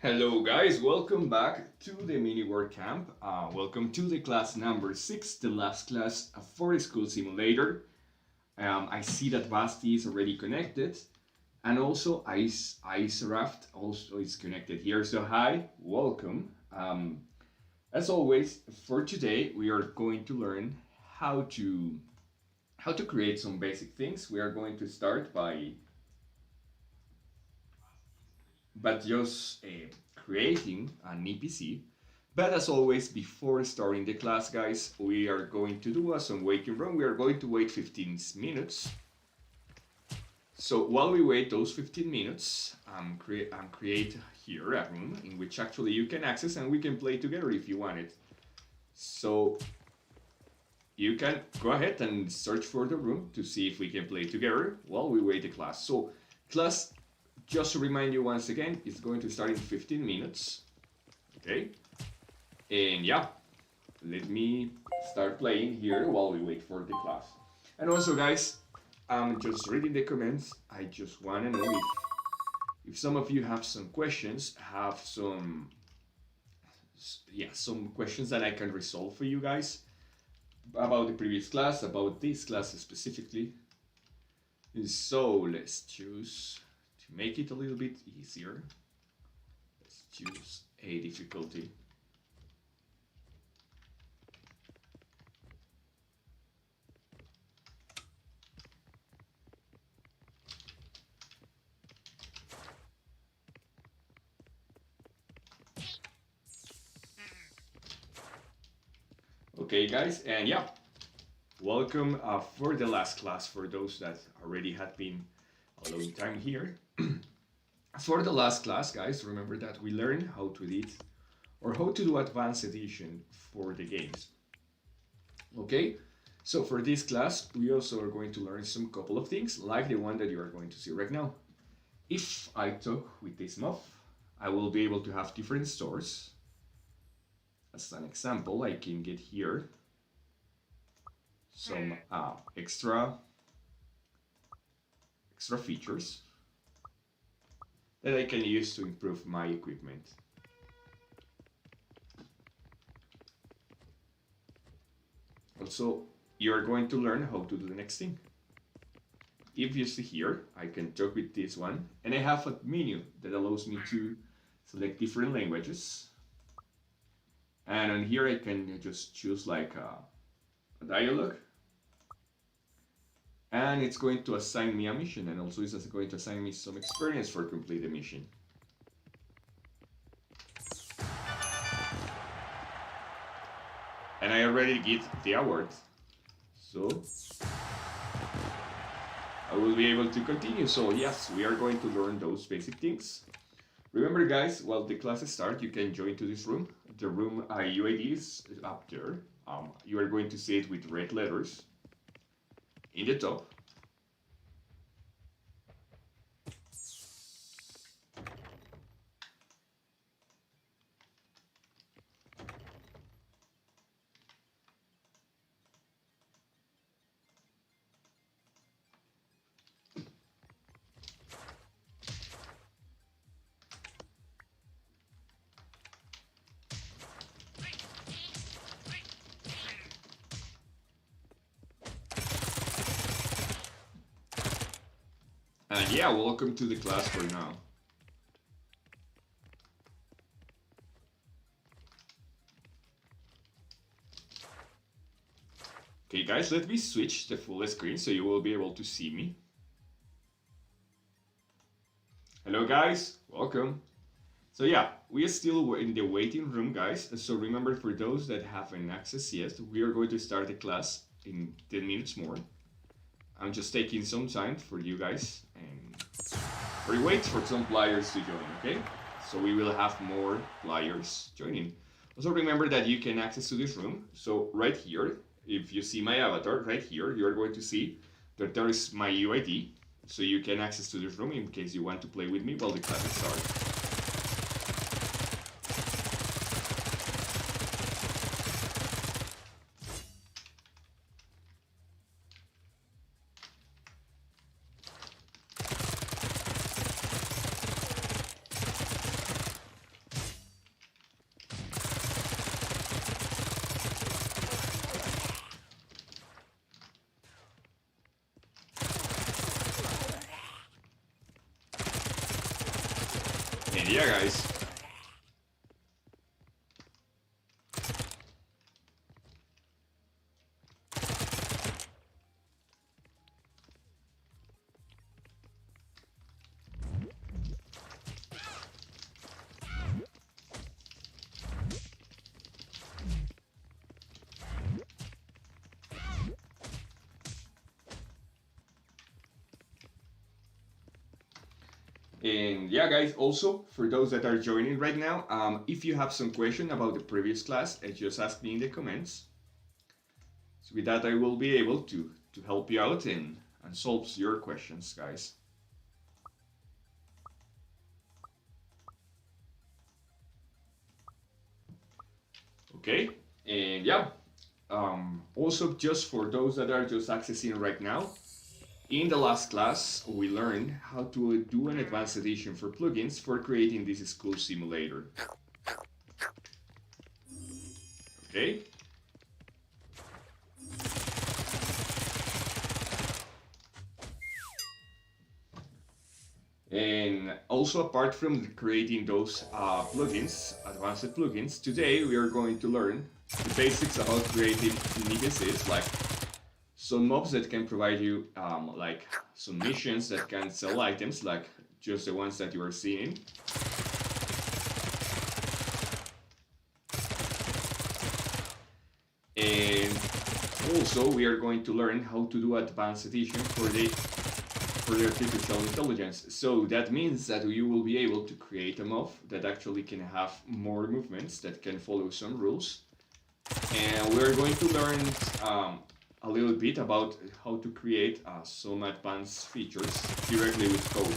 Hello guys, welcome back to the mini work camp. Welcome to the class number 6, the last class for school simulator. I see that Basti is already connected, and also Iceraft also is connected here. So hi, welcome. As always, for today we are going to learn how to create some basic things. We are going to start by just creating an EPC. But as always, before starting the class, guys, we are going to do some waiting room. We are going to wait 15 minutes. So while we wait those 15 minutes, I'm create here a room in which actually you can access and we can play together if you want it. So you can go ahead and search for the room to see if we can play together while we wait the class. So class, just to remind you once again, it's going to start in 15 minutes. Okay? And yeah, let me start playing here while we wait for the class. And also, guys, I'm just reading the comments. I just want to know if some of you have some questions, have some questions that I can resolve for you guys about the previous class, about this class specifically. So let's choose to make it a little bit easier. Let's choose a difficulty. Okay, guys, and yeah, welcome for the last class for those that already had been a long time here. For the last class, guys, remember that we learned how to edit or how to do advanced edition for the games. Okay, so for this class, we also are going to learn some couple of things like the one that you are going to see right now. If I talk with this mob, I will be able to have different stores. As an example, I can get here some extra features that I can use to improve my equipment. Also, you are going to learn how to do the next thing. If you see here, I can talk with this one, and I have a menu that allows me to select different languages. And on here I can just choose like a dialogue, and it's going to assign me a mission, and also it's going to assign me some experience for complete the mission. And I already get the award, so I will be able to continue. So yes, we are going to learn those basic things. Remember, guys, while the classes start, you can join to this room. The room UID is up there. You are going to see it with red letters in the top. And yeah, welcome to the class for now. Okay, guys, let me switch the full screen so you will be able to see me. Hello, guys, welcome. So yeah, we are still in the waiting room, guys. So remember, for those that haven't access yet, we are going to start the class in 10 minutes more. I'm just taking some time for you guys, and we wait for some players to join, okay? So we will have more players joining. Also remember that you can access to this room. So right here, if you see my avatar right here, you're going to see that there is my UID. So you can access to this room in case you want to play with me while the classes start. yeah, guys. And yeah, guys, also for those that are joining right now, if you have some question about the previous class, just ask me in the comments. So with that, I will be able to help you out and solve your questions, guys. Okay, and yeah, also just for those that are just accessing right now, in the last class, we learned how to do an advanced edition for plugins for creating this school simulator. Okay? And also apart from creating those plugins, advanced plugins, today we are going to learn the basics about creating NPCs, like some mobs that can provide you like some missions that can sell items, like just the ones that you are seeing. And also we are going to learn how to do advanced edition for the artificial intelligence. So that means that you will be able to create a mob that actually can have more movements, that can follow some rules. And we're going to learn a little bit about how to create some advanced features directly with code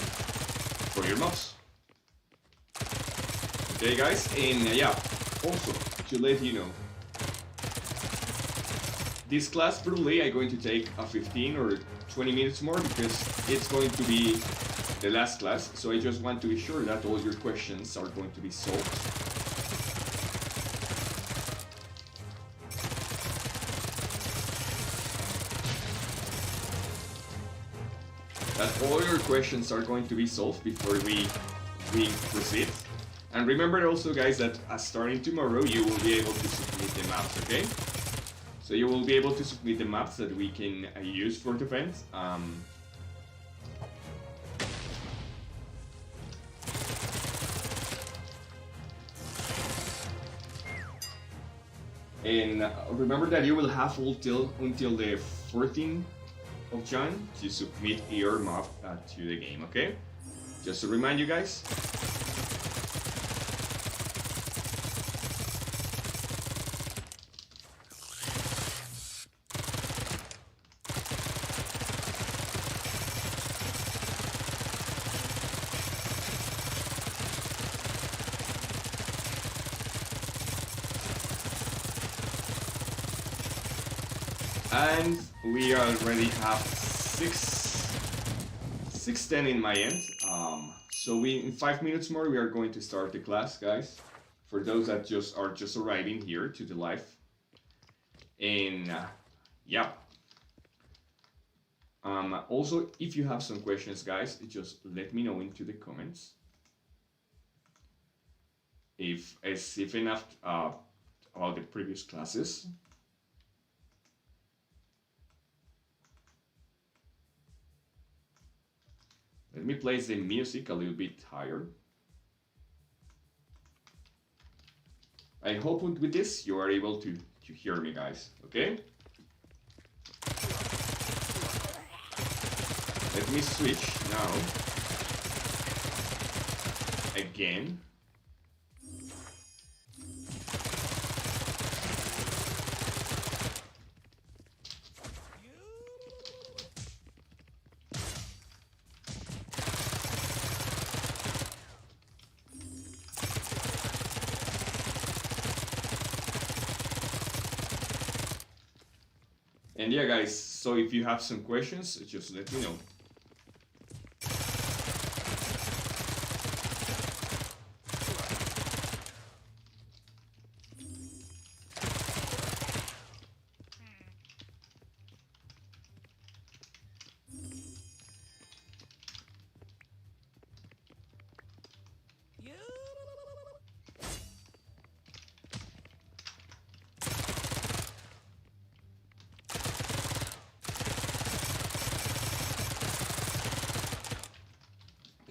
for your mobs. Okay, guys, and yeah, also to let you know, this class probably I'm going to take a 15 or 20 minutes more because it's going to be the last class, so I just want to be sure that all your questions are going to be solved. That all your questions are going to be solved before we proceed. And remember also, guys, that starting tomorrow you will be able to submit the maps, okay? So you will be able to submit the maps that we can use for defense. And remember that you will have until the 14th of June to submit your map to the game, okay? Just to remind you guys. And we already have 6:10 in my end. So in 5 minutes more we are going to start the class, guys. For those that are just arriving here to the live. And yeah. Also, if you have some questions, guys, just let me know into the comments. If enough about the previous classes. Let me place the music a little bit higher. I hope with this you are able to hear me, guys, okay? Let me switch now. Again. And yeah, guys, so if you have some questions, just let me know.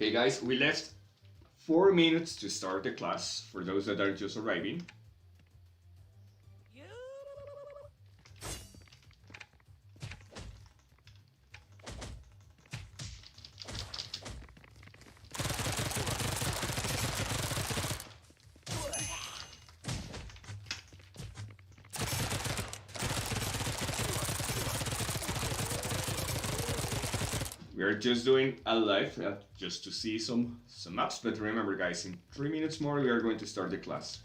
Okay, guys, we left 4 minutes to start the class for those that are just arriving. We are just doing a live just to see some maps, but remember guys, in 3 minutes more we are going to start the class.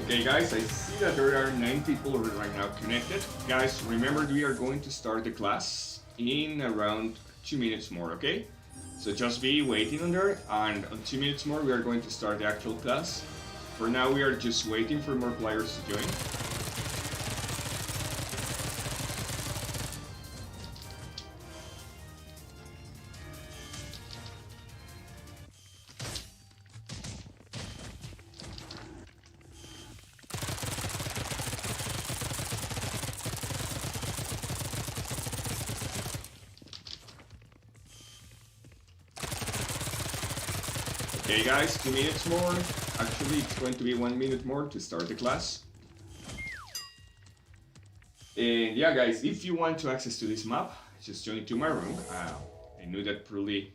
Okay guys, I see that there are 9 people right now connected. Guys, remember we are going to start the class in around 2 minutes more, okay? So just be waiting on there, and in 2 minutes more we are going to start the actual class. For now we are just waiting for more players to join. Okay guys, 2 minutes more. Actually, it's going to be 1 minute more to start the class. And yeah guys, if you want to access to this map, just join to my room. I knew that probably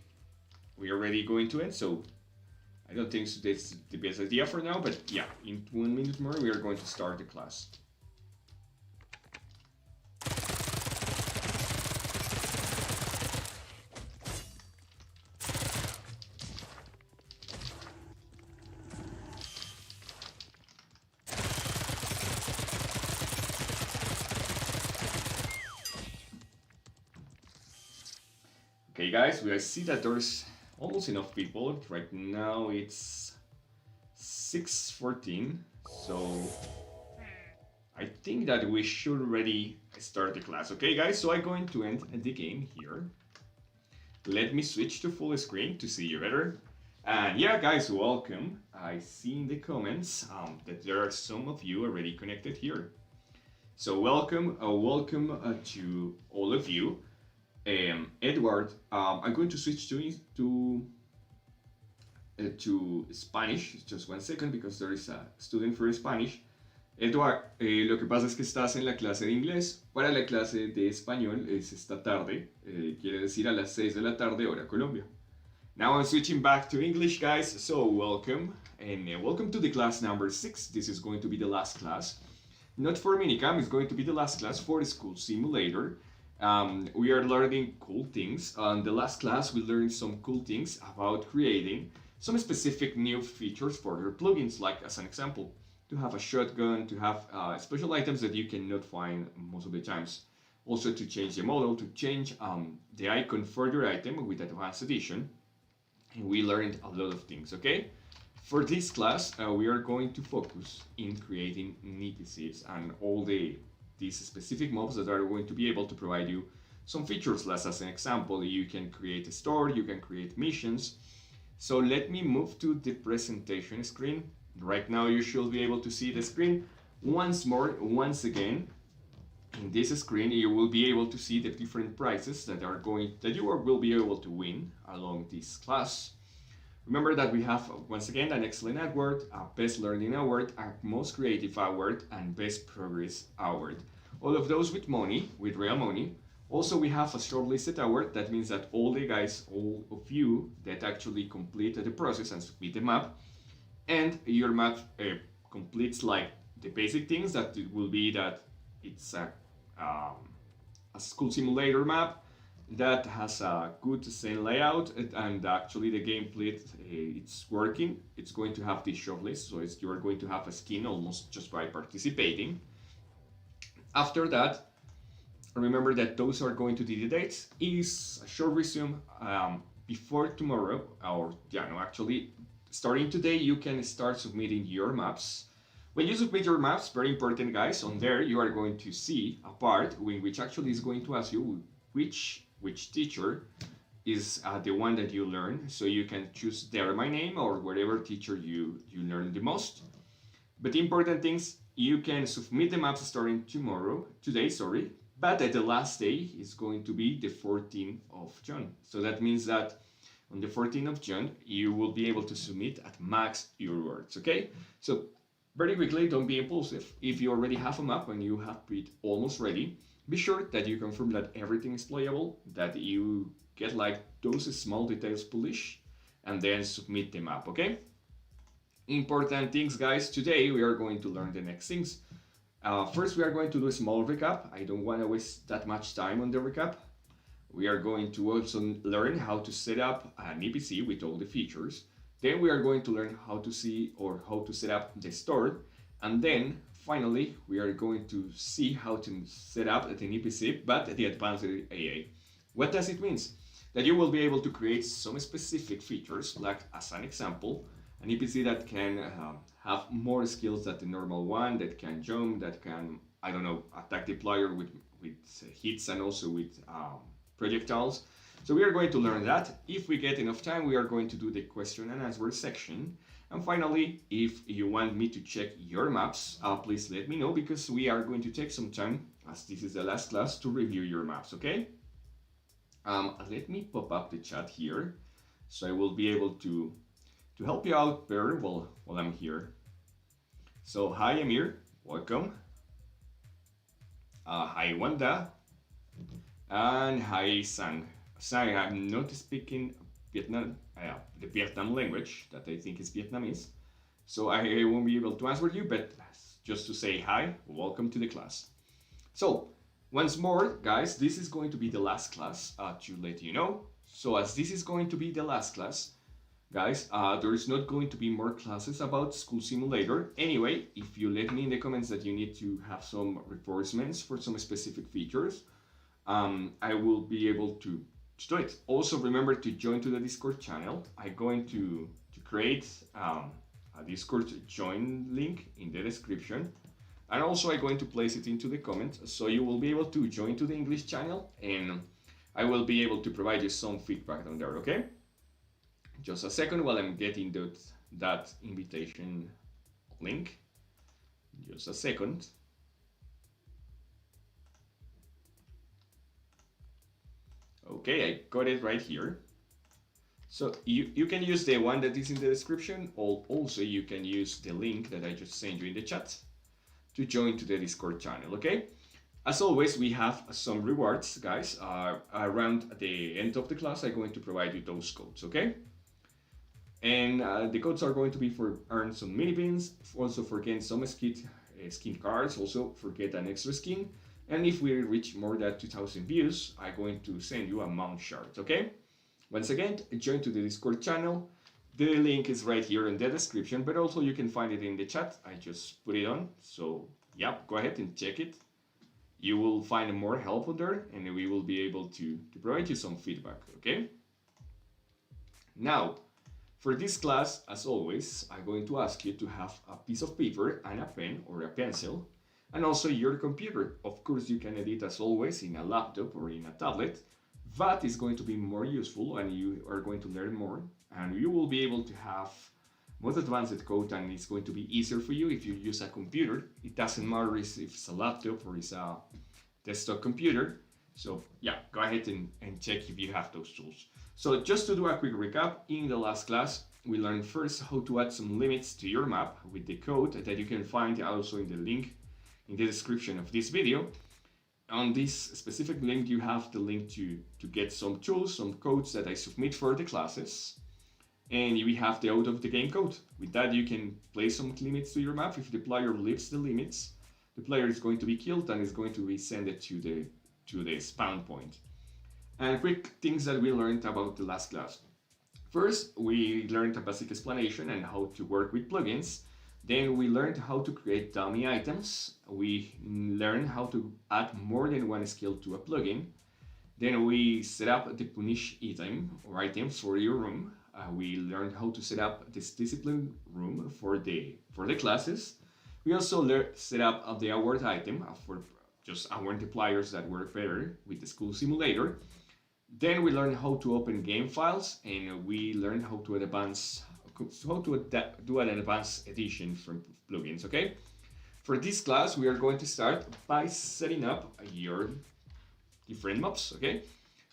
we are already going to end, so I don't think that's the best idea for now, but yeah, in 1 minute more we are going to start the class. Okay guys, we see that there's almost enough people. Right now it's 6:14, so I think that we should already start the class. Okay guys, so I'm going to end the game here. Let me switch to full screen to see you better. And yeah guys, welcome. I see in the comments that there are some of you already connected here. So welcome to all of you. Edward, I'm going to switch to Spanish. Just 1 second because there is a student for Spanish. Edward, lo que pasa es que estás en la clase de inglés. Para la clase de español es esta tarde, quiere decir a las 6 de la tarde, hora Colombia. Now I'm switching back to English, guys. So welcome, and welcome to the class number 6. This is going to be the last class. Not for Minicam, it's going to be the last class for the School Simulator. We are learning cool things. On the last class, we learned some cool things about creating some specific new features for your plugins, like as an example, to have a shotgun, to have special items that you cannot find most of the times. Also to change the model, to change the icon for your item with Advanced Edition. And we learned a lot of things, okay? For this class, we are going to focus in creating NPCs and all these specific mobs that are going to be able to provide you some features. As an example, you can create a store, you can create missions. So let me move to the presentation screen. Right now you should be able to see the screen. Once again, in this screen you will be able to see the different prizes that you will be able to win along this class. Remember that we have, once again, an Excellent Award, a Best Learning Award, a Most Creative Award, and Best Progress Award. All of those with money, with real money. Also, we have a Shortlisted Award. That means that all of you that actually complete the process and submit the map, and your map completes like the basic things, that it will be that it's a school simulator map that has a good scene layout, and actually the gameplay it's working. It's going to have the shop list, so you are going to have a skin almost just by participating. After that, remember that those are going to be the dates. Is a short resume before tomorrow, or yeah, no, actually, starting today, you can start submitting your maps. When you submit your maps, very important, guys, on there you are going to see a part which actually is going to ask you which teacher is the one that you learn. So you can choose there my name or whatever teacher you learn the most. But the important things, you can submit the maps starting today, sorry, but at the last day is going to be the 14th of June. So that means that on the 14th of June, you will be able to submit at max your words, okay? So very quickly, don't be impulsive. If you already have a map and you have it almost ready, be sure that you confirm that everything is playable, that you get like those small details polished, and then submit the map, okay? Important things, guys. Today we are going to learn the next things. First, we are going to do a small recap. I don't want to waste that much time on the recap. We are going to also learn how to set up an EPC with all the features. Then we are going to learn how to see or how to set up the store. And then finally, we are going to see how to set up an EPC, but the advanced AA. What does it mean? That you will be able to create some specific features, like as an example, an EPC that can have more skills than the normal one, that can jump, that can, I don't know, attack the player with hits and also with projectiles. So we are going to learn that. If we get enough time, we are going to do the question and answer section. And finally, if you want me to check your maps, please let me know, because we are going to take some time, as this is the last class, to review your maps, okay? Let me pop up the chat here, so I will be able to help you out better while I'm here. So hi Amir, welcome. Hi Wanda, and hi Sang. Sang, I'm not speaking Vietnam, the Vietnam language that I think is Vietnamese, so I won't be able to answer you, but just to say hi, welcome to the class. So once more, guys, this is going to be the last class, to let you know. So as this is going to be the last class, guys, there is not going to be more classes about School Simulator. Anyway, if you let me in the comments that you need to have some reinforcements for some specific features, I will be able to do it. Also, remember to join to the Discord channel. I'm going to create a Discord join link in the description. And also I'm going to place it into the comments, so you will be able to join to the English channel, and I will be able to provide you some feedback on there, okay? Just a second while I'm getting that invitation link. Just a second. Okay, I got it right here. So you can use the one that is in the description, or also you can use the link that I just sent you in the chat to join to the Discord channel, okay? As always, we have some rewards, guys. Around the end of the class, I'm going to provide you those codes, okay? And the codes are going to be for earn some mini pins, also for getting some skin cards, also for get an extra skin. And if we reach more than 2,000 views, I'm going to send you a mount shard, okay? Once again, join to the Discord channel. The link is right here in the description, but also you can find it in the chat. I just put it on, so yeah, go ahead and check it. You will find more help on there, and we will be able to provide you some feedback, okay? Now, for this class, as always, I'm going to ask you to have a piece of paper and a pen or a pencil, and also your computer. Of course, you can edit as always in a laptop or in a tablet, but it's going to be more useful and you are going to learn more, and you will be able to have more advanced code, and it's going to be easier for you if you use a computer. It doesn't matter if it's a laptop or it's a desktop computer. So yeah, go ahead and check if you have those tools. So just to do a quick recap, in the last class, we learned first how to add some limits to your map with the code that you can find also in the link in the description of this video. On this specific link, you have the link to get some tools, some codes that I submit for the classes. And we have the out of the game code. With that, you can place some limits to your map. If the player leaves the limits, the player is going to be killed and is going to be sent to to the spawn point. And quick things that we learned about the last class. First, we learned a basic explanation and how to work with plugins. Then we learned how to create dummy items. We learned how to add more than one skill to a plugin. Then we set up the punish item for your room. We learned how to set up this discipline room for the classes. We also set up the award item for just our multipliers that work better with the school simulator. Then we learned how to open game files, and we learned how to do an advanced edition from plugins. Okay. For this class, we are going to start by setting up your different mobs. Okay.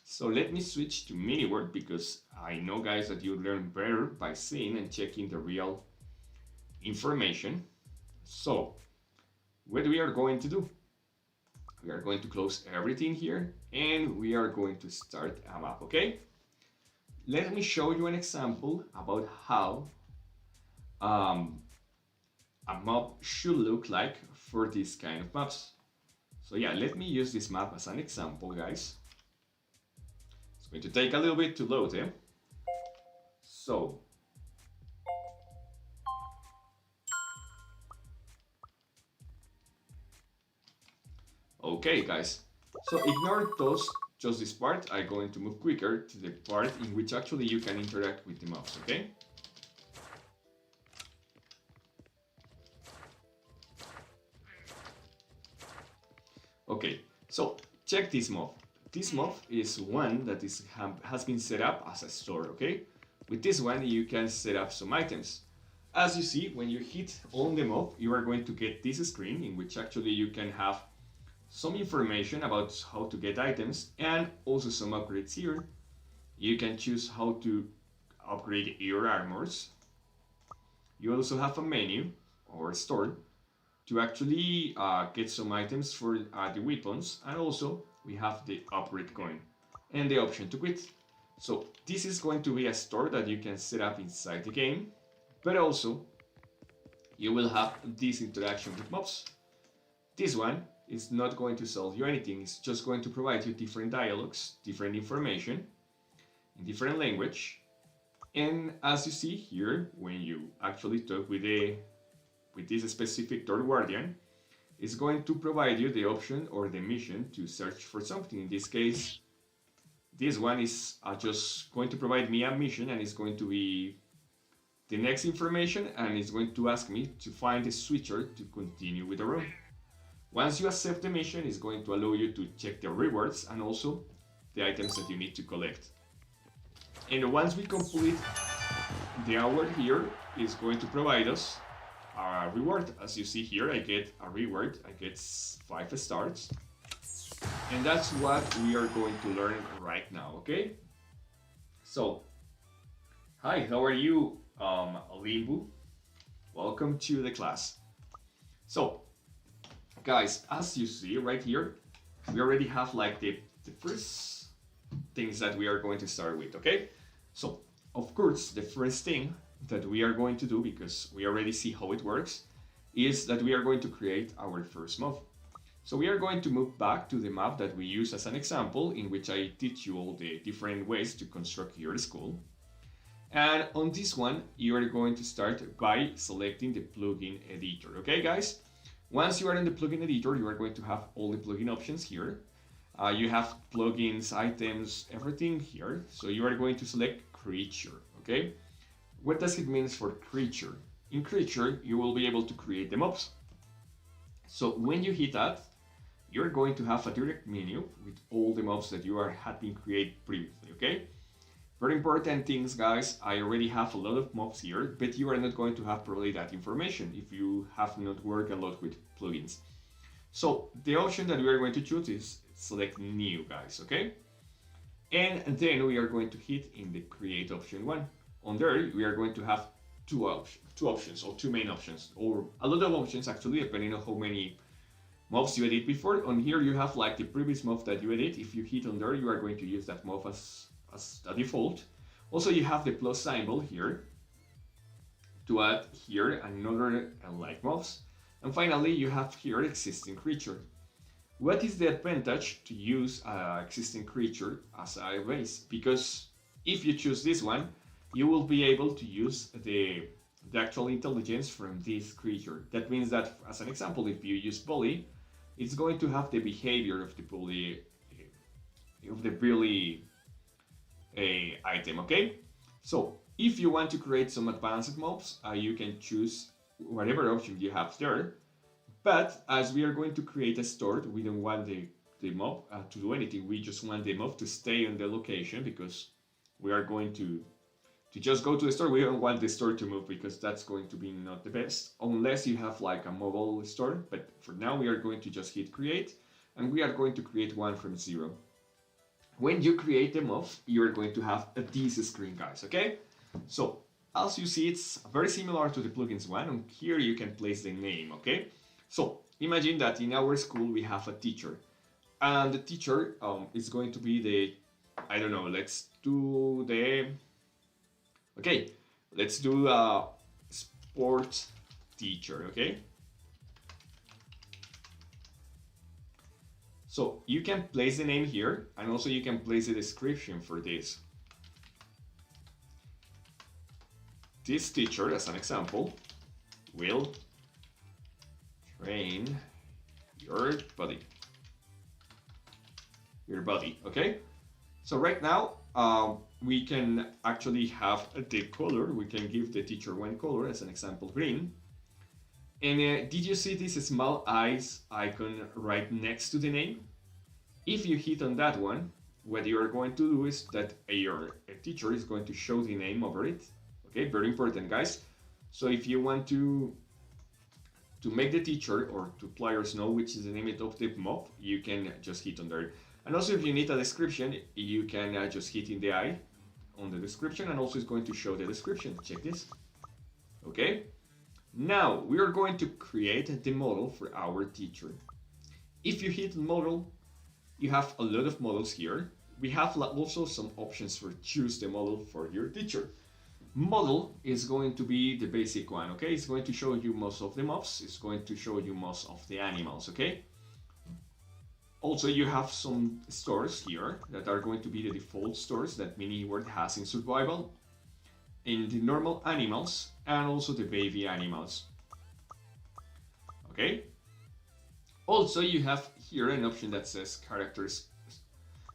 So let me switch to mini work because I know, guys, that you learn better by seeing and checking the real information. So what we are going to do? We are going to close everything here and we are going to start a map, okay? Let me show you an example about how a map should look like for this kind of maps. So yeah, let me use this map as an example, guys. It's going to take a little bit to load, eh? So okay, guys, so ignore just this part. I'm going to move quicker to the part in which actually you can interact with the mobs, okay? Okay, so check this mob. This mob is one that has been set up as a store, okay? With this one, you can set up some items. As you see, when you hit on the mob, you are going to get this screen in which actually you can have some information about how to get items and also some upgrades here. You can choose how to upgrade your armors. You also have a menu or store to actually get some items for the weapons, and also we have the upgrade coin and the option to quit. So this is going to be a store that you can set up inside the game, but also you will have this interaction with mobs. This one is not going to sell you anything, it's just going to provide you different dialogues, different information in different language. And as you see here, when you actually talk with this specific door guardian, it's going to provide you the option or the mission to search for something. In this case, this one is just going to provide me a mission, and it's going to be the next information, and it's going to ask me to find a switcher to continue with the room. Once you accept the mission, it's going to allow you to check the rewards and also the items that you need to collect. And once we complete the hour here, it's going to provide us a reward. As you see here, I get a reward. I get 5 stars. And that's what we are going to learn right now, okay? So, hi, how are you, Limbu? Welcome to the class. So, guys, as you see right here, we already have like the first things that we are going to start with, okay? So, of course, the first thing that we are going to do, because we already see how it works, is that we are going to create our first mob. So we are going to move back to the map that we use as an example, in which I teach you all the different ways to construct your school. And on this one, you are going to start by selecting the plugin editor, okay, guys? Once you are in the plugin editor, you are going to have all the plugin options here. You have plugins, items, everything here. So you are going to select creature, okay? What does it mean for creature? In creature, you will be able to create the mobs. So when you hit that, you're going to have a direct menu with all the mobs that you had been created previously, okay? Very important things, guys. I already have a lot of mobs here, but you are not going to have probably that information if you have not worked a lot with plugins. So the option that we are going to choose is select new, guys, okay? And then we are going to hit in the create option 1. On there, we are going to have two options, or two main options, or a lot of options actually, depending on how many mobs you edit before. On here, you have like the previous mob that you edit. If you hit on there, you are going to use that mob as a default. Also, you have the plus symbol here to add here another like mobs. And finally, you have here existing creature. What is the advantage to use an existing creature as a base? Because if you choose this one, you will be able to use the actual intelligence from this creature. That means that, as an example, if you use bully, it's going to have the behavior of the bully item, okay? So if you want to create some advanced mobs, you can choose whatever option you have there. But as we are going to create a store, we don't want the mob to do anything. We just want the mob to stay on the location because we are going to just go to the store. We don't want the store to move because that's going to be not the best, unless you have like a mobile store. But for now, we are going to just hit create, and we are going to create one from zero. When you create the mob, you're going to have this screen, guys, okay? So as you see, it's very similar to the plugins one, and here you can place the name, okay? So imagine that in our school we have a teacher, and the teacher is going to be the, I don't know, let's do the, okay, let's do a sports teacher, okay? So you can place the name here, and also you can place the description for this. This teacher, as an example, will train your body. Okay? So right now, we can actually have the color. We can give the teacher one color, as an example, green. And did you see this small eyes icon right next to the name? If you hit on that one, what you are going to do is that your teacher is going to show the name over it. Okay, very important, guys. So if you want to make the teacher or to players know which is the name of the mob, you can just hit on there. And also, if you need a description, you can just hit in the eye on the description, and also it's going to show the description. Check this. Okay. Now we are going to create the model for our teacher. If you hit model, you have a lot of models here. We have also some options for choose the model for your teacher. Model is going to be the basic one, okay? It's going to show you most of the mobs. It's going to show you most of the animals, okay? Also, you have some stores here that are going to be the default stores that Miniword has in survival, in the normal animals, and also the baby animals. Okay? Also, you have here an option that says characters.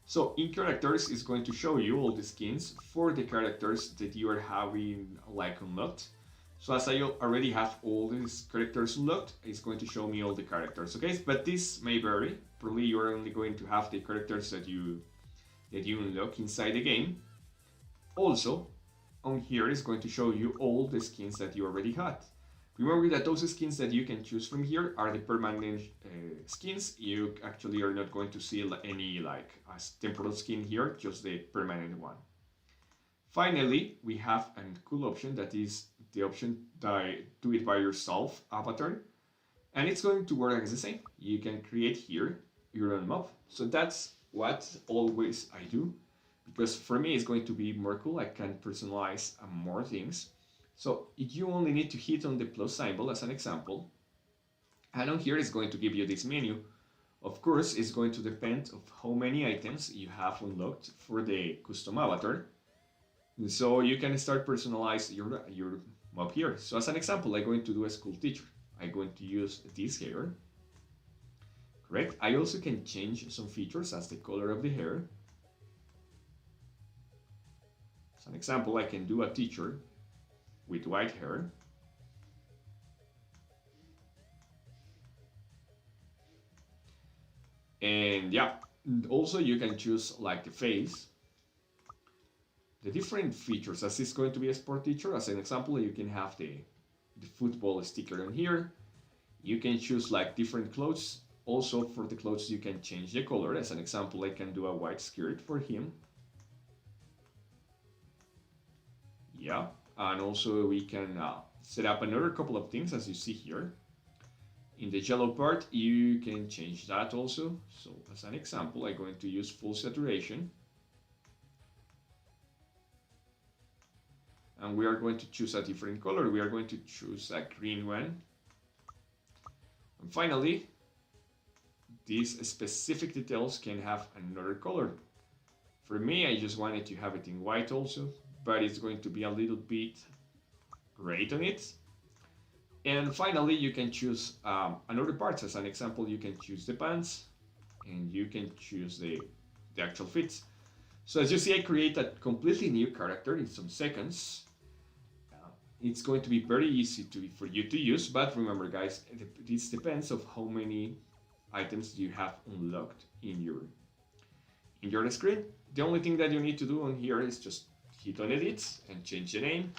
So in characters, it's going to show you all the skins for the characters that you are having like unlocked. So as I already have all these characters unlocked, it's going to show me all the characters, okay? But this may vary. Probably you're only going to have the characters that you unlock inside the game. Also, on here is going to show you all the skins that you already had. Remember that those skins that you can choose from here are the permanent skins. You actually are not going to see any like a temporal skin here, just the permanent one. Finally, we have a cool option that is the option do it by yourself avatar, and it's going to work as the same. You can create here your own mob. So that's what always I do, because for me it's going to be more cool. I can personalize more things. So you only need to hit on the plus symbol as an example, and on here it's going to give you this menu. Of course, it's going to depend of how many items you have unlocked for the custom avatar. So you can start personalize your mob here. So as an example, I'm going to do a school teacher. I'm going to use this hair. Correct? I also can change some features as the color of the hair. As an example, I can do a teacher with white hair. And yeah, also you can choose like the face, the different features. As it's going to be a sport teacher, as an example, you can have the football sticker on here. You can choose like different clothes. Also for the clothes you can change the color. As an example, I can do a white skirt for him. Yeah, and also we can set up another couple of things, as you see here. In the yellow part, you can change that also. So as an example, I'm going to use full saturation. And we are going to choose a different color. We are going to choose a green one. And finally, these specific details can have another color. For me, I just wanted to have it in white also, but it's going to be a little bit gray on it. And finally, you can choose another parts. As an example, you can choose the pants and you can choose the actual fits. So as you see, I create a completely new character in some seconds. It's going to be very easy for you to use, but remember guys, this depends of how many items you have unlocked in your screen. The only thing that you need to do on here is just hit on edit and change the name.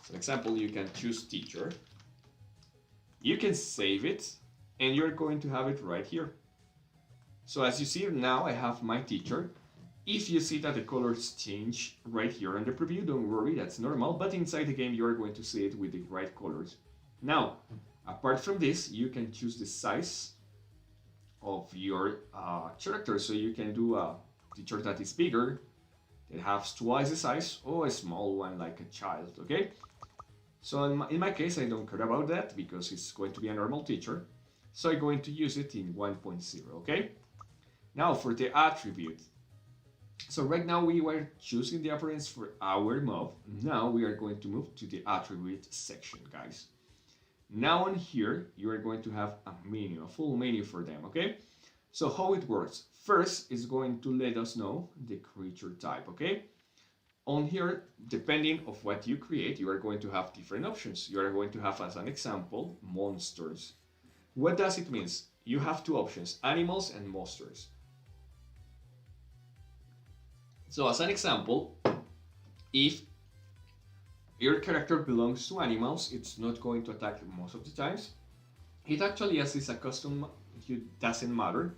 For example, you can choose teacher. You can save it and you're going to have it right here. So as you see now, I have my teacher. If you see that the colors change right here in the preview, don't worry, that's normal, but inside the game you are going to see it with the right colors. Now, apart from this, you can choose the size of your character, so you can do a teacher that is bigger, that has twice the size, or a small one like a child, okay? So in my case, I don't care about that because it's going to be a normal teacher, so I'm going to use it in 1.0, okay? Now for the attribute. So right now we were choosing the appearance for our mob. Now we are going to move to the attribute section, guys. Now on here, you are going to have a menu, a full menu for them, okay? So how it works. First, it's going to let us know the creature type, okay? On here, depending of what you create, you are going to have different options. You are going to have, as an example, monsters. What does it mean? You have two options, animals and monsters. So as an example, if your character belongs to animals, it's not going to attack most of the times. It actually, as is a custom, it doesn't matter.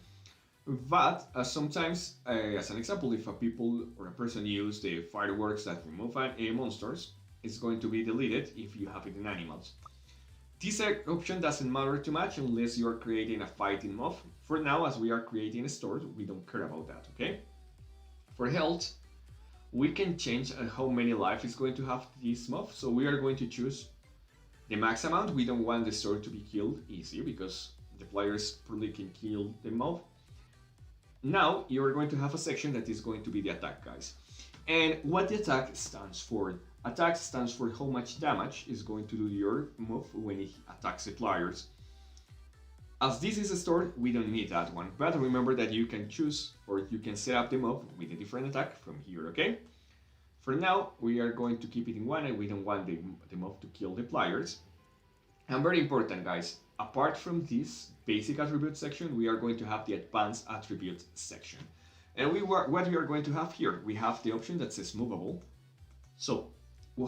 But sometimes, as an example, if a people or a person use the fireworks that remove monsters, it's going to be deleted if you have it in animals. This option doesn't matter too much unless you are creating a fighting mob. For now, as we are creating a store, we don't care about that, okay? For health, we can change how many life is going to have this mob. So we are going to choose the max amount. We don't want the sword to be killed easy because the players probably can kill the mob. Now you're going to have a section that is going to be the attack, guys. And what the attack stands for. Attack stands for how much damage is going to do your move when it attacks the players. As this is a store, we don't need that one, but remember that you can choose or you can set up the mob with a different attack from here, okay? For now, we are going to keep it in one and we don't want the mob to kill the players. And very important, guys, apart from this basic attribute section, we are going to have the advanced attribute section. And what we are going to have here, we have the option that says movable. So,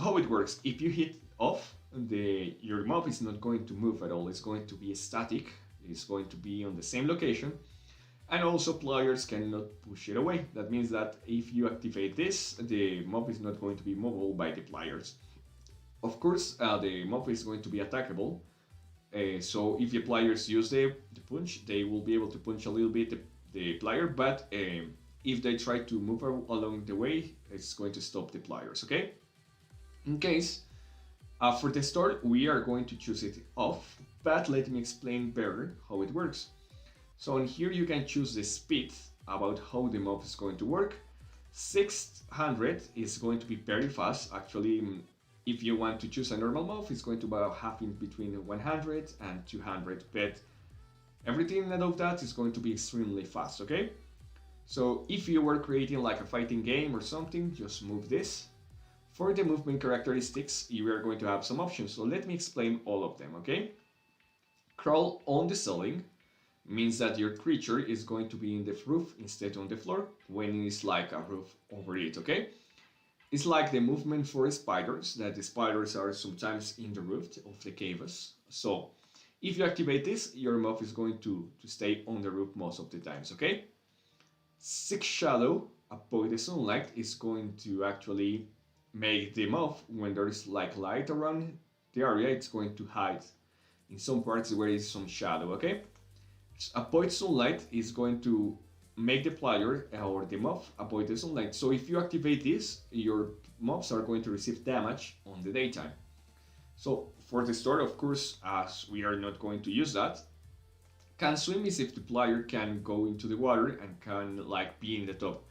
how it works, if you hit off, your mob is not going to move at all, it's going to be static. Is going to be on the same location, and also players cannot push it away. That means that if you activate this, the mob is not going to be movable by the players. Of course, the mob is going to be attackable, so if the players use the punch, they will be able to punch a little bit the player, but if they try to move along the way, it's going to stop the players, okay? In case, for the start, we are going to choose it off, but let me explain better how it works. So on here you can choose the speed about how the mob is going to work. 600 is going to be very fast. Actually, if you want to choose a normal mob, it's going to have in between 100 and 200, but everything above that is going to be extremely fast, okay? So if you were creating like a fighting game or something, just move this. For the movement characteristics, you are going to have some options, so let me explain all of them, okay? Crawl on the ceiling means that your creature is going to be in the roof instead on the floor when it is like a roof over it, okay? It's like the movement for spiders, that the spiders are sometimes in the roof of the caves. So if you activate this, your mob is going to stay on the roof most of the times, okay? 6 shadow, avoid the sunlight, is going to actually make the mob, when there is like light around the area, it's going to hide in some parts where is some shadow, okay? Avoid sunlight is going to make the player or the mob avoid the sunlight. So if you activate this, your mobs are going to receive damage on the daytime. So for the start, of course, as we are not going to use that, Can swim is if the player can go into the water and can like be in the top.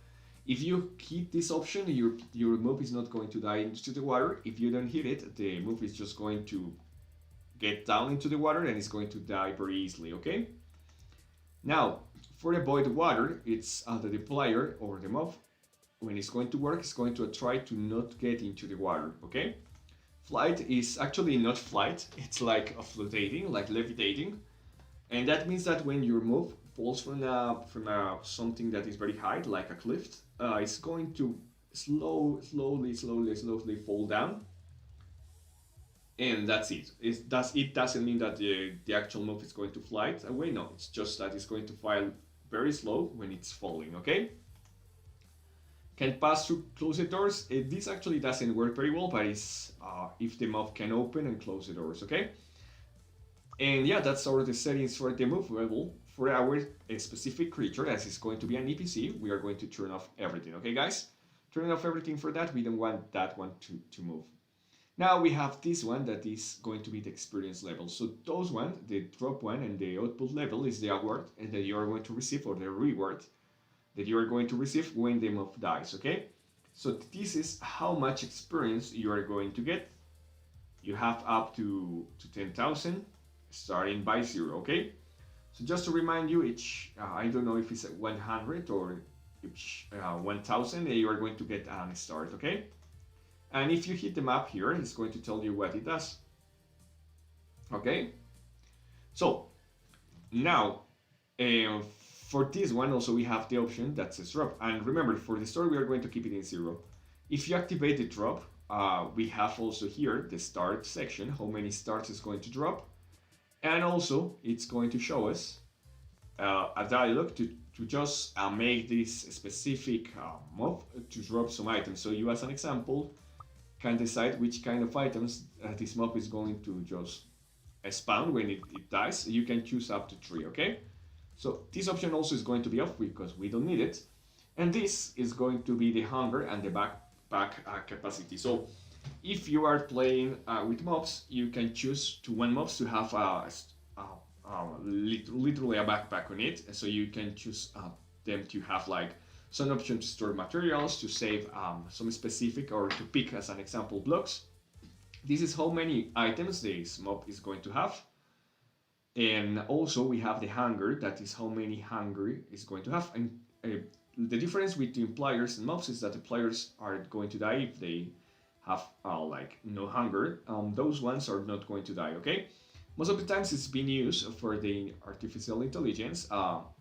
If you hit this option, your move is not going to die into the water. If you don't hit it, the move is just going to get down into the water and it's going to die very easily, okay? Now, for avoid water, it's that the player or the mob, when it's going to work, it's going to try to not get into the water, okay? Flight is actually not flight, it's like a flotating, like levitating. And that means that when your move falls from something that is very high, like a cliff, it's going to slowly fall down, and that's it. It doesn't mean that the actual move is going to fly away. No, it's just that it's going to fly very slow when it's falling. Okay. Can pass through closed doors. This actually doesn't work very well, but it's if the move can open and close the doors. Okay. And yeah, that's all the settings for the move level. For our specific creature, as is going to be an EPC, we are going to turn off everything. Okay, guys? Turn off everything for that. We don't want that one to move. Now we have this one that is going to be the experience level. So those one, the drop one and the output level is the award and that you are going to receive, or the reward that you are going to receive when the mob dies, okay? So this is how much experience you are going to get. You have up to 10,000 starting by 0, okay? So just to remind you, each, I don't know if it's 100 or each 1,000, you are going to get a start, okay? And if you hit the map here, it's going to tell you what it does. Okay? So, now, for this one also we have the option that says drop. And remember, for the store we are going to keep it in 0. If you activate the drop, we have also here the start section, how many starts is going to drop. And also, it's going to show us a dialog to just make this specific mob to drop some items. So you, as an example, can decide which kind of items this mob is going to just spawn when it dies. You can choose up to 3, okay? So this option also is going to be off because we don't need it. And this is going to be the hunger and the backpack capacity. So if you are playing with mobs, you can choose to one mobs to have literally a backpack on it. So you can choose them to have like some option to store materials, to save some specific, or to pick as an example blocks. This is how many items this mob is going to have. And also we have the hunger, that is how many hunger is going to have. And the difference between players and mobs is that the players are going to die if they have like no hunger. Those ones are not going to die, okay? Most of the times it's being used for the artificial intelligence.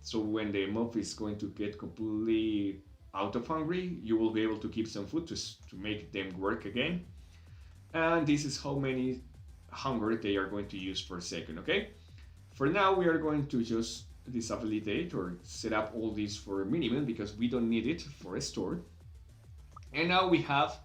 So when the mob is going to get completely out of hungry, you will be able to keep some food to make them work again. And this is how many hunger they are going to use per second, okay? For now, we are going to just disabilitate or set up all these for minimum because we don't need it for a store. And now we have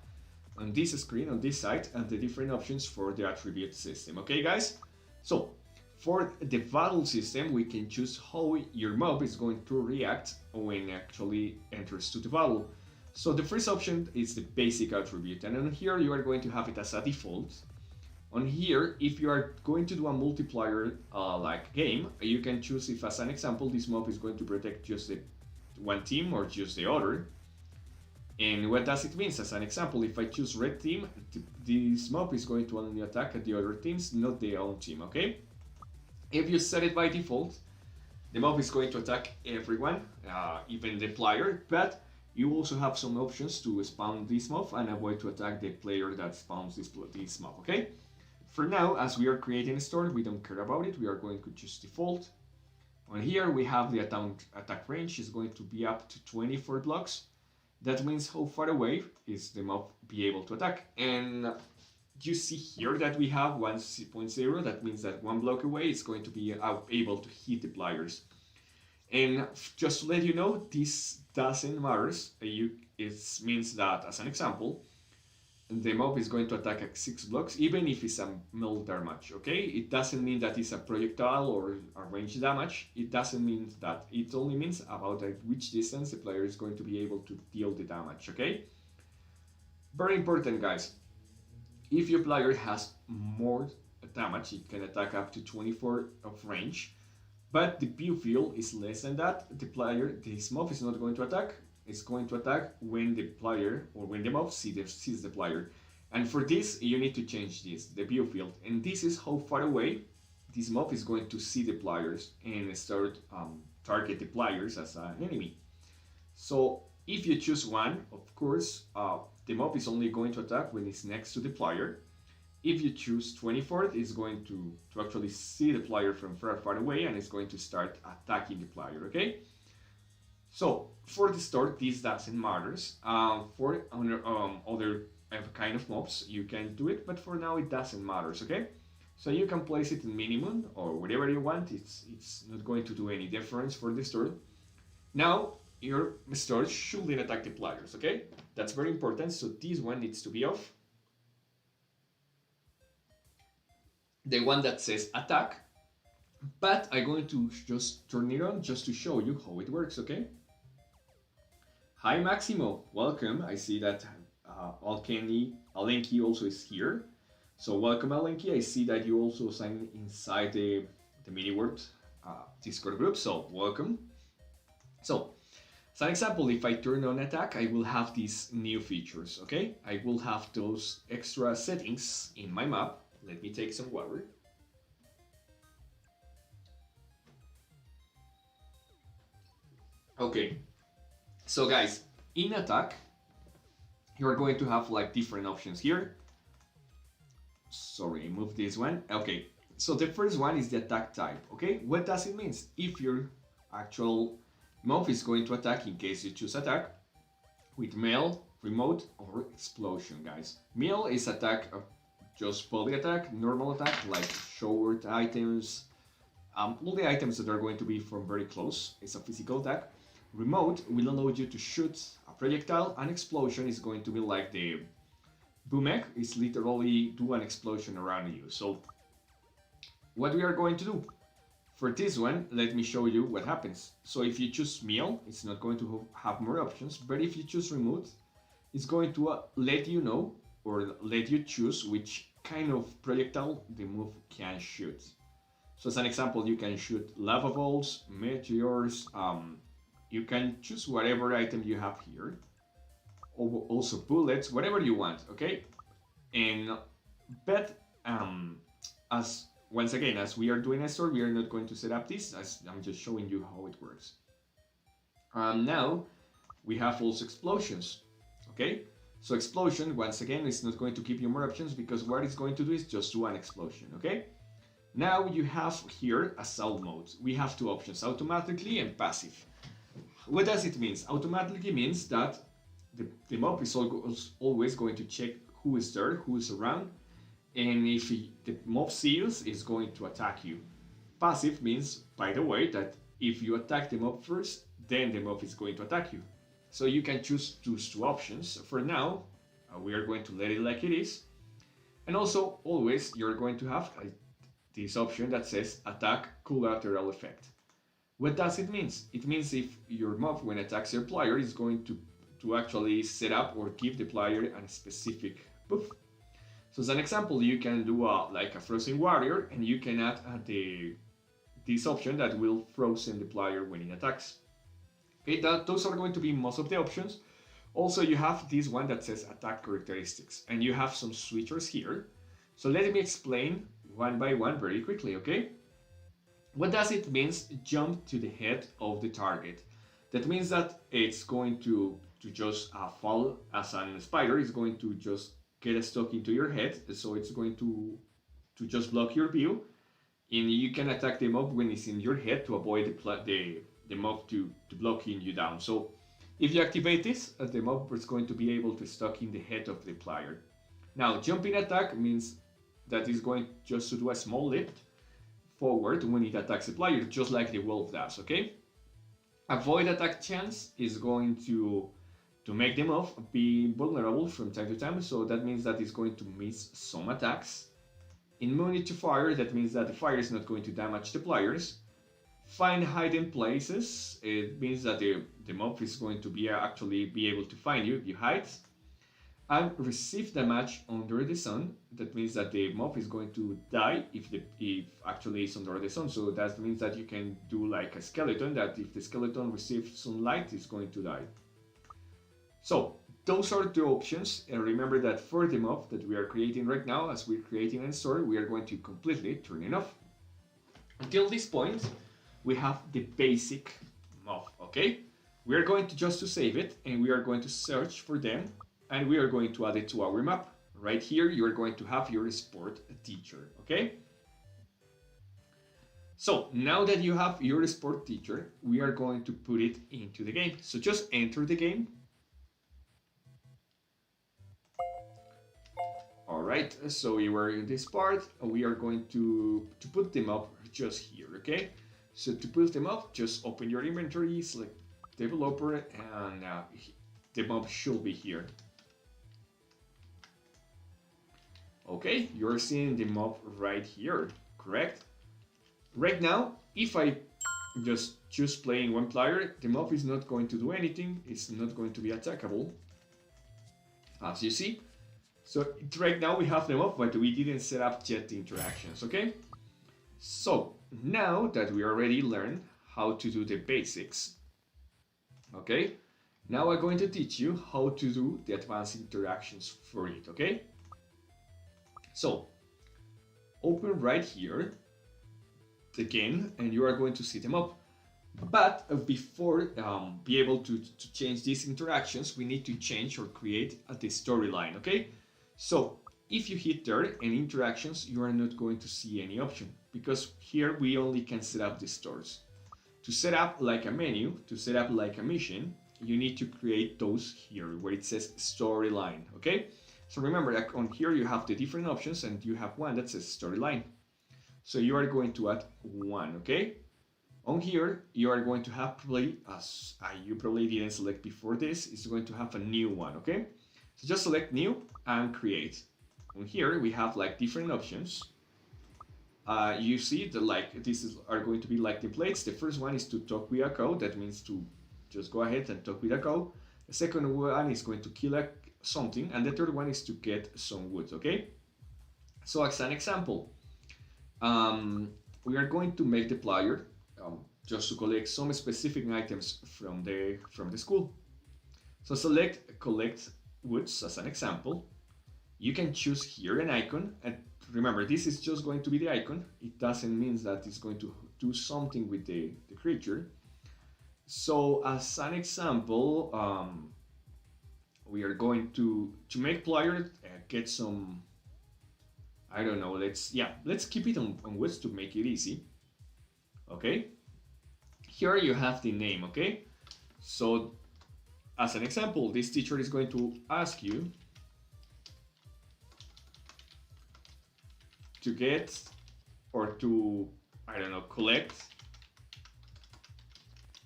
on this screen, on this side, the different options for the attribute system, okay guys? So, for the battle system, we can choose how your mob is going to react when it actually enters to the battle. So the first option is the basic attribute, and on here you are going to have it as a default. On here, if you are going to do a multiplayer like game, you can choose if, as an example, this mob is going to protect just the one team or just the other. And what does it mean? As an example, if I choose red team, this mob is going to only attack the other teams, not their own team, okay? If you set it by default, the mob is going to attack everyone, even the player, but you also have some options to spawn this mob and avoid to attack the player that spawns this mob, okay? For now, as we are creating a store, we don't care about it, we are going to choose default. On here, we have the attack range is going to be up to 24 blocks. That means how far away is the mob be able to attack. And you see here that we have 1.0, that means that 1 block away is going to be able to hit the players. And just to let you know, this doesn't matter. It means that, as an example, the mob is going to attack at 6 blocks, even if it's a melee damage, okay? It doesn't mean that it's a projectile or a range damage. It doesn't mean that. It only means about at which distance the player is going to be able to deal the damage, okay? Very important, guys. If your player has more damage, it can attack up to 24 of range. But the view field is less than that. The player, this mob is not going to attack. It's going to attack when the player or when the mob sees the player. And for this, you need to change this, the view field. And this is how far away this mob is going to see the players and start target the players as an enemy. So if you choose one, of course, the mob is only going to attack when it's next to the player. If you choose 24th, it's going to actually see the player from far away and it's going to start attacking the player, okay? So for the start, this doesn't matter. For other kind of mobs, you can do it, but for now it doesn't matter, okay? So you can place it in minimum or whatever you want. It's not going to do any difference for the start. Now your start shouldn't attack the players, okay? That's very important. So this one needs to be off. The one that says attack, but I'm going to just turn it on just to show you how it works, okay? Hi Maximo, welcome. I see that Alenki also is here. So welcome Alenki. I see that you also signed inside the mini world Discord group, so welcome. So as an example, if I turn on attack, I will have these new features, okay? I will have those extra settings in my map. Let me take some water. Okay, so guys, in attack, you're going to have like different options here. Sorry, move this one. Okay, so the first one is the attack type, okay? What does it mean? If your actual mob is going to attack, in case you choose attack, with melee, remote, or explosion, guys. Melee is attack just volley attack, normal attack, like short items, all the items that are going to be from very close is a physical attack. Remote will allow you to shoot a projectile, and explosion is going to be like the boom egg, is literally do an explosion around you. So what we are going to do for this one, let me show you what happens. So if you choose melee, it's not going to have more options, but if you choose remote, it's going to let you know or let you choose which kind of projectile the move can shoot. So as an example, you can shoot lava balls, meteors, you can choose whatever item you have here. Also bullets, whatever you want, okay? And but as once again, as we are doing a store, we are not going to set up this, as I'm just showing you how it works. Now we have also explosions, okay? So explosion, once again, is not going to give you more options because what it's going to do is just do an explosion, okay? Now you have here assault mode. We have two options, automatically and passive. What does it mean? Automatically means that the mob is always going to check who is there, who is around, and if the mob sees, it's going to attack you. Passive means, by the way, that if you attack the mob first, then the mob is going to attack you. So you can choose those two options. For now, we are going to let it like it is. And also, always, you're going to have this option that says attack collateral effect. What does it mean? It means if your mob, when attacks your player, is going to actually set up or give the player a specific buff. So as an example, you can do like a frozen warrior, and you can add this option that will frozen the player when it attacks. Okay, those are going to be most of the options. Also, you have this one that says attack characteristics, and you have some switchers here. So let me explain one by one very quickly, okay? What does it mean? Jump to the head of the target. That means that it's going to just fall as a spider. It's going to just get stuck into your head, so it's going to just block your view, and you can attack the mob when it's in your head to avoid the mob to blocking you down. So if you activate this, the mob is going to be able to stuck in the head of the player. Now, jumping attack means that it's going just to do a small lift forward when it attacks the player, just like the wolf does, okay? Avoid attack chance is going to make the mob be vulnerable from time to time, so that means that it's going to miss some attacks. Immunity to fire, that means that the fire is not going to damage the players. Find hiding places, it means that the mob is going to actually be able to find you if you hide. and receive damage under the sun. That means that the mob is going to die if actually it's under the sun. So that means that you can do like a skeleton, that if the skeleton receives sunlight, it's going to die. So those are the options, and remember that for the mob that we are creating right now, as we're creating a story, we are going to completely turn it off. Until this point, we have the basic mob, okay? We are going to just to save it, and we are going to search for them, and we are going to add it to our map. Right here, you are going to have your sport teacher, okay? So now that you have your sport teacher, we are going to put it into the game. So just enter the game. All right, so you are in this part. We are going to put them up just here, okay? So to put them up, just open your inventory, select developer, and the mob should be here. Okay, you're seeing the mob right here, correct? Right now, if I just choose playing one player, the mob is not going to do anything. It's not going to be attackable, as you see. So right now we have them up, but we didn't set up yet the interactions, okay? So now that we already learned how to do the basics, okay? Now I'm going to teach you how to do the advanced interactions for it, okay? So open right here the game, and you are going to see them up. But before be able to change these interactions, we need to change or create the storyline, okay? So if you hit there and interactions, you are not going to see any option, because here we only can set up the stores. To set up like a menu, to set up like a mission, you need to create those here where it says storyline, okay? So remember that on here you have the different options, and you have one that says storyline. So you are going to add one, okay? On here, you are going to have probably, as you probably didn't select before this, is going to have a new one, okay? So just select new and create. On here, we have like different options. You see that like are going to be like templates. The first one is to talk with a cow. That means to just go ahead and talk with a cow. The second one is going to kill something, and the third one is to get some wood, okay? So as an example, we are going to make the player just to collect some specific items from the school. So select collect woods as an example. You can choose here an icon, and remember this is just going to be the icon. It doesn't mean that it's going to do something with the creature. So as an example, we are going to make player get some, I don't know, let's keep it on woods to make it easy. Okay, here you have the name, okay? So as an example, this teacher is going to ask you to get or to, I don't know, collect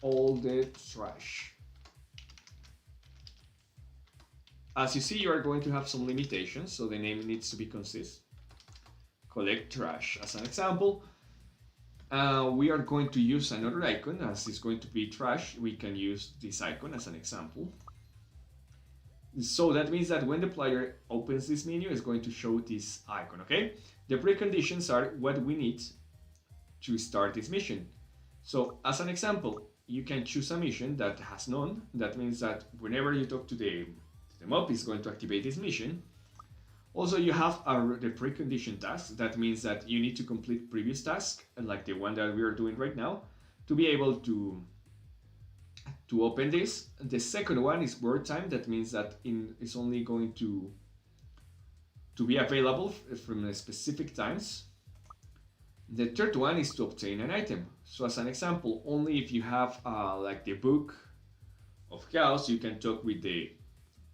all the trash. As you see, you are going to have some limitations, so the name needs to be consistent. Collect trash as an example. We are going to use another icon, as it's going to be trash. We can use this icon as an example. So that means that when the player opens this menu, it's going to show this icon, okay? The preconditions are what we need to start this mission. So as an example, you can choose a mission that has none. That means that whenever you talk to the mob, it's going to activate this mission. Also, you have the precondition tasks. That means that you need to complete previous tasks, like the one that we are doing right now, to be able to open this. The second one is word time. That means that it's only going to be available from specific times. The third one is to obtain an item. So as an example, only if you have like the book of chaos, you can talk with the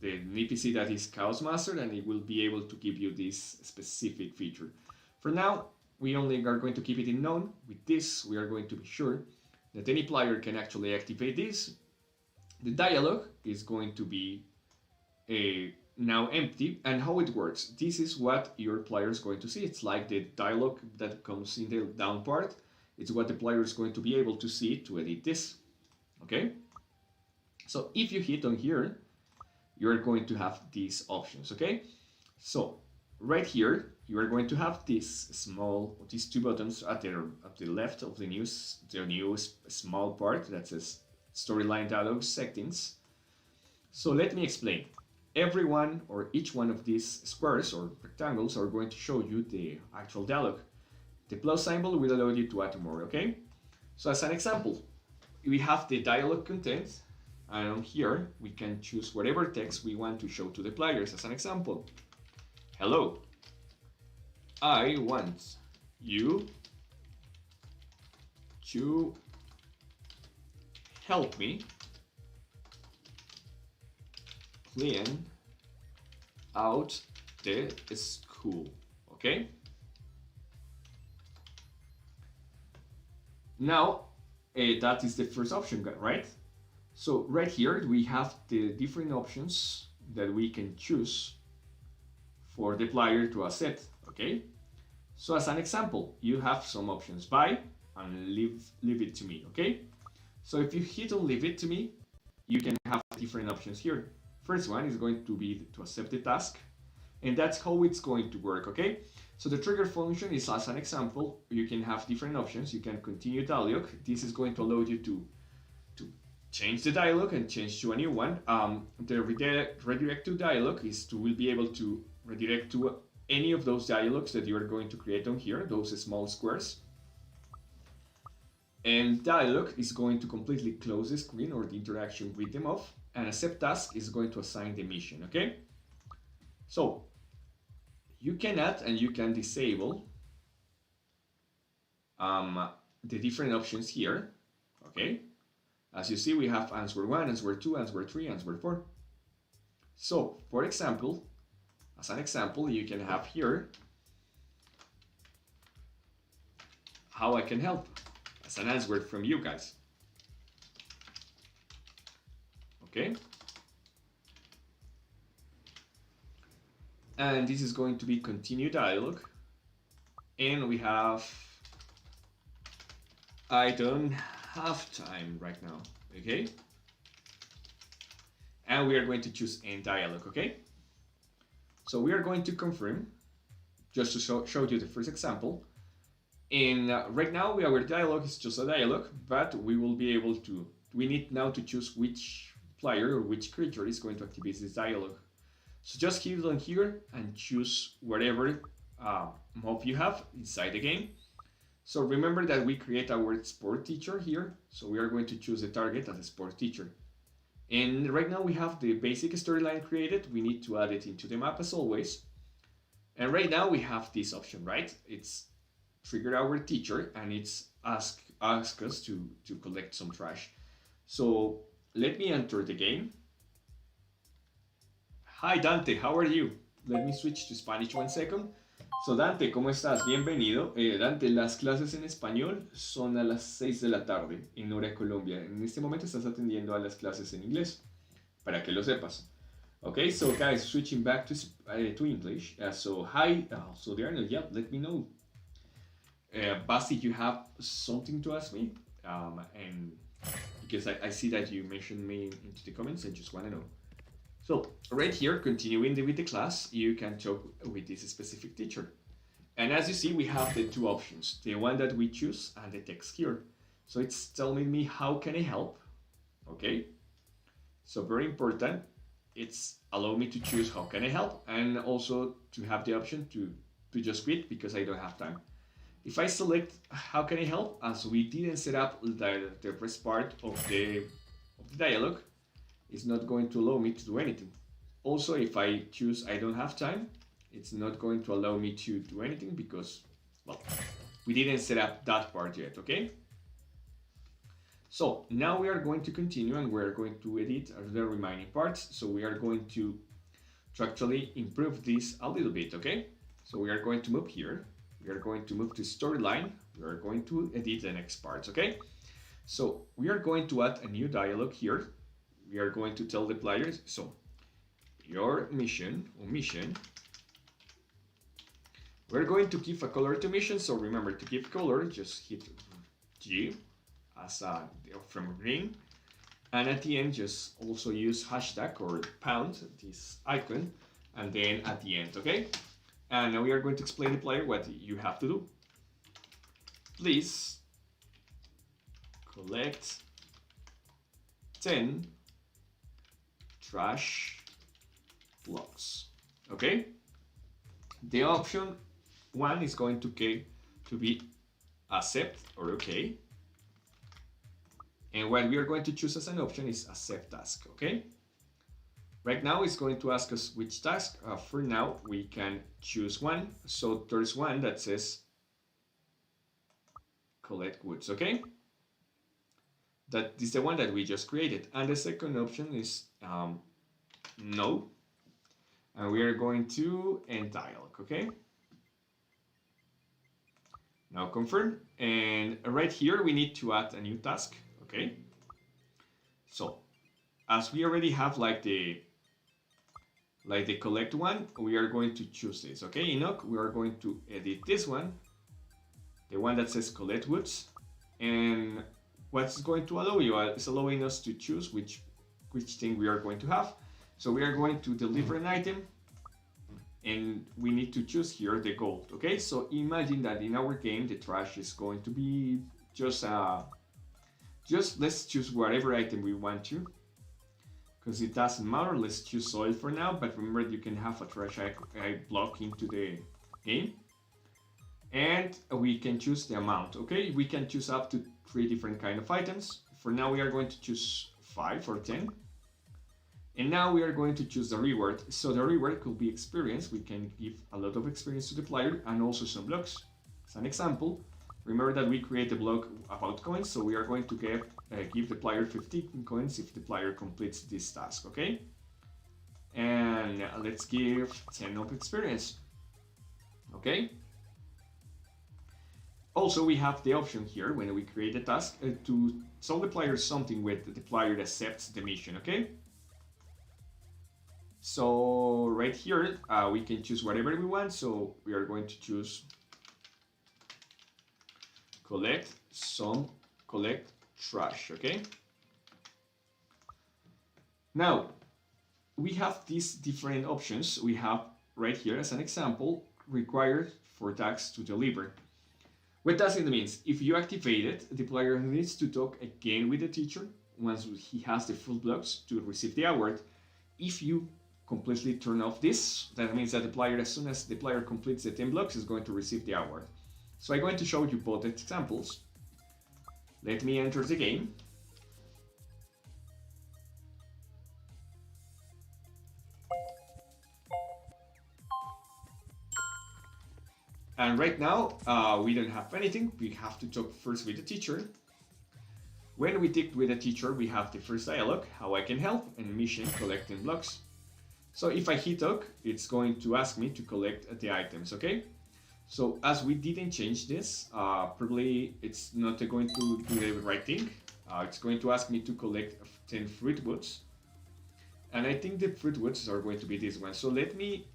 NPC that is Chaos Master, and it will be able to give you this specific feature. For now, we only are going to keep it in none. With this, we are going to be sure that any player can actually activate this. The dialogue is going to be now empty, and how it works. This is what your player is going to see. It's like the dialogue that comes in the down part. It's what the player is going to be able to see to edit this. Okay? So if you hit on here, you're going to have these options, okay? So right here, you are going to have these two buttons at the left of the new small part that says storyline dialog settings. So let me explain. Every one or each one of these squares or rectangles are going to show you the actual dialog. The plus symbol will allow you to add more, okay? So as an example, we have the dialog content, and here we can choose whatever text we want to show to the players. As an example, hello, I want you to help me clean out the school, okay? Now, that is the first option, right? So right here, we have the different options that we can choose for the player to accept, okay? So as an example, you have some options, buy and leave it to me, okay? So if you hit on leave it to me, you can have different options here. First one is going to be to accept the task, and that's how it's going to work, okay? So the trigger function is, as an example, you can have different options. You can continue dialog. This is going to allow you to change the dialog and change to a new one. The redirect to dialog will be able to redirect to any of those dialogues that you are going to create on here, those small squares. And dialog is going to completely close the screen or the interaction with them off, and accept task is going to assign the mission, okay? So you can add and you can disable the different options here, okay? As you see, we have answer 1, answer 2, answer 3, answer 4. So, for example, as an example, you can have here how I can help as an answer from you guys. Okay? And this is going to be continue dialogue. And we have I don't have time right now, okay? And we are going to choose end dialogue, okay? So we are going to confirm, just to show you the first example. And right now our dialogue is just a dialogue, but we will be able to, we need now to choose which player or which creature is going to activate this dialogue. So just hit on here and choose whatever mob you have inside the game. So remember that we create our sport teacher here. So we are going to choose the target as a sport teacher. And right now we have the basic storyline created. We need to add it into the map as always. And right now we have this option, right? It's trigger our teacher and it's ask us to collect some trash. So let me enter the game. Hi Dante, how are you? Let me switch to Spanish 1 second. So Dante, ¿cómo estás? Bienvenido. Dante, las clases en español son a las 6 de la tarde en hora Colombia. En este momento estás atendiendo a las clases en inglés, para que lo sepas. Okay, so guys, switching back to English. So hi, so Darnell, yeah, let me know. Basti, you have something to ask me? And because I see that you mentioned me into the comments, I just want to know. So right here, continuing with the class, you can talk with this specific teacher. And as you see, we have the two options, the one that we choose and the text here. So it's telling me how can I help, okay? So very important, it's allow me to choose how can I help and also to have the option to just quit because I don't have time. If I select how can I help, as we didn't set up the first part of the dialogue, it's not going to allow me to do anything. Also, if I choose I don't have time, it's not going to allow me to do anything because, well, we didn't set up that part yet, okay? So now we are going to continue and we're going to edit the remaining parts. So we are going to actually improve this a little bit, okay? So we are going to move here. We are going to move to storyline. We are going to edit the next parts, okay? So we are going to add a new dialogue here. We are going to tell the players, so your mission, we're going to give a color to mission. So remember to give color, just hit G as from green. And at the end, just also use hashtag or pound, this icon, and then at the end, okay? And now we are going to explain to the player what you have to do. Please collect 10 trash blocks, okay? The option one is going to be accept or okay. And what we are going to choose as an option is accept task, okay? Right now it's going to ask us which task. For now, we can choose one. So there's one that says collect woods, okay? That is the one that we just created. And the second option is no. And we are going to end dialog, okay? Now confirm. And right here, we need to add a new task, okay? So as we already have like the collect one, we are going to choose this, okay? Enoch, we are going to edit this one, the one that says collect woods, and what's going to allow you is allowing us to choose which thing we are going to have. So we are going to deliver an item, and we need to choose here the gold, okay? So imagine that in our game, the trash is going to be just let's choose whatever item we want to, because it doesn't matter. Let's choose soil for now, but remember you can have a trash block into the game. And we can choose the amount, okay? We can choose up to 3 different kind of items. For now, we are going to choose 5 or 10. And now we are going to choose the reward. So the reward could be experience. We can give a lot of experience to the player and also some blocks. As an example, remember that we create a block about coins, so we are going to give the player 15 coins if the player completes this task, okay? And let's give 10 of experience, okay? Also, we have the option here when we create a task to tell the player something with the player accepts the mission, okay? So right here, we can choose whatever we want. So we are going to choose collect trash, okay? Now, we have these different options. We have right here as an example, required for tasks to deliver. What does it mean? If you activate it, the player needs to talk again with the teacher once he has the full blocks to receive the award. If you completely turn off this, that means that the player, as soon as the player completes the 10 blocks, is going to receive the award. So I'm going to show you both examples. Let me enter the game. And right now, we don't have anything. We have to talk first with the teacher. When we talk with the teacher, we have the first dialogue, how I can help, and mission, collecting blocks. So if I hit OK, it's going to ask me to collect the items, okay? So as we didn't change this, probably it's not going to do the right thing. It's going to ask me to collect 10 fruit woods. And I think the fruit woods are going to be this one. So let me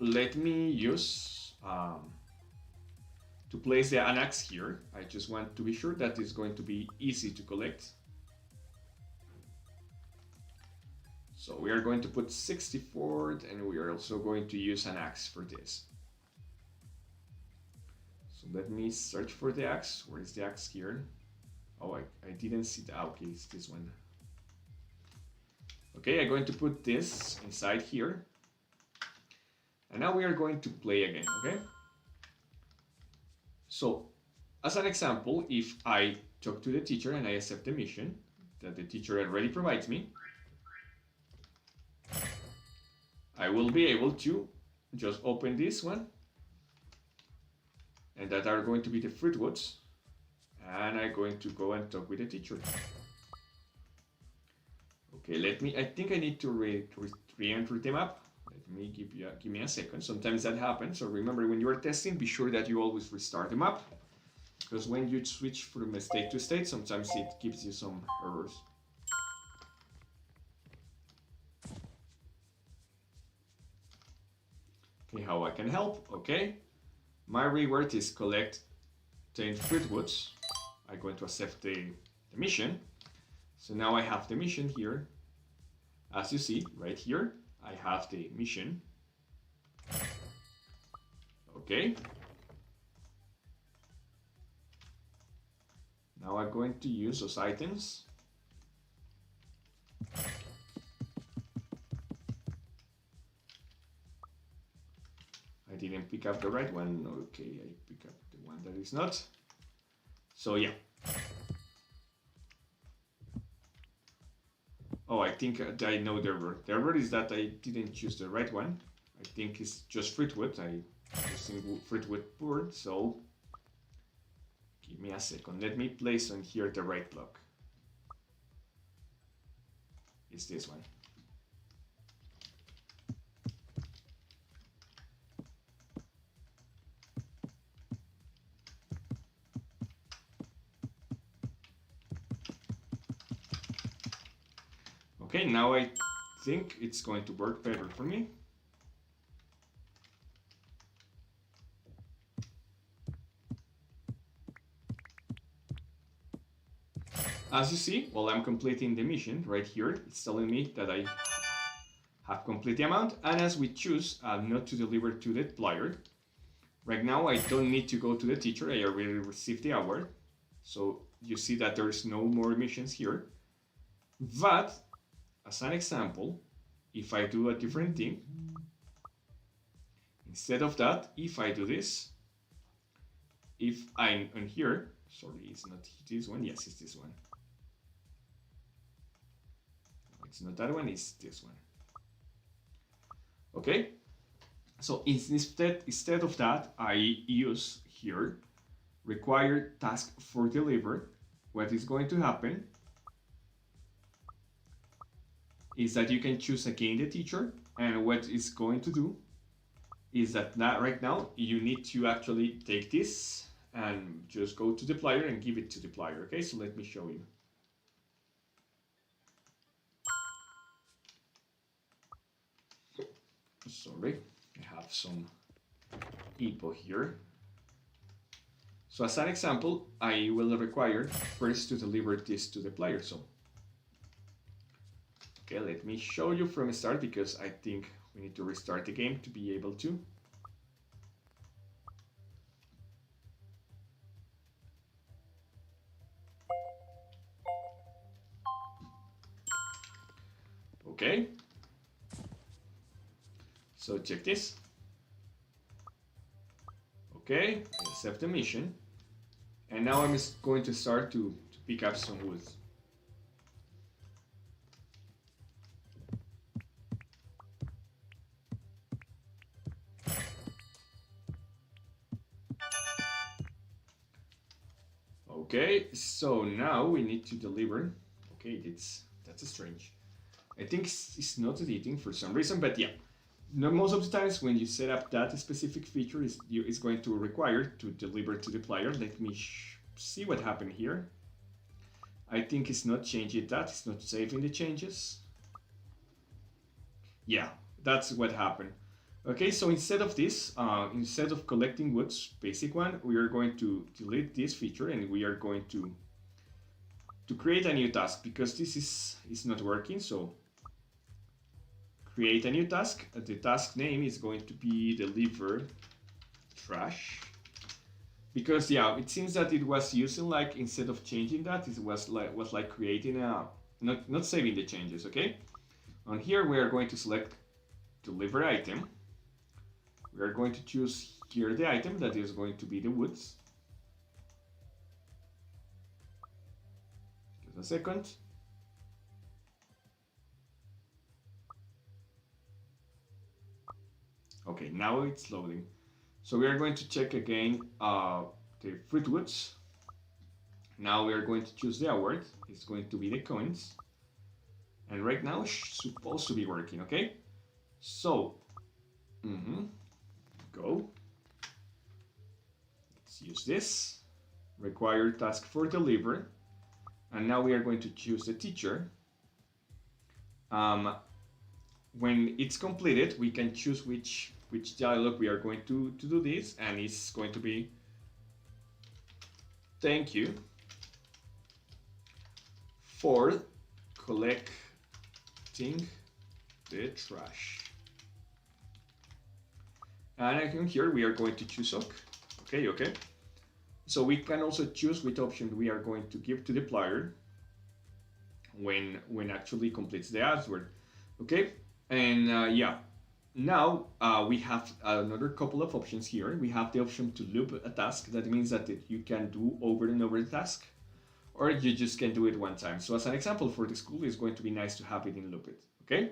use to place an axe here. I just want to be sure that it's going to be easy to collect. So we are going to put 64, and we are also going to use an axe for this. So let me search for the axe. Where is the axe here? Oh, I didn't see the, okay, it's this one. Okay, I'm going to put this inside here. And now we are going to play again, okay? So, as an example, if I talk to the teacher and I accept the mission that the teacher already provides me, I will be able to just open this one, and that are going to be the fruit woods, and I'm going to go and talk with the teacher. Okay, I think I need to re-enter the map. Let me give me a second. Sometimes that happens. So remember, when you are testing, be sure that you always restart the map, because when you switch from state to state, sometimes it gives you some errors. Okay, how I can help? Okay, my reward is collect 10 fruit woods. I'm going to accept the mission. So now I have the mission here. As you see right here, I have the mission. Okay. Now I'm going to use those items. I didn't pick up the right one. Okay, I pick up the one that is not. So yeah. Oh, I think I know the error. The error is that I didn't choose the right one. I think it's just fruitwood. I using fruitwood board, so give me a second. Let me place on here the right block. It's this one. Okay, now I think it's going to work better for me. As you see, while I'm completing the mission right here, it's telling me that I have complete the amount, and as we choose not to deliver to the player, right now I don't need to go to the teacher, I already received the award, so you see that there's no more missions here. But as an example, if I do a different thing, instead of that, if I do this, if I'm on here, sorry, it's not this one, yes, it's this one. It's not that one, it's this one. Okay, so instead of that, I use here required task for deliver. What is going to happen is that you can choose again the teacher, and what it's going to do is that right now you need to actually take this and just go to the player and give it to the player. Okay, so let me show you. Sorry, I have some info here. So as an example, I will require first to deliver this to the player. So, okay, let me show you from the start because I think we need to restart the game to be able to. Okay. So check this. Okay, accept the mission. And now I'm just going to start to pick up some wood. Okay, so now we need to deliver. Okay, that's strange. I think it's not editing for some reason, but yeah. Most of the times when you set up that specific feature, it's going to require to deliver to the player. Let me see what happened here. I think it's not changing that, it's not saving the changes. Yeah, that's what happened. Okay, so instead of this, instead of collecting woods, basic one, we are going to delete this feature and we are going to create a new task because this is not working. So create a new task. The task name is going to be deliver trash. Because yeah, it seems that it was using like instead of changing that, it was like creating a not saving the changes. Okay, on here we are going to select deliver item. We are going to choose here the item that is going to be the woods. Just a second. Okay, now it's loading. So we are going to check again the fruitwoods. Now we are going to choose the award. It's going to be the coins. And right now it's supposed to be working, okay? So, go. Let's use this. Required task for deliver. And now we are going to choose the teacher. When it's completed, we can choose which dialog we are going to do this, and it's going to be thank you for collecting the trash. And here we are going to choose OK. Okay. So we can also choose which option we are going to give to the player when actually completes the answer. Okay, and yeah, now we have another couple of options here. We have the option to loop a task. That means that you can do over and over the task, or you just can do it one time. So as an example for the school, it's going to be nice to have it in loop it. Okay,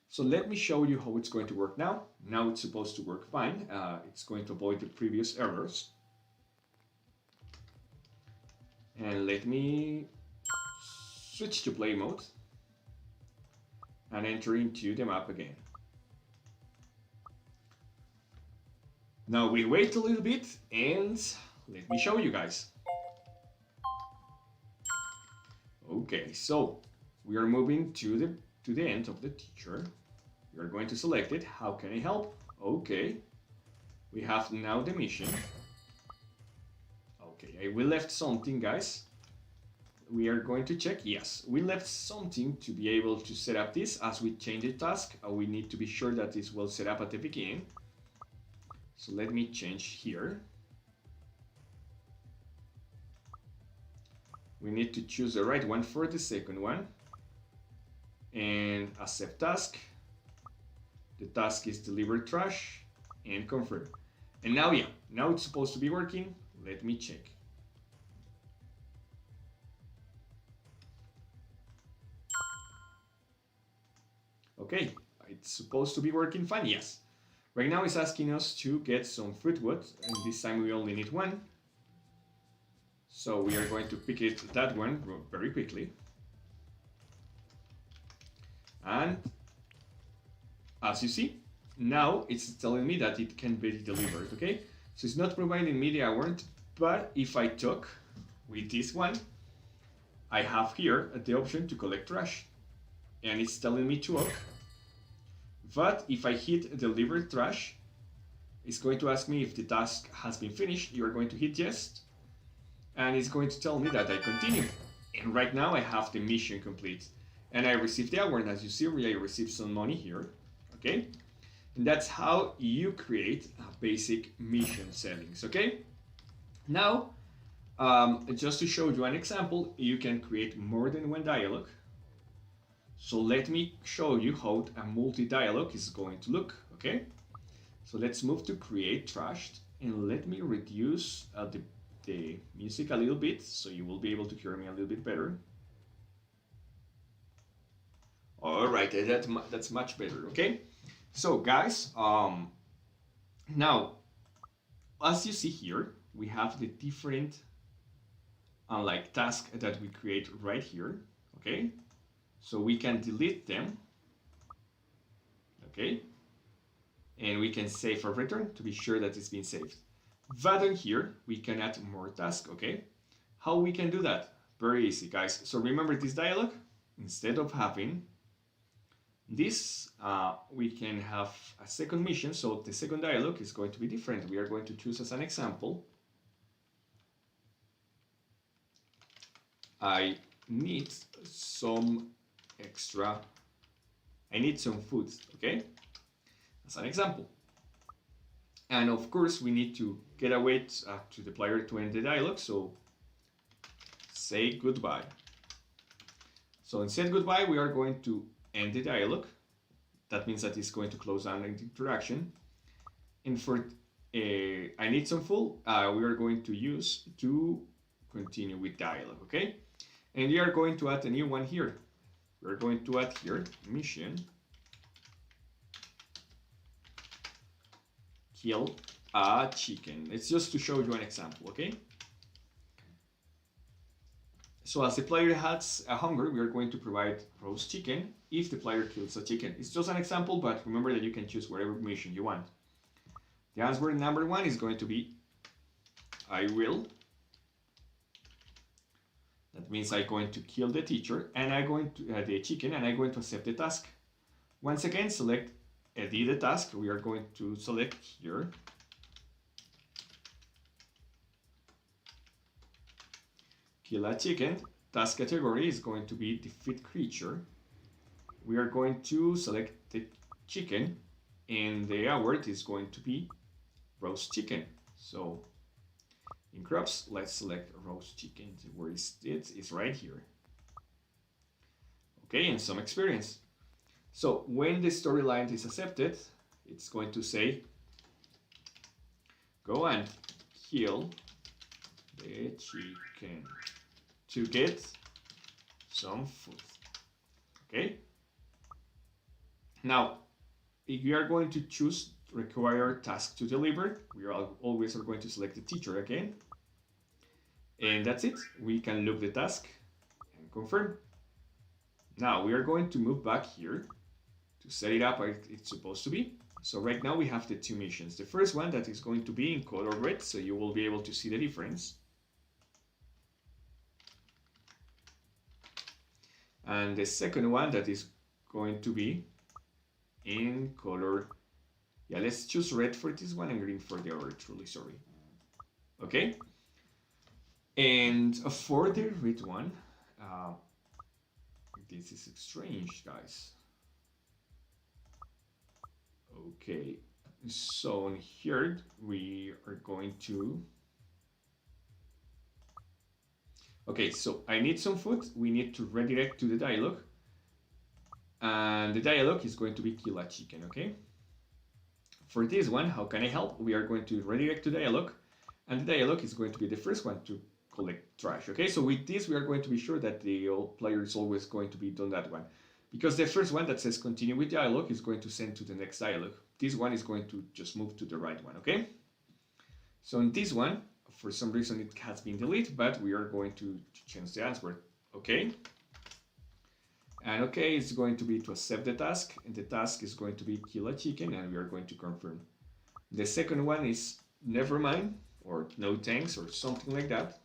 so let me show you how it's going to work now. Now it's supposed to work fine. It's going to avoid the previous errors. And let me switch to play mode and enter into the map again. Now we wait a little bit and let me show you guys. Okay, so we are moving to the end of the teacher. We are going to select it. How can I help? Okay, we have now the mission. Okay, we left something, guys. We are going to check. Yes, we left something to be able to set up this. As we change the task, we need to be sure that this will set up at the beginning. So let me change here. We need to choose the right one for the second one. And accept task. The task is deliver trash and confirm. And now, yeah, now it's supposed to be working. Let me check. Okay, it's supposed to be working fine, yes. Right now it's asking us to get some fruit wood, and this time we only need one. So we are going to pick that one very quickly. And as you see, now it's telling me that it can be delivered, okay? So it's not providing me the warrant, but if I talk with this one, I have here the option to collect trash. And it's telling me to OK. But if I hit deliver trash, it's going to ask me if the task has been finished. You are going to hit yes. And it's going to tell me that I continue. And right now I have the mission complete. And I received the award. As you see, I received some money here. Okay? And that's how you create basic mission settings. Okay? Now, just to show you an example, you can create more than one dialogue. So let me show you how a multi-dialogue is going to look, okay? So let's move to create trashed, and let me reduce the music a little bit so you will be able to hear me a little bit better. All right, that's much better, okay? So guys, now, as you see here, we have the different like tasks that we create right here, okay? So we can delete them, okay? And we can save or return to be sure that it's been saved. But in here, we can add more tasks, okay? How we can do that? Very easy, guys. So remember this dialogue? Instead of having this, we can have a second mission. So the second dialogue is going to be different. We are going to choose as an example. I need some food, okay? As an example. And of course, we need to get a way to the player to end the dialogue, so say goodbye. So in said goodbye, we are going to end the dialogue. That means that it's going to close down the interaction. And for I need some food, we are going to use to continue with dialogue, okay? And we are going to add a new one here. We're going to add here mission kill a chicken. It's just to show you an example, okay? So as the player has a hunger, we are going to provide roast chicken if the player kills a chicken. It's just an example, but remember that you can choose whatever mission you want. The answer number one is going to be I will. That means I'm going to kill the teacher and I'm going to the chicken, and I'm going to accept the task. Once again, select edit the task. We are going to select here kill a chicken, task category is going to be defeat creature. We are going to select the chicken, and the award is going to be roast chicken. So in crops, let's select roast chicken. Where is it? It's right here. Okay, and some experience. So when the storyline is accepted, it's going to say, go and kill the chicken to get some food. Okay. Now, if we are going to choose required task to deliver, we are always going to select the teacher again. And that's it. We can look the task and confirm. Now we are going to move back here to set it up like it's supposed to be. So right now we have the two missions. The first one that is going to be in color red, so you will be able to see the difference. And the second one that is going to be in color, yeah, let's choose red for this one and green for the other, truly sorry. Okay. And for the red one, this is strange, guys. Okay, so in here we are going to, okay, so I need some food. We need to redirect to the dialogue, and the dialogue is going to be kill a chicken. Okay, for this one, how can I help? We are going to redirect to dialogue, and the dialogue is going to be the first one to collect trash. Okay, so with this we are going to be sure that the player is always going to be done that one, because the first one that says continue with dialogue is going to send to the next dialogue. This one is going to just move to the right one. Okay, so in this one, for some reason it has been deleted, but we are going to change the answer. Okay, and okay, it's going to be to accept the task, and the task is going to be kill a chicken, and we are going to confirm. The second one is never mind, or no thanks, or something like that.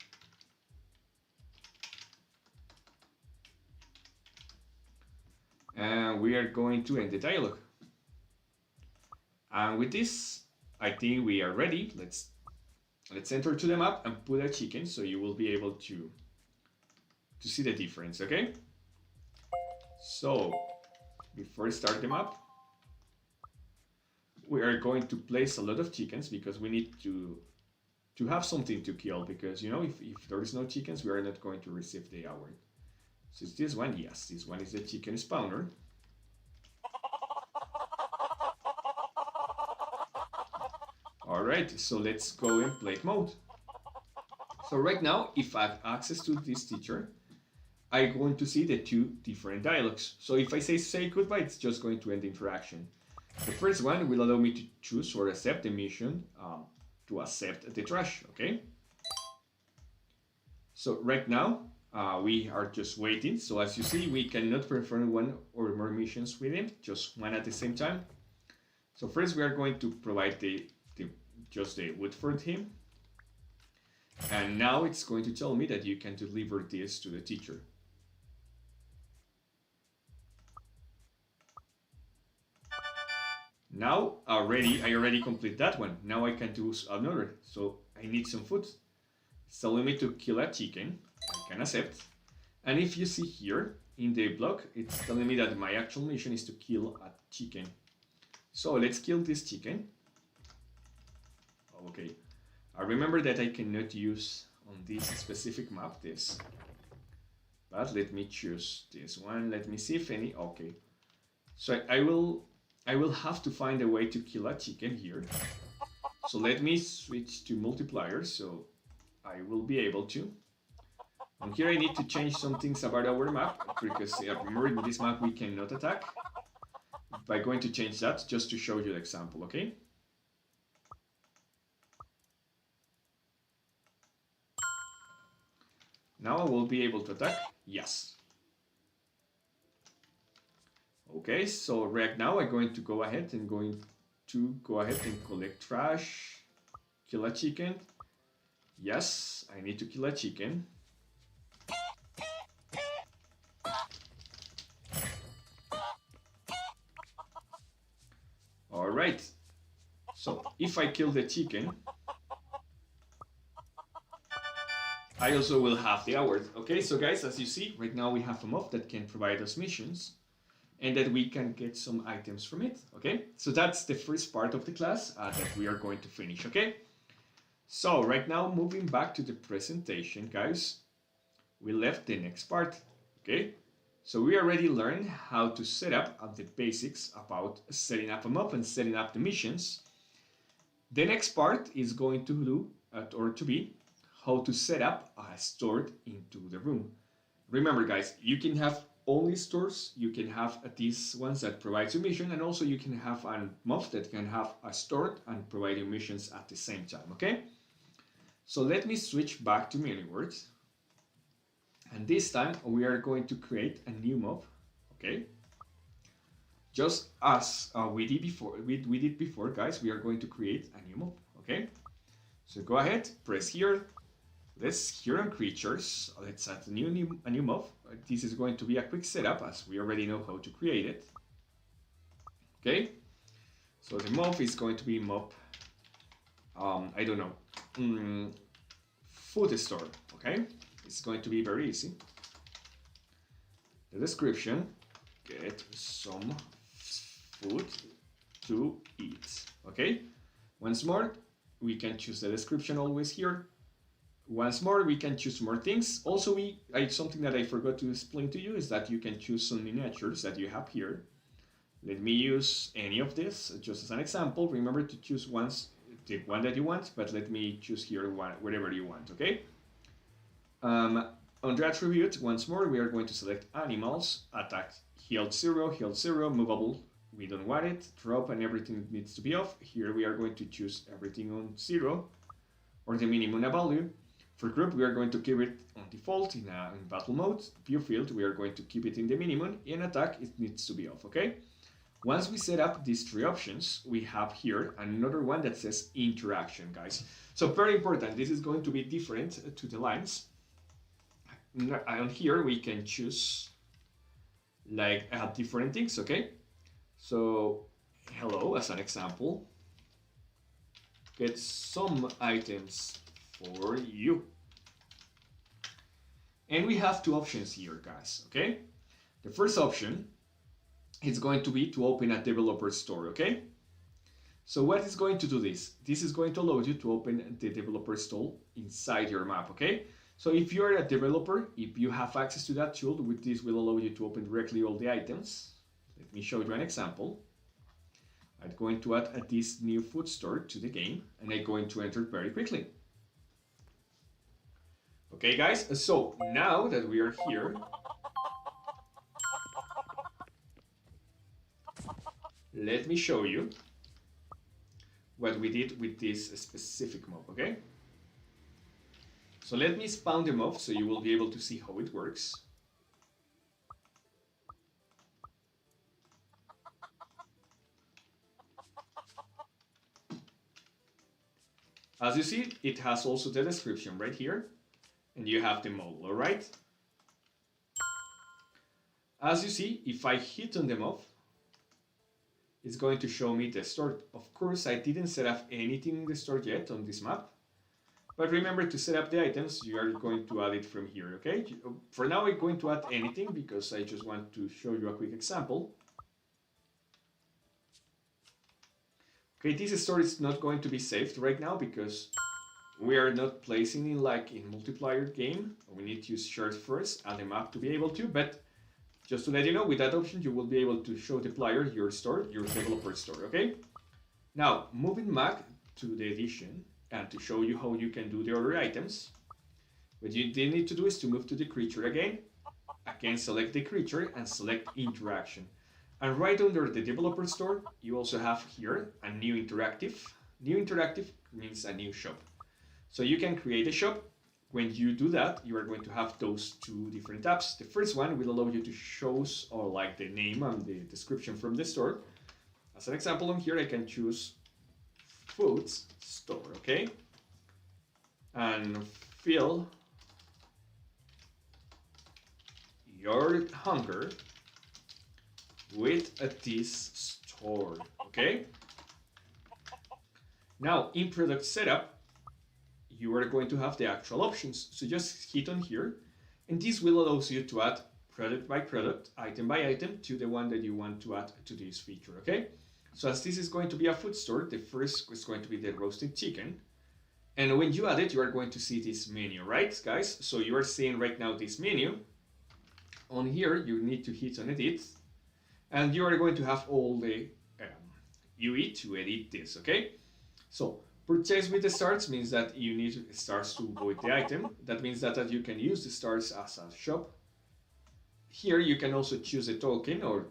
And we are going to end the dialogue. And with this, I think we are ready. Let's enter to the map and put a chicken, so you will be able to see the difference. Okay. So before I start the map, we are going to place a lot of chickens because we need to have something to kill, because you know, if there is no chickens, we are not going to receive the award. So it's this one. Yes, this one is the chicken spawner. All right, so let's go in play mode. So right now, if I have access to this teacher, I'm going to see the two different dialogues. So if I say goodbye, it's just going to end the interaction. The first one will allow me to choose or accept the mission, to accept the trash. Okay. So right now, we are just waiting. So as you see, we cannot perform one or more missions with him, just one at the same time. So first we are going to provide just the wood for him. And now it's going to tell me that you can deliver this to the teacher. Now I already complete that one. Now I can do another. So I need some food. It's telling me to kill a chicken. I can accept. And if you see here in the block, it's telling me that my actual mission is to kill a chicken. So let's kill this chicken. Okay. I remember that I cannot use on this specific map this. But let me choose this one. Let me see if any. Okay. So I will have to find a way to kill a chicken here. So let me switch to multiplier so I will be able to. And here I need to change some things about our map, because remember in this map we cannot attack. By going to change that just to show you the example, okay? Now I will be able to attack. Yes. Okay, so right now I'm going to go ahead and collect trash, kill a chicken. Yes, I need to kill a chicken. All right. So if I kill the chicken, I also will have the hours. Okay, so guys, as you see, right now we have a mob that can provide us missions and that we can get some items from it. Okay, so that's the first part of the class that we are going to finish. Okay, so right now moving back to the presentation, guys, we left the next part. Okay, so we already learned how to set up the basics about setting up a mob and setting up the missions. The next part is going to do or to be how to set up a store into the room. Remember, guys, you can have only stores. You can have these ones that provide you mission, and also you can have a mob that can have a store and provide you missions at the same time. Okay. So let me switch back to many words, and this time we are going to create a new mob. Okay. Just as we did before, guys, we are going to create a new mob. Okay. So go ahead, press here. Let's here on creatures. Let's add a new mob. This is going to be a quick setup as we already know how to create it. Okay. So the mob is going to be mob. I don't know. Food store. Okay. It's going to be very easy. The description: get some food to eat. Okay. Once more, we can choose the description always here. Once more, we can choose more things. Also, something that I forgot to explain to you is that you can choose some miniatures that you have here. Let me use any of this just as an example. Remember to choose the one that you want, but let me choose here whatever you want, okay? On the attribute, once more, we are going to select animals, attack, health 0, movable, we don't want it, drop, and everything needs to be off. Here we are going to choose everything on 0, or the minimum value. For group, we are going to keep it on default in battle mode. View field, we are going to keep it in the minimum. In attack, it needs to be off, okay? Once we set up these three options, we have here another one that says interaction, guys. So very important, this is going to be different to the lines. On here, we can choose like different things, okay? So hello, as an example, get some items for you. And we have two options here, guys, okay? The first option is going to be to open a developer store, okay? So what is going to do this? This is going to allow you to open the developer store inside your map, okay? So if you're a developer, if you have access to that tool, this will allow you to open directly all the items. Let me show you an example. I'm going to add this new food store to the game, and I'm going to enter very quickly. Okay, guys, so now that we are here, let me show you what we did with this specific mob, okay? So let me spawn the mob so you will be able to see how it works. As you see, it has also the description right here, and you have the model, all right? As you see, if I hit on the mob, it's going to show me the store. Of course, I didn't set up anything in the store yet on this map, but remember to set up the items, you are going to add it from here, okay? For now, I'm going to add anything because I just want to show you a quick example. Okay, this store is not going to be saved right now because we are not placing it like in multiplayer game. We need to use shared first and the map to be able to, but just to let you know, with that option, you will be able to show the player your store, your developer store, okay? Now, moving back to the edition and to show you how you can do the other items, what you need to do is to move to the creature again, select the creature and select interaction. And right under the developer store, you also have here a new interactive. New interactive means a new shop. So you can create a shop. When you do that, you are going to have those two different tabs. The first one will allow you to show or like the name and the description from the store. As an example, on here I can choose foods store, okay? And fill your hunger with this store, okay? Now in product setup, you are going to have the actual options. So just hit on here, and this will allow you to add product by product, item by item, to the one that you want to add to this feature, okay? So as this is going to be a food store, the first is going to be the roasted chicken. And when you add it, you are going to see this menu, right, guys? So you are seeing right now this menu. On here, you need to hit on edit, and you are going to have all the UI to edit this, okay? So purchase with the stars means that you need stars to void the item. That means that you can use the stars as a shop. Here you can also choose a token or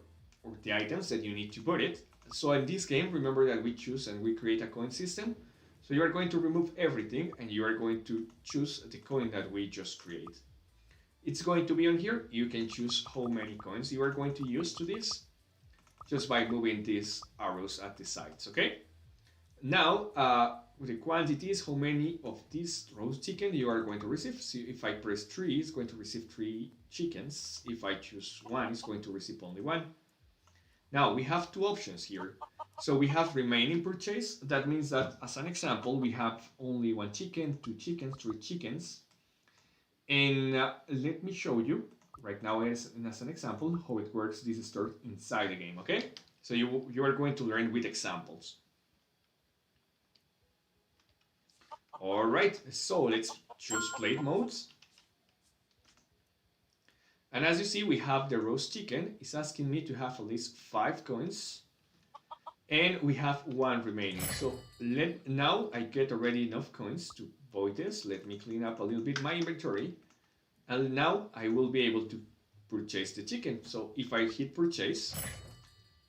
the items that you need to put it. So in this game, remember that we choose and we create a coin system. So you are going to remove everything and you are going to choose the coin that we just create. It's going to be on here. You can choose how many coins you are going to use to this just by moving these arrows at the sides, okay? Now, the quantity is how many of this roast chicken you are going to receive. So if I press 3, it's going to receive 3 chickens. If I choose 1, it's going to receive only 1. Now, we have 2 options here. So we have remaining purchase. That means that, as an example, we have only 1 chicken, 2 chickens, 3 chickens. And let me show you right now as an example how it works. This is stored inside the game, okay? So you are going to learn with examples. All right, so let's choose plate modes. And as you see, we have the roast chicken. It's asking me to have at least 5 coins. And we have 1 remaining. So now I get already enough coins to void this. Let me clean up a little bit my inventory. And now I will be able to purchase the chicken. So if I hit purchase,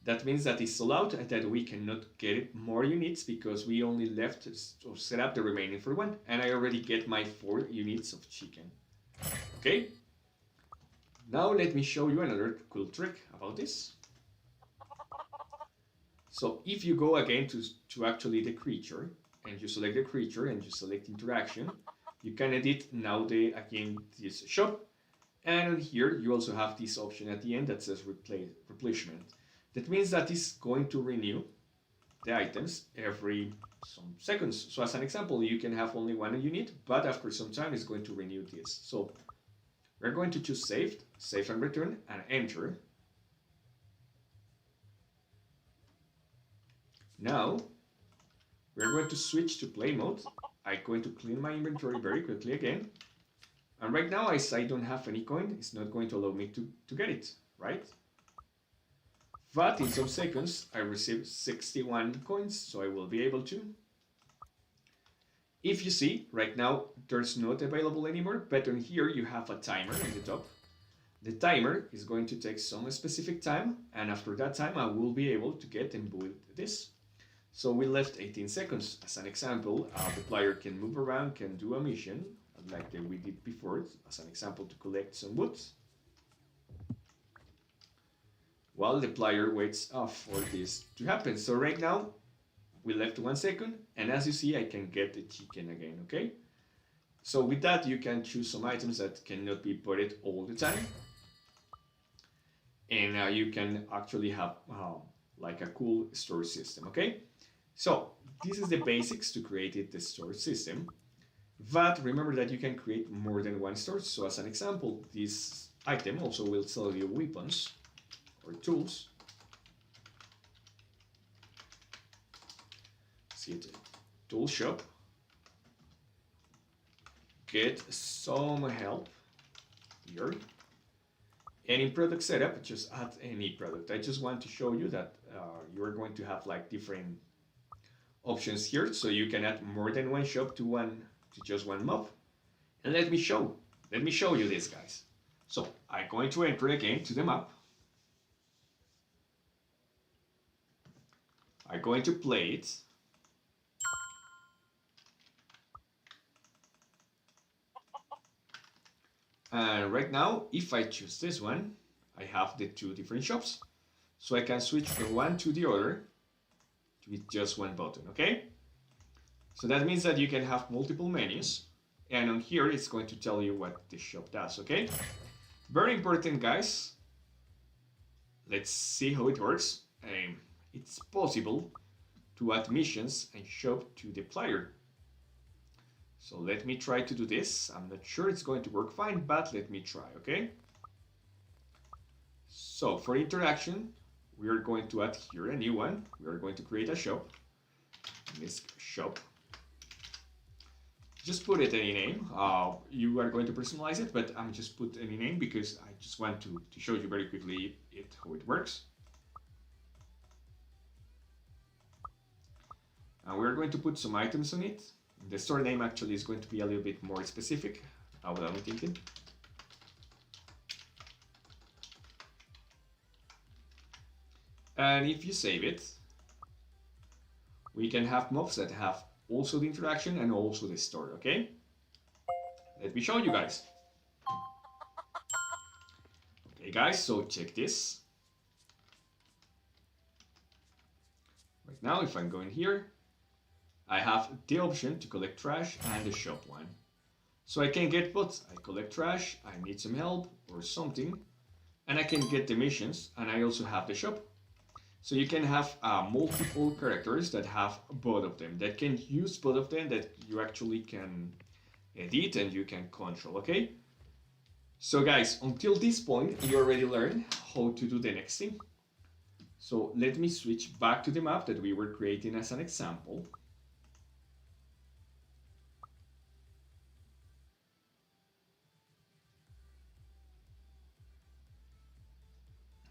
that means that it's sold out and that we cannot get more units because we only left to set up the remaining for 1. And I already get my 4 units of chicken. Okay? Now let me show you another cool trick about this. So if you go again to actually the creature, and you select the creature and you select interaction, you can edit now this shop. And on here you also have this option at the end that says replenishment. That means that it's going to renew the items every some seconds. So as an example, you can have only 1 unit, but after some time it's going to renew this. So we're going to choose saved, save and return, and enter. Now we're going to switch to play mode. I'm going to clean my inventory very quickly again. And right now, as I don't have any coin, it's not going to allow me to get it, right? But in some seconds, I received 61 coins, so I will be able to. If you see, right now, there's not available anymore, but on here you have a timer on the top. The timer is going to take some specific time, and after that time, I will be able to get and build this. So we left 18 seconds. As an example, the player can move around, can do a mission, like we did before, as an example, to collect some wood. While the player waits for this to happen. So right now, we left 1 second, and as you see, I can get the chicken again, okay? So with that, you can choose some items that cannot be put all the time. And you can actually have like a cool store system, okay? So this is the basics to create the store system. But remember that you can create more than 1 store. So as an example, this item also will sell you weapons or tools. See it, tool shop. Get some help here. And in product setup, just add any product. I just want to show you that you're going to have like different options here, so you can add more than 1 shop to just one mob. And let me show you this, guys. So I'm going to enter again to the map. I'm going to play it. And right now, if I choose this one, I have the 2 different shops. So I can switch from one to the other with just 1 button, okay? So that means that you can have multiple menus. And on here, it's going to tell you what the shop does, okay? Very important, guys. Let's see how it works. It's possible to add missions and shop to the player. So let me try to do this. I'm not sure it's going to work fine, but let me try, okay? So for interaction, we are going to add here a new one. We are going to create a shop. This shop. Just put it any name. You are going to personalize it, but I'm just put any name because I just want to show you very quickly how it works. And we're going to put some items on it. The store name actually is going to be a little bit more specific, what I'm thinking. And if you save it, we can have mobs that have also the interaction and also the store, okay? Let me show you guys. Okay guys, so check this. Right now, if I'm going here, I have the option to collect trash and the shop one. So I can get both. I collect trash, I need some help or something, and I can get the missions, and I also have the shop. So you can have multiple characters that have both of them, that can use both of them, that you actually can edit and you can control, okay? So guys, until this point, you already learned how to do the next thing. So let me switch back to the map that we were creating as an example.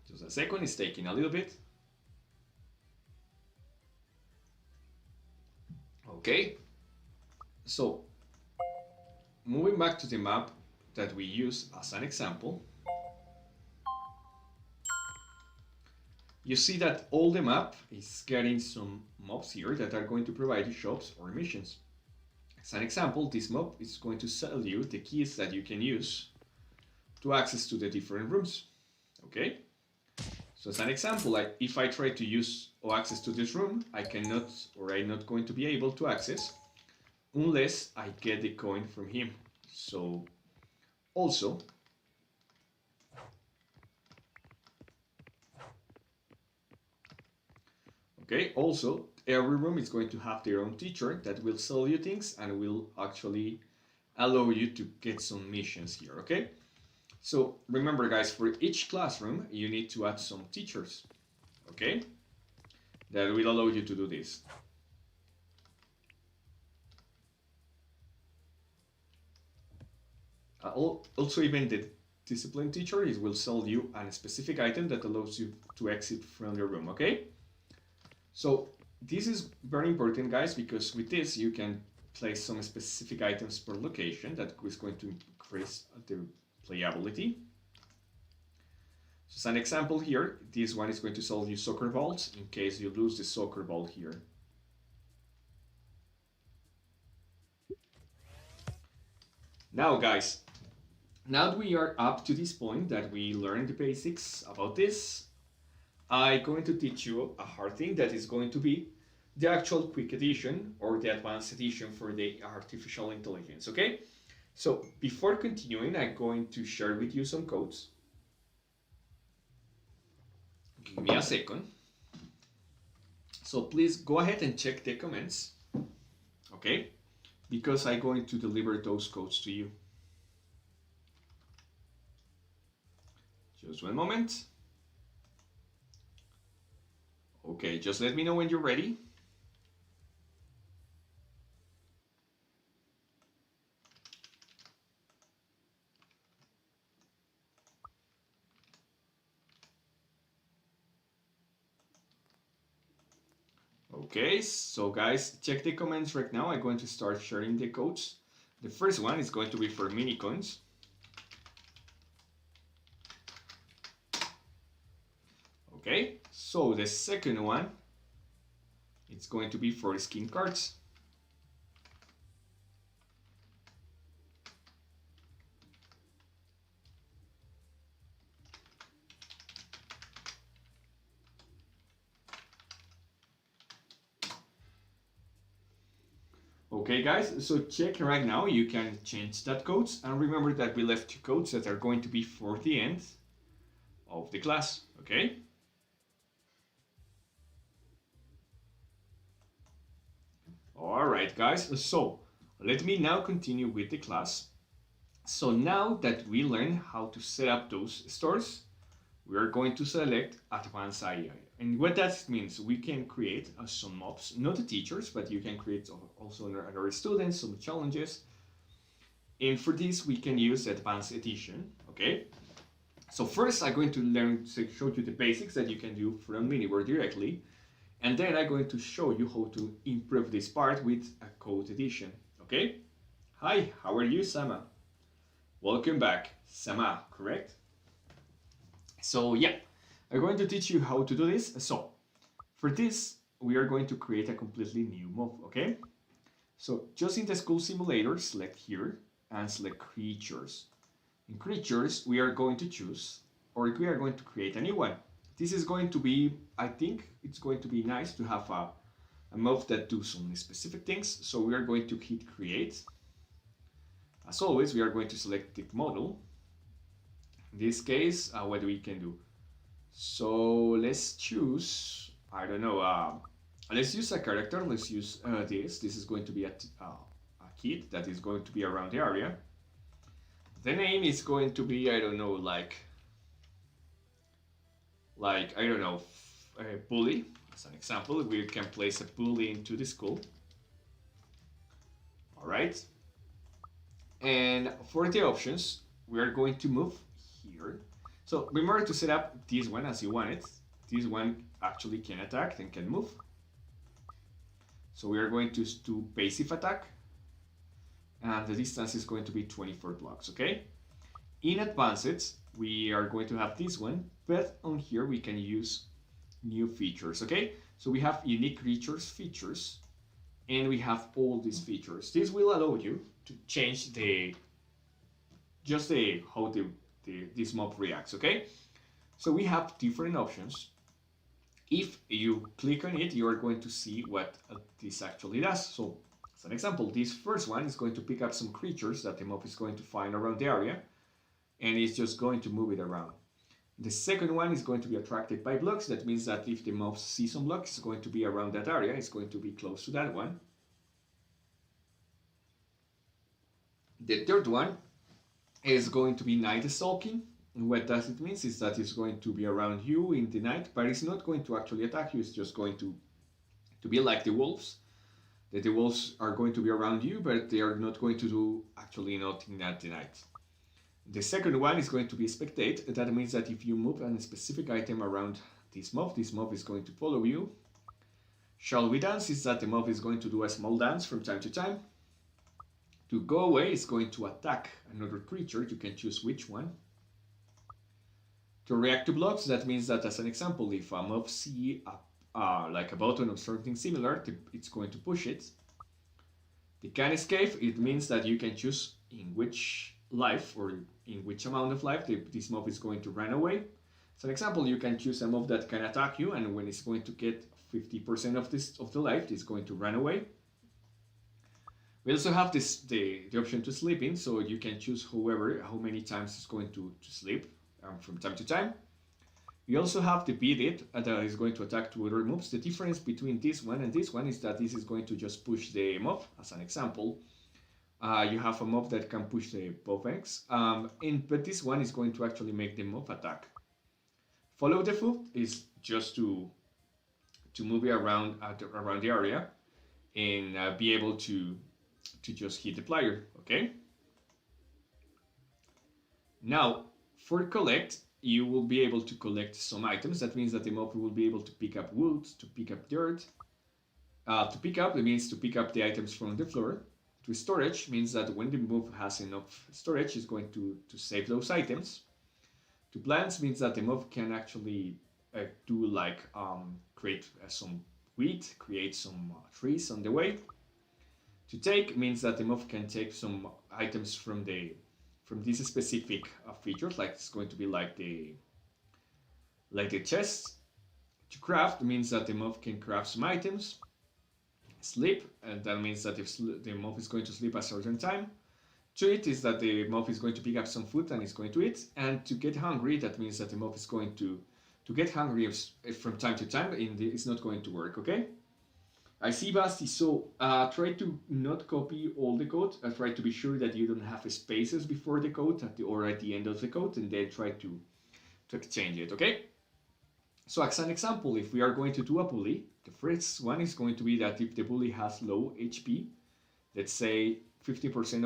Just a second, it's taking a little bit. Okay, so moving back to the map that we use as an example, you see that all the map is getting some mobs here that are going to provide you shops or missions. As an example, this mob is going to sell you the keys that you can use to access to the different rooms. Okay? So as an example, if I try to use or access to this room, I cannot, or I'm not going to be able to access unless I get the coin from him. So also, okay, also every room is going to have their own teacher that will sell you things and will actually allow you to get some missions here, okay? So remember guys, for each classroom, you need to add some teachers, okay? That will allow you to do this. Also, even the discipline teacher will sell you a specific item that allows you to exit from the room, okay? So this is very important, guys, because with this you can place some specific items per location that is going to increase the playability. So as an example here, this one is going to sell you soccer balls in case you lose the soccer ball here. Now guys, now that we are up to this point that we learned the basics about this, I'm going to teach you a hard thing that is going to be the actual quick edition or the advanced edition for the artificial intelligence, okay? So before continuing, I'm going to share with you some codes. Give me a second. So please go ahead and check the comments, okay? Because I'm going to deliver those codes to you. Just one moment. Okay, just let me know when you're ready. Okay, so guys, check the comments right now. I'm going to start sharing the codes. The first one is going to be for mini coins. Okay, so the second one, it's going to be for skin cards. Okay guys, so check right now, you can change that codes, and remember that we left two codes that are going to be for the end of the class, okay? Alright guys, so Let me now continue with the class. So now that we learn how to set up those stores, we are going to select Advanced AI. And what that means, we can create some mobs, not the teachers, but you can create also other students, some challenges. And for this, we can use Advanced Edition, okay? So first, I'm going to show you the basics that you can do from Miniware directly. And then I'm going to show you how to improve this part with a code edition, okay? Hi, how are you, Sama? Welcome back, Sama, correct? So yeah, I'm going to teach you how to do this. So for this, we are going to create a completely new mob, okay? So just in the school simulator, select here and select creatures. In creatures, we are going to choose, or we are going to create a new one. This is going to be, I think it's going to be nice to have a mob that do some specific things. So we are going to hit create. As always, we are going to select the model. In this case, what we can do. So let's choose, I don't know, let's use a character. Let's use this. This is going to be a kid that is going to be around the area. The name is going to be, I don't know, like I don't know, a bully. As an example, we can place a bully into the school. All right. And for the options, we are going to move here. So remember to set up this one as you want it. This one actually can attack and can move. So we are going to do passive attack. And the distance is going to be 24 blocks, okay? In advanced, we are going to have this one, but on here we can use new features, okay? So we have unique creatures features, and we have all these features. This will allow you to change how this mob reacts, okay? So we have different options. If you click on it, you are going to see what this actually does. So as an example, this first one is going to pick up some creatures that the mob is going to find around the area, and it's just going to move it around. The second one is going to be attracted by blocks. That means that if the mob sees some blocks, it's going to be around that area. It's going to be close to that one. The third one is going to be night stalking. And what does it mean is that it's going to be around you in the night, but it's not going to actually attack you. It's just going to be like the wolves. That the wolves are going to be around you, but they are not going to do actually nothing at the night. The second one is going to be spectate. That means that if you move a specific item around this mob is going to follow you. Shall we dance is that the mob is going to do a small dance from time to time. To go away is going to attack another creature. You can choose which one. To react to blocks, that means that, as an example, if a mob see like a button or something similar, it's going to push it. The can escape, it means that you can choose in which life or in which amount of life this mob is going to run away. As an example, you can choose a mob that can attack you, and when it's going to get 50% of the life, it's going to run away. We also have the option to sleep in, so you can choose how many times it's going to sleep from time to time. We also have the beat it that is going to attack two other mobs. The difference between this one and this one is that this is going to just push the mob. As an example, you have a mob that can push the both eggs, but this one is going to actually make the mob attack. Follow the foot is just to move it around the area and be able to just hit the player, okay? Now, for collect, you will be able to collect some items. That means that the mob will be able to pick up wood, to pick up dirt. To pick up, it means to pick up the items from the floor. To storage means that when the mob has enough storage, it's going to save those items. To plants means that the mob can actually do like create some wheat, create some trees on the way. To take means that the mob can take some items from these specific features, like it's going to be like the chest. To craft means that the mob can craft some items. Sleep, and that means that if the mob is going to sleep a certain time. To eat is that the mob is going to pick up some food and is going to eat. And to get hungry, that means that the mob is going to get hungry from time to time, and it's not going to work, okay? I see, Basti. So try to not copy all the code. Try to be sure that you don't have spaces before the code or at the end of the code, and then try to exchange it, okay? So as an example, if we are going to do a bully, the first one is going to be that if the bully has low HP, let's say 50%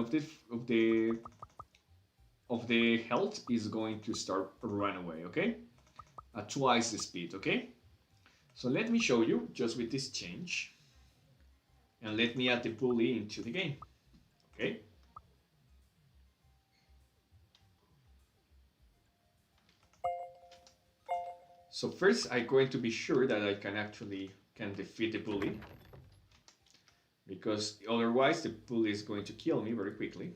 of the health is going to start run away, okay? At twice the speed, okay? So let me show you just with this change, and let me add the bully into the game, okay? So first I'm going to be sure that I can defeat the bully, because otherwise the bully is going to kill me very quickly.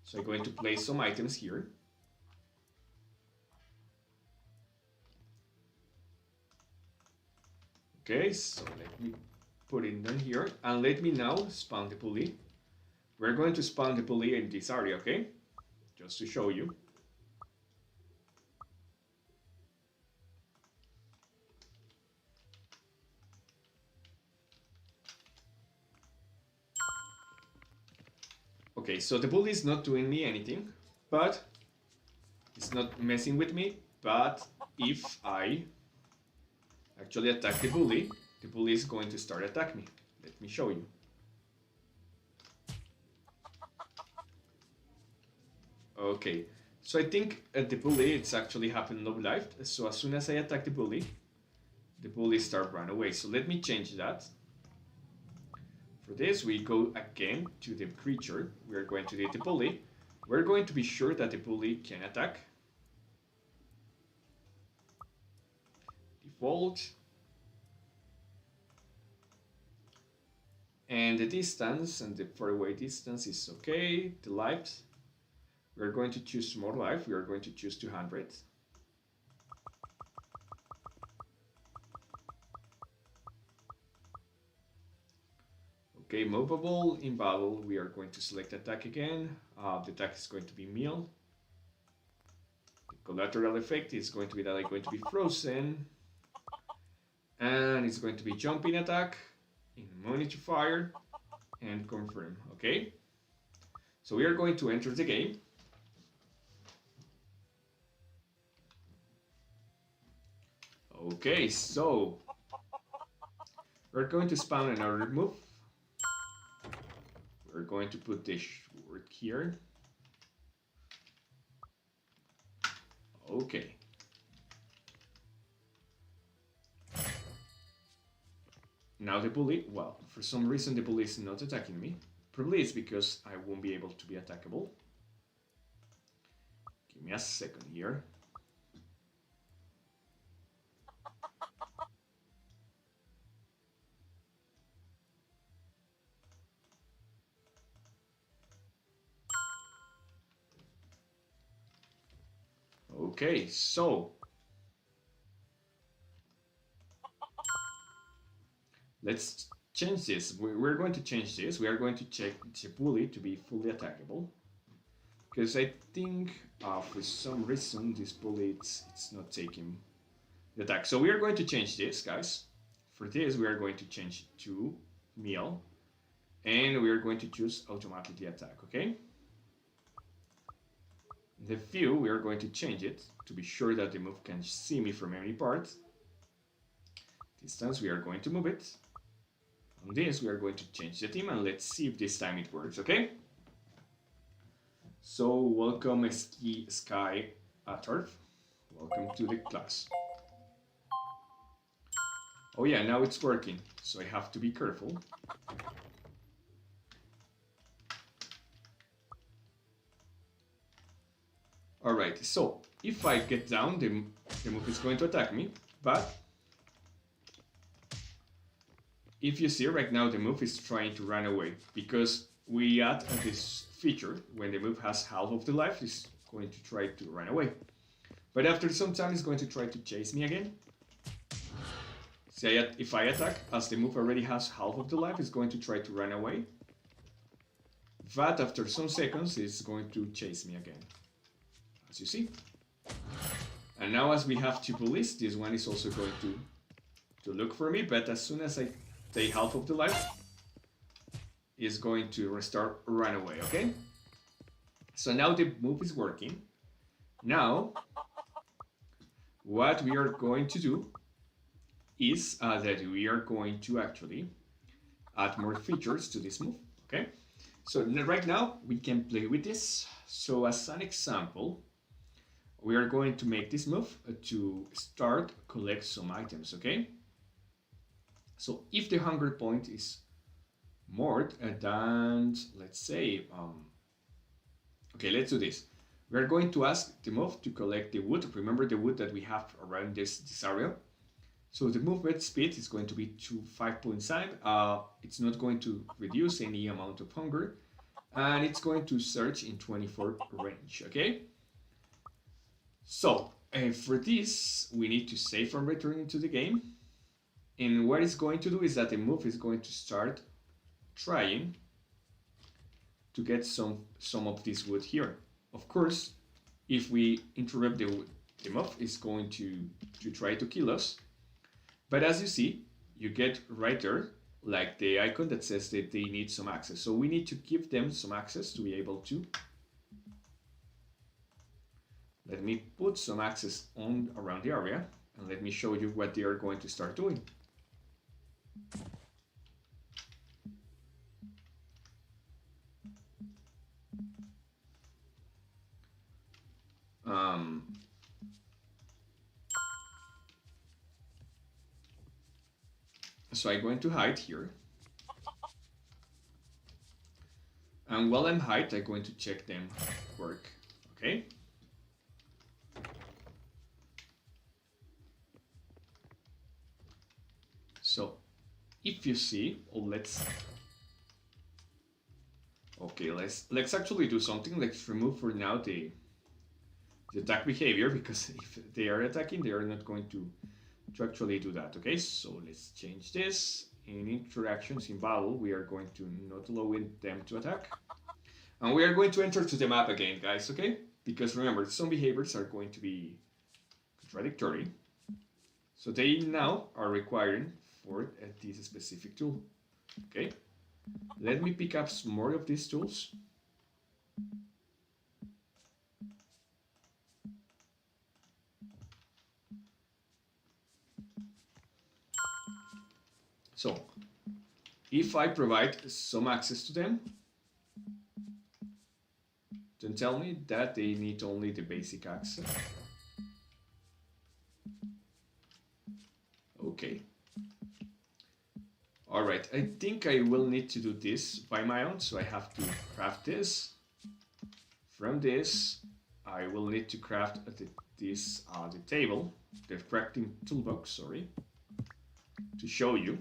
So I'm going to place some items here. Okay, so let me put it down here, and let me now spawn the bully. We're going to spawn the bully in this area, okay? Just to show you. Okay, so the bully is not doing me anything, but it's not messing with me. But if I actually attack the bully is going to start attack me. Let me show you. Okay, so I think the bully, it's actually happened low life. So as soon as I attack the bully start run away. So let me change that. For this, we go again to the creature. We're going to do the bully. We're going to be sure that the bully can attack. Default. And the distance and the far away distance is okay. The life, we're going to choose more life. We are going to choose 200. Okay, movable in battle, we are going to select attack again. The attack is going to be meal. The collateral effect is going to be that I'm going to be frozen. And it's going to be jumping attack, immunity to fire, and confirm, okay? So we are going to enter the game. Okay, so we're going to spawn another move. We're going to put this word here. Okay. Now the bully, well, for some reason the bully is not attacking me. Probably it's because I won't be able to be attackable. Give me a second here. Okay, so let's change this. We're going to change this. We are going to check the bully to be fully attackable. Because I think for some reason this bully, it's not taking the attack. So we are going to change this, guys. For this, we are going to change it to meal. And we are going to choose automatically attack, okay? The view, we are going to change it to be sure that the move can see me from any part. Distance, we are going to move it. On this, we are going to change the team, and let's see if this time it works, okay? So, welcome Sky Turf. Welcome to the class. Oh yeah, now it's working, so I have to be careful. Alright, so if I get down, the move is going to attack me, but if you see right now, the move is trying to run away, because we add this feature, when the move has half of the life, it's going to try to run away. But after some time, it's going to try to chase me again. See, if I attack, as the move already has half of the life, it's going to try to run away. But after some seconds, it's going to chase me again, as you see. And now as we have two bullies, this one is also going to look for me, but as soon as I take half of the life, is going to restart run away, okay? So now the move is working. Now, what we are going to do is that we are going to actually add more features to this move, okay? So right now, we can play with this. So as an example, we are going to make this move to start collect some items, okay? So if the hunger point is more than, let's say, okay, let's do this. We are going to ask the move to collect the wood. Remember the wood that we have around this area. So the movement speed is going to be to 5.5. It's not going to reduce any amount of hunger. And it's going to search in 24 range, okay? So for this, we need to save from returning to the game. And what it's going to do is that the move is going to start trying to get some of this wood here. Of course, if we interrupt the wood, the move is going to try to kill us. But as you see, you get right there, like the icon that says that they need some access. So we need to give them some access to be able to. Let me put some access on around the area, and let me show you what they are going to start doing. So I'm going to hide here. And while I'm hide, I'm going to check them work, okay? So if you see, oh, let's actually do something. Let's remove for now the attack behavior, because if they are attacking, they are not going to actually do that, okay? So let's change this. In interactions in battle, we are going to not allow them to attack. And we are going to enter to the map again, guys, okay? Because remember, some behaviors are going to be contradictory. So they now are requiring for this specific tool, okay? Let me pick up some more of these tools. So if I provide some access to them, then tell me that they need only the basic access. Okay. All right, I think I will need to do this by my own, so I have to craft this. From this, I will need to craft the table, the crafting toolbox, sorry, to show you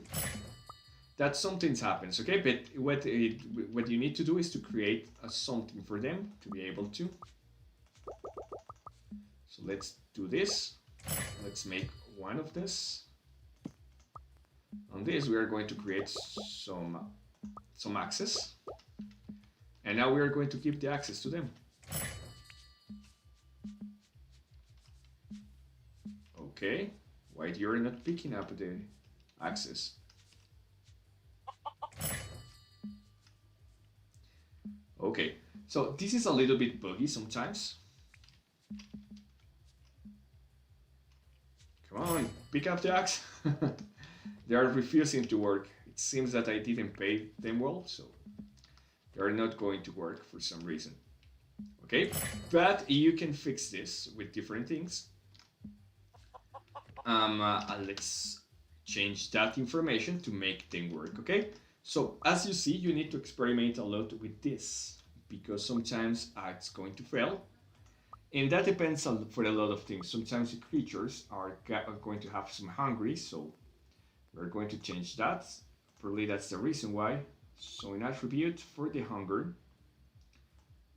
that something happens, okay? But what you need to do is to create something for them to be able to. So let's do this. Let's make one of this. On this, we are going to create some access. And now we are going to give the access to them. Okay, why you're not picking up the access? Okay, so this is a little bit buggy sometimes. Come on, pick up the axe. They are refusing to work. It seems that I didn't pay them well, so they are not going to work for some reason. Okay, but you can fix this with different things. Let's change that information to make them work, okay? So as you see, you need to experiment a lot with this, because sometimes it's going to fail. And that depends on for a lot of things. Sometimes the creatures are going to have some hungry, so we're going to change that. Probably that's the reason why. So in attribute for the hunger,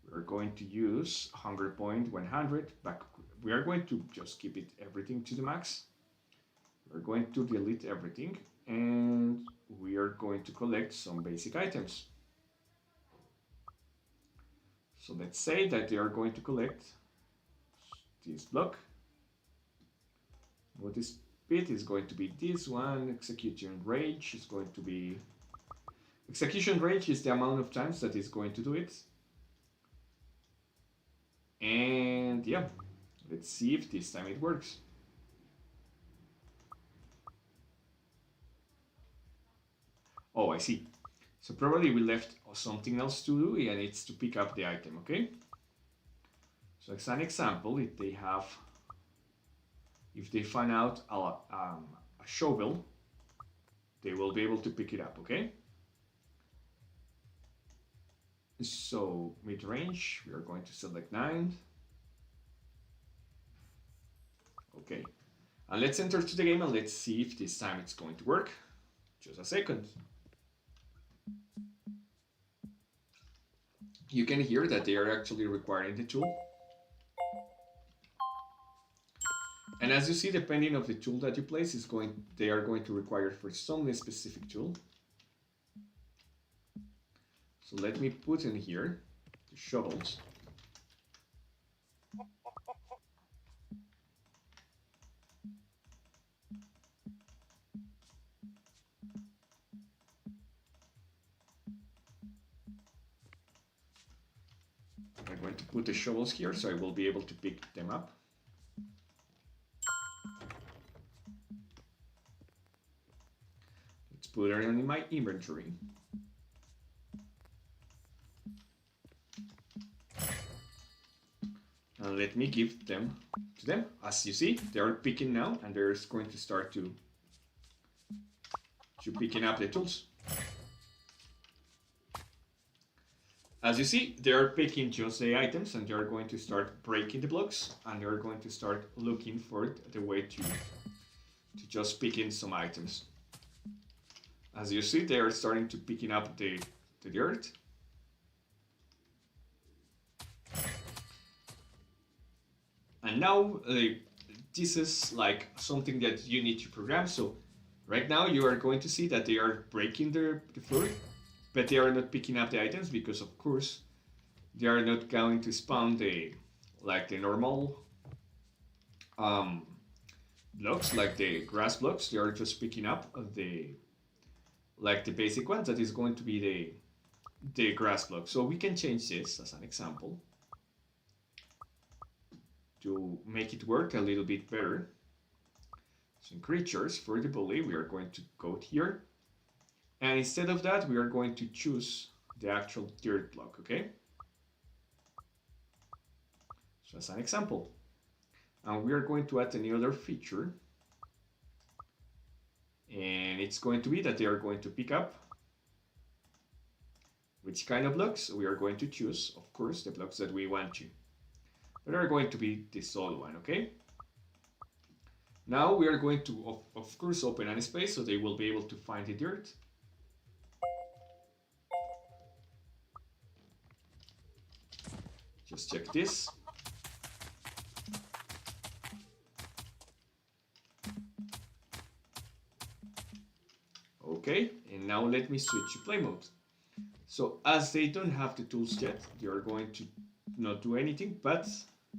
we're going to use hunger point 100. Back, we are going to just keep it everything to the max. We're going to delete everything, and we are going to collect some basic items. So let's say that they are going to collect this block. What is bit is going to be this one. Execution range is going to be... Execution range is the amount of times that it's going to do it. And yeah, let's see if this time it works. Oh, I see. So probably we left something else to do, and it's to pick up the item, okay? So as an example, if they find out a shovel, they will be able to pick it up, okay? So mid-range, we are going to select 9. Okay. And let's enter to the game and let's see if this time it's going to work. Just a second. You can hear that they are actually requiring the tool. And as you see, depending on the tool that you place, they are going to require for some specific tool. So let me put in here the shovels. I'm going to put the shovels here so I will be able to pick them up. Let's put it in my inventory. And let me give them to them. As you see, they are picking now, and they're going to start to picking up the tools. As you see, they are picking just the items, and they are going to start breaking the blocks, and they are going to start looking for the way to just pick in some items. As you see, they are starting to picking up the dirt. And now this is like something that you need to program. So right now you are going to see that they are breaking the floor, but they are not picking up the items because of course they are not going to spawn the normal blocks, like the grass blocks. They are just picking up the basic ones that is going to be the grass block. So we can change this as an example to make it work a little bit better. So in creatures, for the bully, we are going to go here. And instead of that, we are going to choose the actual dirt block, okay? So as an example. And we are going to add another feature. And it's going to be that they are going to pick up which kind of blocks. We are going to choose, of course, the blocks that we want to. They are going to be this old one, okay? Now we are going to, of course, open any space so they will be able to find the dirt. Just check this. Okay, and now let me switch to play mode. So as they don't have the tools yet, they are going to not do anything, but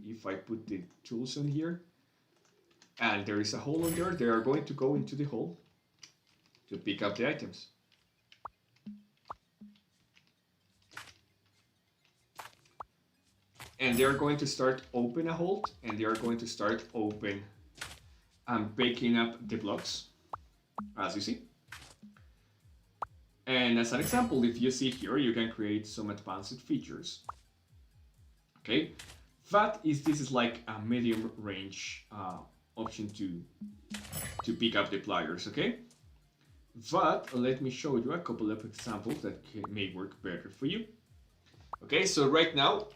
if I put the tools in here and there is a hole in there, they are going to go into the hole to pick up the items. And they are going to start open a hole, and they are going to start open and picking up the blocks, as you see. And as an example, if you see here, you can create some advanced features. Okay, this is like a medium range option to pick up the pliers. Okay, but let me show you a couple of examples that may work better for you. Okay, so right now,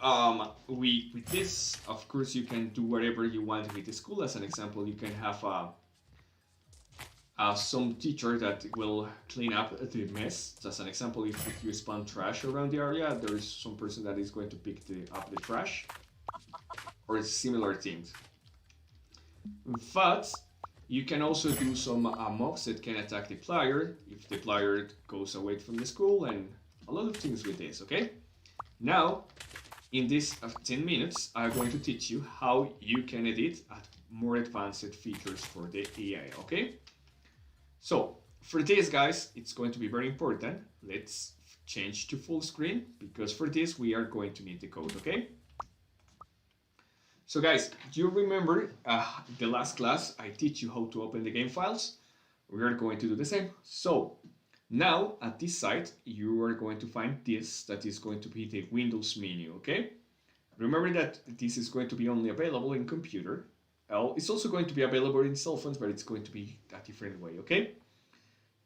with this, of course, you can do whatever you want with the school. As an example, you can have some teacher that will clean up the mess. As an example, if you spawn trash around the area, there is some person that is going to pick up the trash, or similar things. But you can also do some mobs that can attack the plier if the plier goes away from the school, and a lot of things with this, okay? Now, in this 10 minutes, I'm going to teach you how you can edit more advanced features for the AI, okay? So for this, guys, it's going to be very important. Let's change to full screen because for this we are going to need the code, okay? So guys, do you remember the last class I teach you how to open the game files? We are going to do the same. So now at this site, you are going to find this that is going to be the Windows menu, okay? Remember that this is going to be only available in computer. It's also going to be available in cell phones, but it's going to be a different way, okay?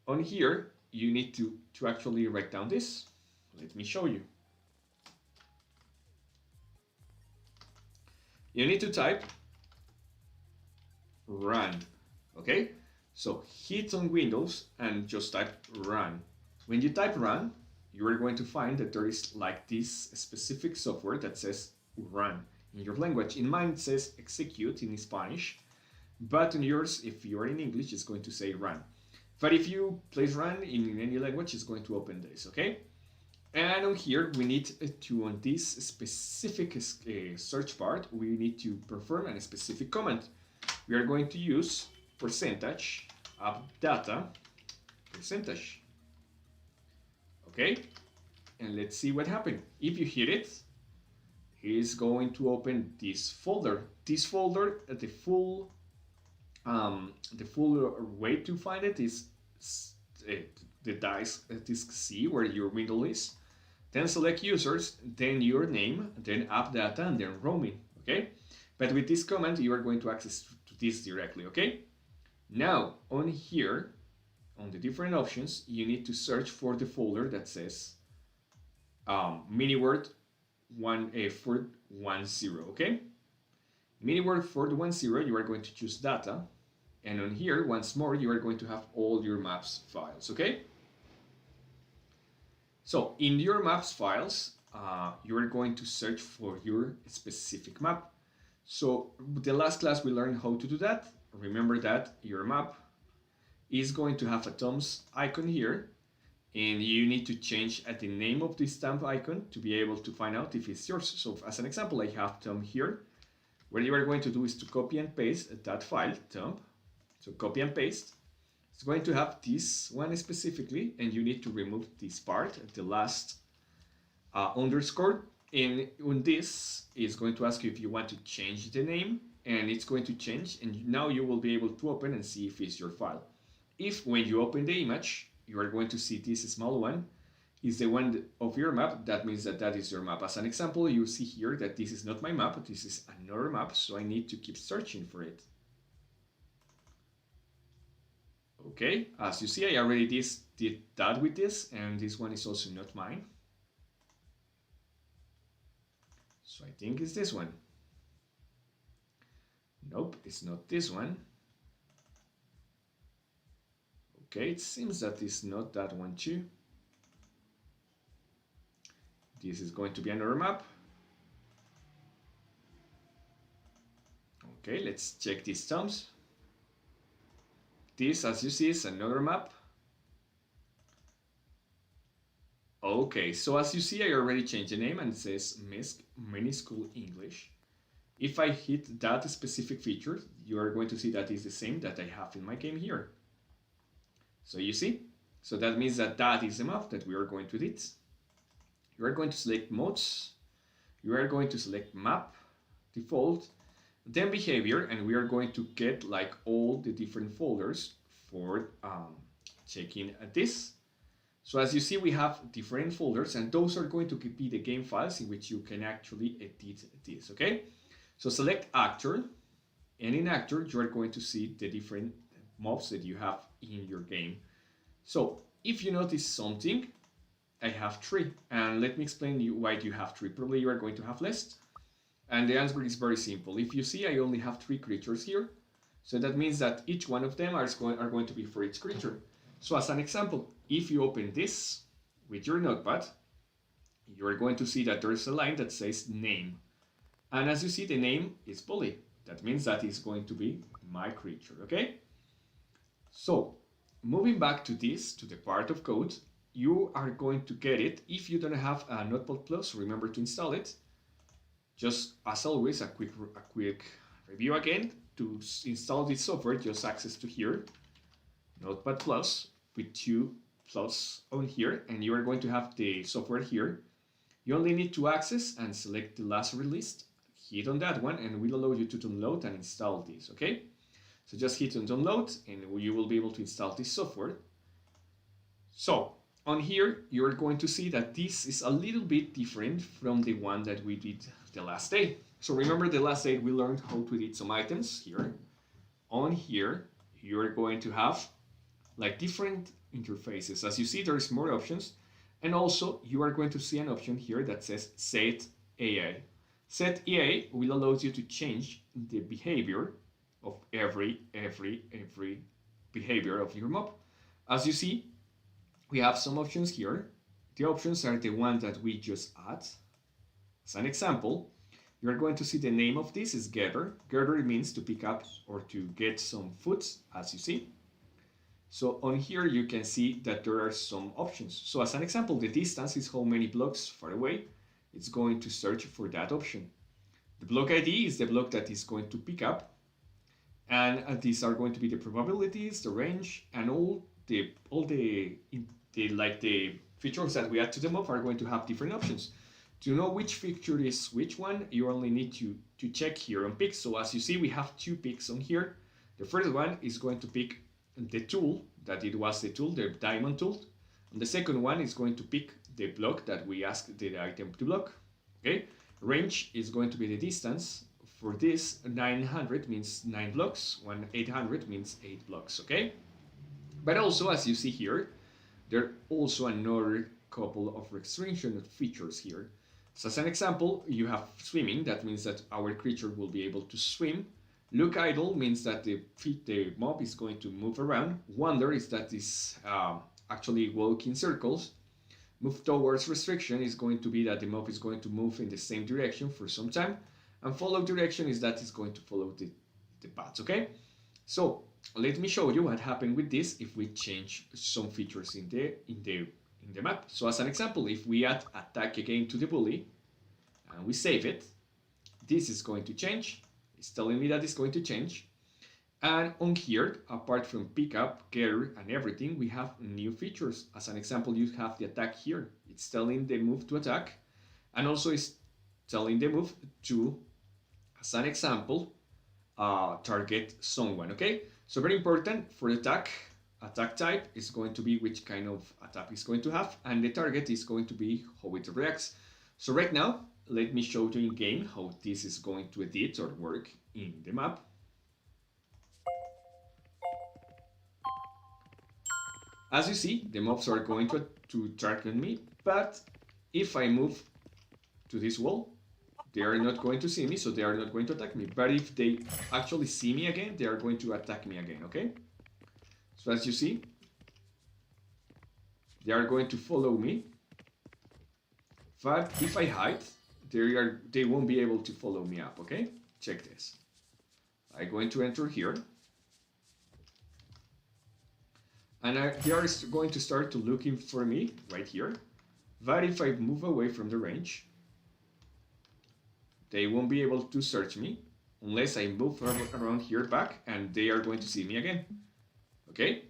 On here, you need to actually write down this. Let me show you. You need to type run, okay? So hit on Windows and just type run. When you type run, you are going to find that there is like this specific software that says run in your language. In mine it says execute in Spanish, but in yours, if you are in English, it's going to say run. But if you place run in any language, it's going to open this, okay? And on here, we need to, on this specific search part, we need to perform a specific command. We are going to use percentage appdata percentage. Okay, and let's see what happened. If you hit it, it's going to open this folder. This folder, the full way to find it is the disk C where your window is. Then select users, then your name, then app data, and then roaming. Okay, but with this command, you are going to access to this directly. Okay. Now on here, on the different options, you need to search for the folder that says miniword 410. Okay. Miniword 410. You are going to choose data, and on here once more you are going to have all your maps files. Okay. So in your maps files, you are going to search for your specific map. So the last class we learned how to do that. Remember that your map is going to have a thumbs icon here, and you need to change the name of this thumb icon to be able to find out if it's yours. So as an example, I have thumb here. What you are going to do is to copy and paste that file, thumb. So copy and paste. It's going to have this one specifically, and you need to remove this part, the last underscore. And on this, it's going to ask you if you want to change the name, and it's going to change, and now you will be able to open and see if it's your file. If when you open the image, you are going to see this small one is the one of your map, that means that that is your map. As an example, you see here that this is not my map, this is another map, so I need to keep searching for it. Okay, as you see, I already did that with this, and this one is also not mine. So I think it's this one. Nope, it's not this one. Okay, it seems that it's not that one too. This is going to be another map. Okay, let's check these thumbs. This, as you see, is another map. Okay, so as you see, I already changed the name and it says Mini School English. If I hit that specific feature, you are going to see that is the same that I have in my game here. So you see? So that means that that is the map that we are going to edit. You are going to select modes. You are going to select map, default, then behavior, and we are going to get like all the different folders for checking this. So as you see, we have different folders, and those are going to be the game files in which you can actually edit this, okay? So select actor, and in actor, you are going to see the different mobs that you have in your game. So if you notice something, I have 3, and let me explain you why you have 3. Probably you are going to have less, and the answer is very simple. If you see, I only have 3 creatures here, so that means that each one of them are going to be for each creature. So as an example, if you open this with your notepad, you are going to see that there is a line that says name, and as you see, the name is bully. That means that is going to be my creature, okay? So moving back to this, to the part of code, you are going to get it. If you don't have a Notepad Plus, remember to install it. Just as always, a quick review again. to install this software, just access to here, Notepad Plus, with 2+ on here, and you are going to have the software here. You only need to access and select the last release, hit on that one, and it will allow you to download and install this, okay? So just hit on download, and you will be able to install this software. So on here, you're going to see that this is a little bit different from the one that we did the last day. So remember the last day we learned how to edit some items here. On here, you're going to have like different interfaces. As you see, there's more options. And also, you are going to see an option here that says Set AI. Set AI will allow you to change the behavior of every behavior of your mob. As you see, we have some options here. The options are the ones that we just add. As an example, you're going to see the name of this is gather. Gather means to pick up or to get some food, as you see. So on here, you can see that there are some options. So as an example, the distance is how many blocks far away. It's going to search for that option. The block ID is the block that is going to pick up. And these are going to be the probabilities, the range, and all the features that we add to the mob are going to have different options. To know which feature is which one, you only need to check here on picks. So as you see, we have 2 picks on here. The first one is going to pick the tool, that it was the tool, the diamond tool. And the second one is going to pick the block that we asked the item to block. Okay, range is going to be the distance. For this, 900 means 9 blocks, 800 means 8 blocks, okay? But also, as you see here, there are also another couple of restriction features here. So as an example, you have swimming. That means that our creature will be able to swim. Look idle means that the mob is going to move around. Wander is that is actually walk in circles. Move towards restriction is going to be that the mob is going to move in the same direction for some time. And follow direction is that it's going to follow the paths, okay? So let me show you what happened with this if we change some features in the map. So as an example, if we add attack again to the bully and we save it, this is going to change. It's telling me that it's going to change. And on here, apart from pickup, gather, and everything, we have new features. As an example, you have the attack here. It's telling the move to attack, and also it's telling the move to, as an example, target someone, okay? So very important for attack type is going to be which kind of attack it's going to have, and the target is going to be how it reacts. So right now, let me show you in game how this is going to edit or work in the map. As you see, the mobs are going to target me, but if I move to this wall, they are not going to see me, so they are not going to attack me. But if they actually see me again, they are going to attack me again, okay? So as you see, they are going to follow me. But if I hide, they won't be able to follow me up, okay? Check this. I'm going to enter here. And they are going to start to looking for me right here. But if I move away from the range, they won't be able to search me unless I move around here back, and they are going to see me again. Okay?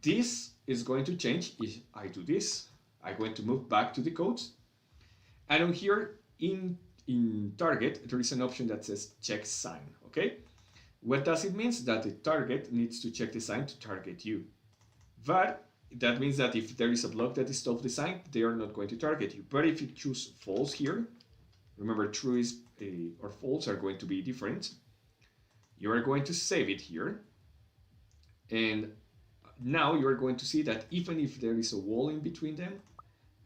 This is going to change if I do this. I'm going to move back to the codes. And on here in target, there is an option that says check sign. Okay? What does it mean? That the target needs to check the sign to target you. But that means that if there is a block that is off the sign, they are not going to target you. But if you choose false here, remember true is or false are going to be different. You are going to save it here. And now you are going to see that even if there is a wall in between them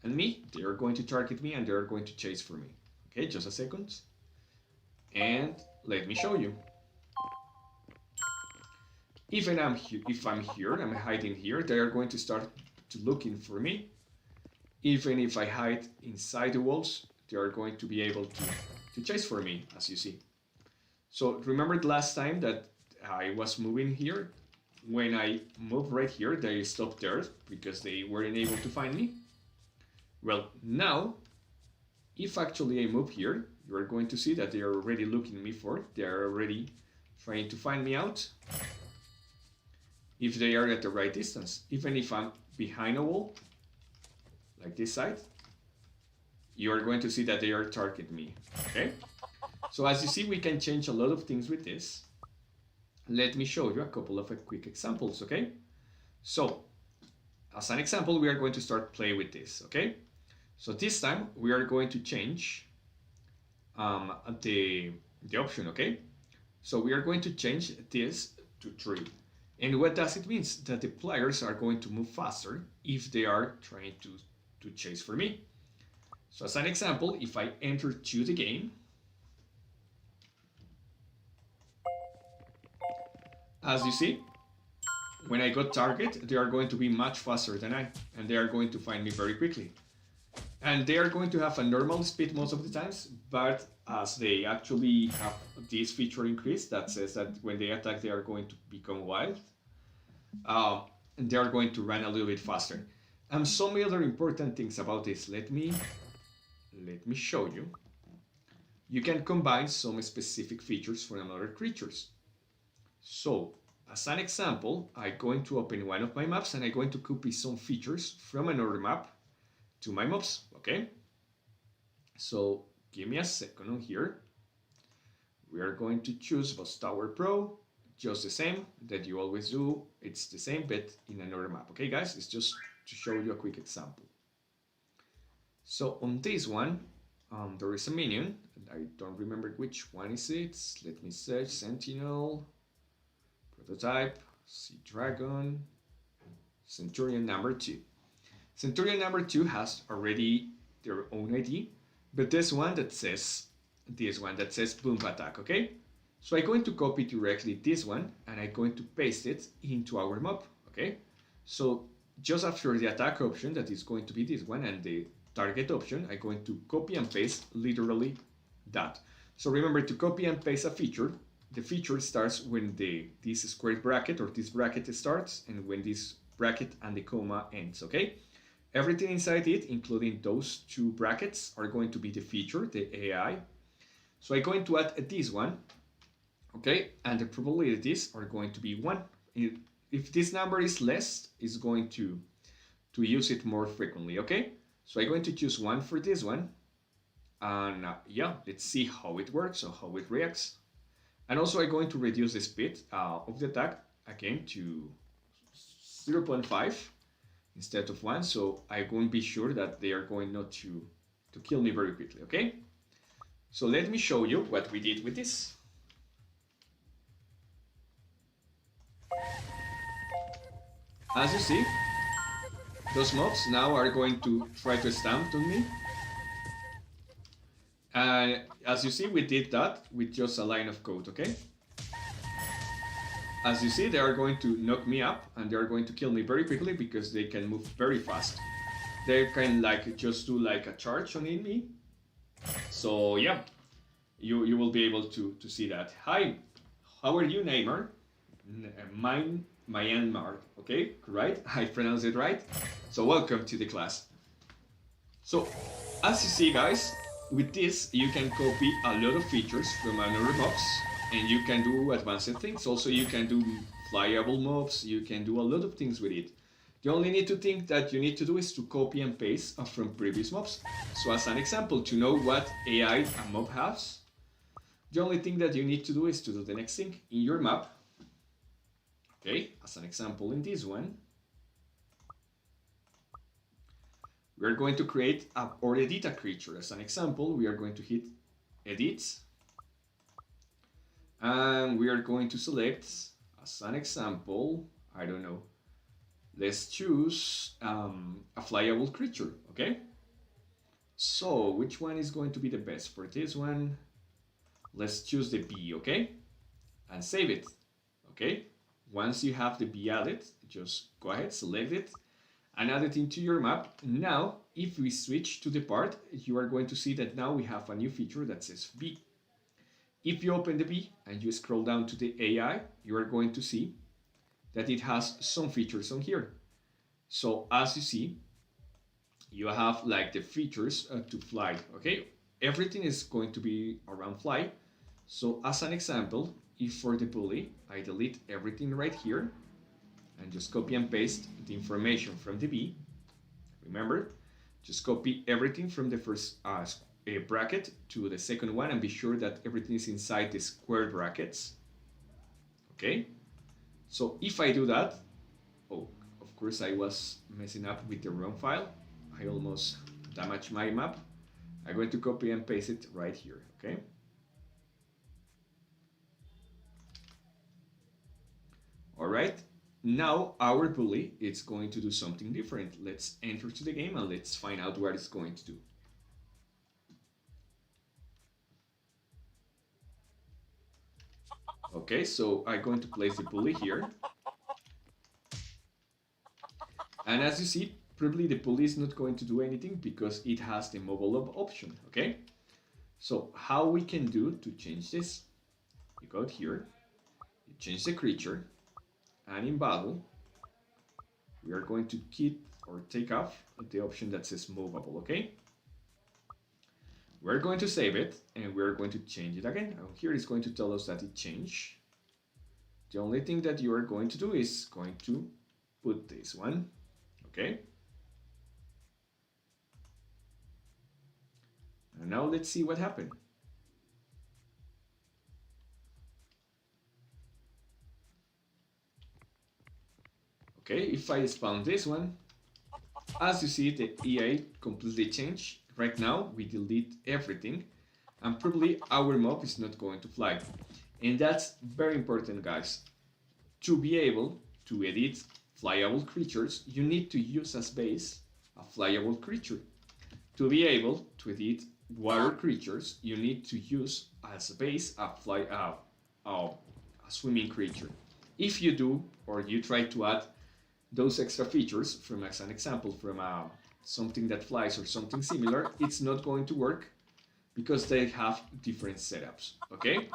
and me, they are going to target me and they are going to chase for me. Okay, just a second. And let me show you. If I'm here, I'm hiding here, they are going to start to looking for me. Even if I hide inside the walls, they are going to be able to chase for me, as you see. So remember the last time that I was moving here? When I moved right here, they stopped there because they weren't able to find me. Well, now, if actually I move here, you are going to see that they are already looking me for. They are already trying to find me out if they are at the right distance. Even if I'm behind a wall, like this side, you are going to see that they are targeting me, okay? So as you see, we can change a lot of things with this. Let me show you a couple of quick examples, okay? So, as an example, we are going to start play with this, okay? So this time, we are going to change um, the, the option, okay? So we are going to change this to 3. And what does it mean? That the players are going to move faster if they are trying to chase for me. So as an example, if I enter to the game, as you see, when I got target, they are going to be much faster than I, and they are going to find me very quickly. And they are going to have a normal speed most of the times, but as they actually have this feature increase that says that when they attack, they are going to become wild, uh, they are going to run a little bit faster. And some other important things about this, let me show you. You can combine some specific features from other creatures. So, as an example, I'm going to open one of my maps and I'm going to copy some features from another map to my mobs, okay? So, give me a second on here. We are going to choose Boss Tower Pro, just the same that you always do. It's the same, but in another map, okay, guys? It's just to show you a quick example. So, on this one, there is a minion. I don't remember which one is it. Let me search. Sentinel, Prototype, Sea Dragon, Centurion number 2. Centurion number 2 has already their own ID, but this one that says boom attack, okay? So I'm going to copy directly this one and I'm going to paste it into our mob, okay? So just after the attack option, that is going to be this one, and the target option, I'm going to copy and paste literally that. So remember, to copy and paste a feature, the feature starts when this square bracket or this bracket starts, and when this bracket and the comma ends, okay? Everything inside it, including those two brackets, are going to be the feature, the AI. So I'm going to add this one, okay? And the probabilities are going to be 1. If this number is less, it's going to use it more frequently, okay? So I'm going to choose 1 for this one. And yeah, let's see how it works or how it reacts. And also I'm going to reduce the speed of the attack again to 0.5 instead of 1, so I won't be sure that they are going not to kill me very quickly, okay? So let me show you what we did with this. As you see, those mobs now are going to try to stamp on me. And as you see, we did that with just a line of code, okay? As you see, they are going to knock me up and they are going to kill me very quickly because they can move very fast. They can like just do like a charge on me. So yeah, you will be able to see that. Hi, how are you, Neymar? Myanmar, okay, right? I pronounced it right. So welcome to the class. So as you see, guys, with this you can copy a lot of features from another mobs, and you can do advanced things. Also, you can do flyable mobs. You can do a lot of things with it. The only need to think that you need to do is to copy and paste from previous mobs. So as an example, to know what AI a mob has, the only thing that you need to do is to do the next thing in your map. Okay, as an example in this one, we are going to create or edit a creature. As an example, we are going to hit edit, and we are going to select, as an example, I don't know, let's choose a flyable creature, okay? So which one is going to be the best for this one? Let's choose the B, okay? And save it, okay? Once you have the B added, just go ahead, select it, and add it into your map. Now, if we switch to the part, you are going to see that now we have a new feature that says B. If you open the B and you scroll down to the AI, you are going to see that it has some features on here. So as you see, you have like the features to fly, okay? Everything is going to be around fly. So as an example, if for the bully, I delete everything right here and just copy and paste the information from the B. Remember, just copy everything from the first bracket to the second one and be sure that everything is inside the square brackets. Okay, so if I do that, oh, of course I was messing up with the wrong file. I almost damaged my map. I'm going to copy and paste it right here, okay? All right, now our bully is going to do something different. Let's enter to the game and let's find out what it's going to do. Okay, so I'm going to place the bully here. And as you see, probably the bully is not going to do anything because it has the mobile option, okay? So how we can do to change this? You go here, you change the creature, and in battle, we are going to keep or take off the option that says movable, okay? We're going to save it and we're going to change it again. And here it's going to tell us that it changed. The only thing that you are going to do is going to put this one, okay? And now let's see what happened. Okay, if I spawn this one, as you see, the EA completely changed. Right now, we delete everything, and probably our mob is not going to fly. And that's very important, guys. To be able to edit flyable creatures, you need to use as base a flyable creature. To be able to edit water creatures, you need to use as base a swimming creature. If you do, or you try to add those extra features from, as an example, from something that flies or something similar, it's not going to work because they have different setups, okay?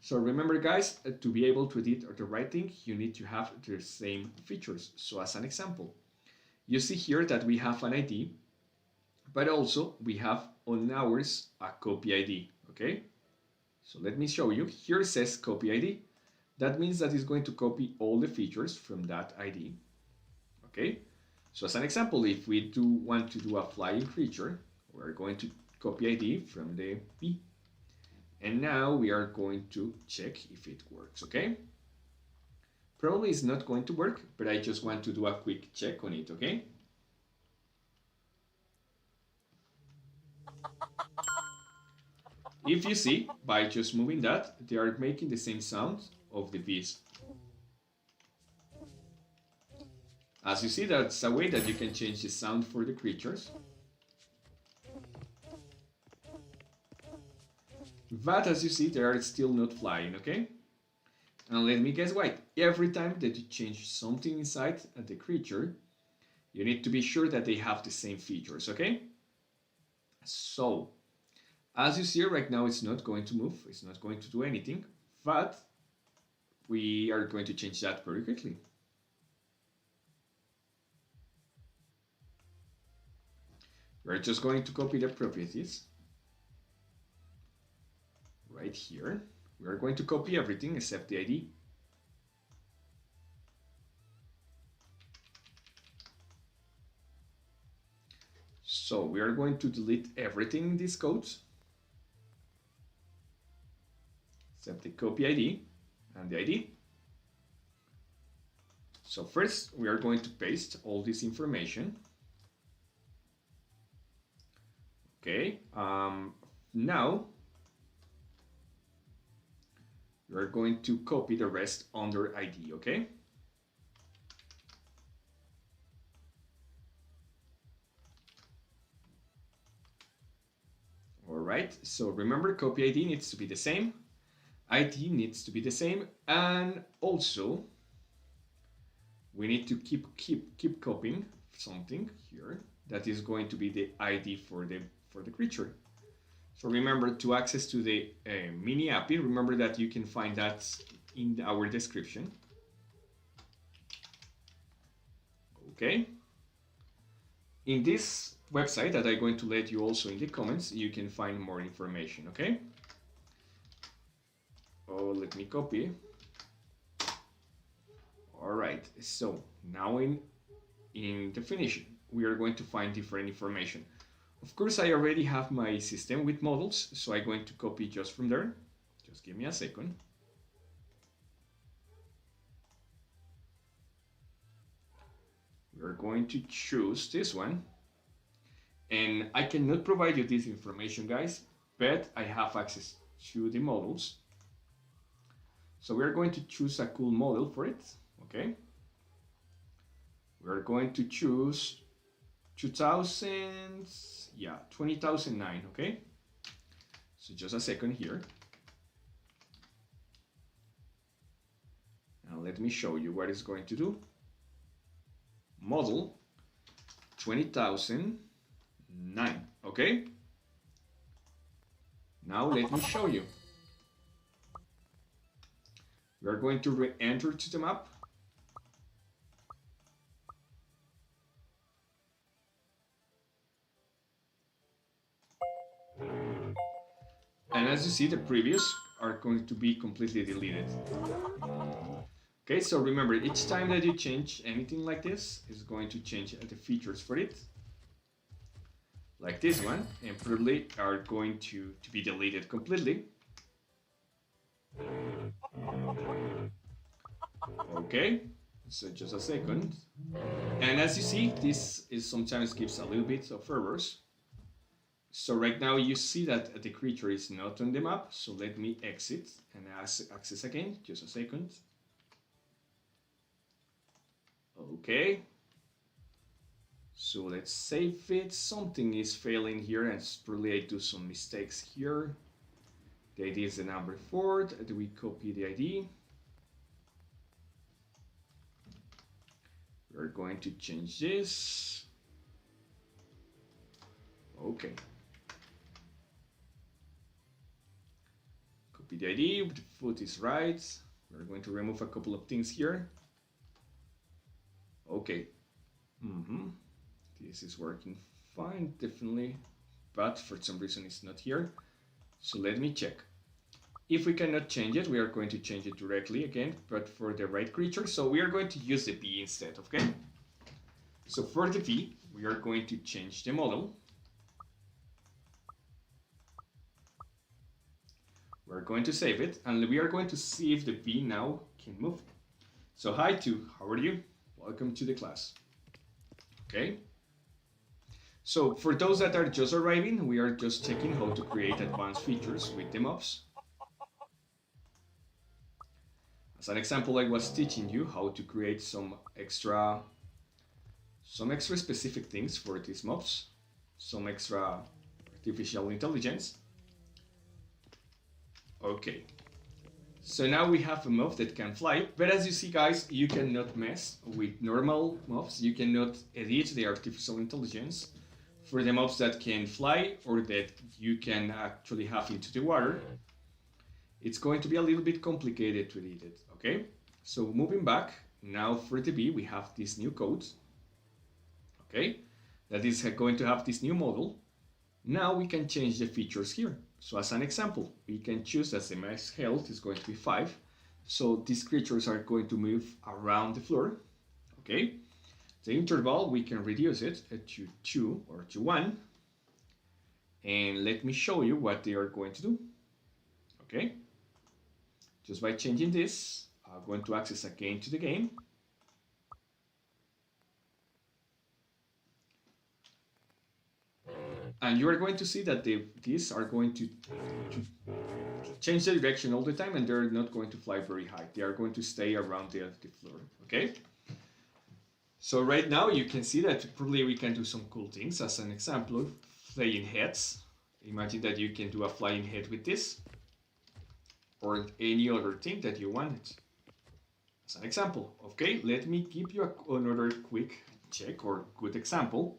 So remember, guys, to be able to edit the right thing, you need to have the same features. So as an example, you see here that we have an ID, but also we have on ours a copy ID, okay? So let me show you. Here it says copy ID. That means that it's going to copy all the features from that ID, okay? So as an example, if we do want to do a flying creature, we're going to copy ID from the B. And now we are going to check if it works, okay? Probably it's not going to work, but I just want to do a quick check on it, okay? If you see, by just moving that, they are making the same sound of the bees. As you see, that's a way that you can change the sound for the creatures. But as you see, they are still not flying, okay? And let me guess why. Every time that you change something inside the creature, you need to be sure that they have the same features, okay? So, as you see right now, it's not going to move, it's not going to do anything, but we are going to change that very quickly. We're just going to copy the properties right here. We're going to copy everything except the ID. So we are going to delete everything in this code except the copy ID and the ID. So first we are going to paste all this information. Okay, now we're going to copy the rest under ID, okay? All right, so remember, copy ID needs to be the same, ID needs to be the same, and also we need to keep copying something here that is going to be the ID for the creature. So remember, to access to the mini API, remember that you can find that in our description. Okay. In this website that I'm going to let you also in the comments, you can find more information, okay? Oh, let me copy. All right, so now in definition, we are going to find different information. Of course, I already have my system with models, so I'm going to copy just from there. Just give me a second. We're going to choose this one. And I cannot provide you this information, guys, but I have access to the models. So we're going to choose a cool model for it, okay? We're going to choose 2000, yeah, 2009, okay? So just a second here. Now let me show you what it's going to do. Model 2009, okay? Now let me show you. We're going to re-enter to the map. And as you see, the previous are going to be completely deleted. Okay, so remember, each time that you change anything like this, is going to change the features for it. Like this one, and probably are going to be deleted completely. Okay, so just a second. And as you see, this is sometimes gives a little bit of errors. So right now you see that the creature is not on the map. So let me exit and access again. Just a second. Okay. So let's save it. Something is failing here, and probably I do some mistakes here. The ID is the number 4. Do we copy the ID? We're going to change this. Okay. Copy the ID. The foot is right. We're going to remove a couple of things here. Okay. This is working fine, definitely. But for some reason it's not here. So let me check. If we cannot change it, we are going to change it directly again, but for the right creature. So we are going to use the V instead, okay? So for the V, we are going to change the model. We're going to save it, and we are going to see if the V now can move. So hi to, how are you? Welcome to the class. Okay. So for those that are just arriving, we are just checking how to create advanced features with the mobs. As an example, I was teaching you how to create some extra specific things for these mobs, some extra artificial intelligence. Okay, so now we have a mob that can fly, but as you see, guys, you cannot mess with normal mobs. You cannot edit the artificial intelligence for the mobs that can fly or that you can actually have into the water. It's going to be a little bit complicated to edit it, okay? So moving back, now for the B, we have this new code, okay? That is going to have this new model. Now we can change the features here. So as an example, we can choose that the max health is going to be 5. So these creatures are going to move around the floor, okay? The interval, we can reduce it to 2 or to 1. And let me show you what they are going to do, okay? Just by changing this, I'm going to access again to the game. And you are going to see that these are going to change the direction all the time, and they're not going to fly very high. They are going to stay around the floor, okay? So right now you can see that probably we can do some cool things. As an example, flying heads. Imagine that you can do a flying head with this, or any other thing that you wanted. As an example, okay? Let me give you another quick check or good example.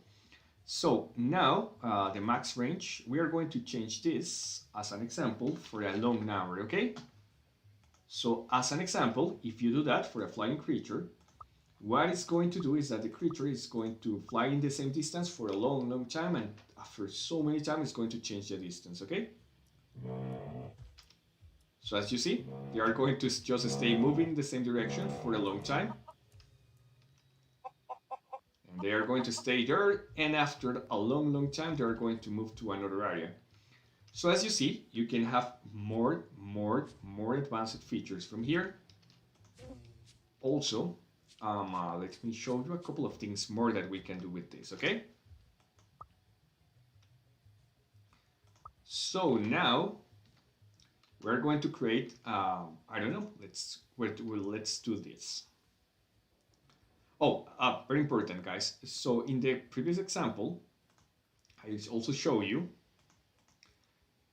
So now the max range, we are going to change this as an example for a long number, okay? So as an example, if you do that for a flying creature, what it's going to do is that the creature is going to fly in the same distance for a long, long time, and after so many times, it's going to change the distance, okay? So as you see, they are going to just stay moving in the same direction for a long time. And they are going to stay there, and after a long time, they are going to move to another area. So as you see, you can have more advanced features from here. Also, let me show you a couple of things more that we can do with this, okay? So now we're going to create, I don't know, let's do this. Oh, very important, guys. So in the previous example, I also show you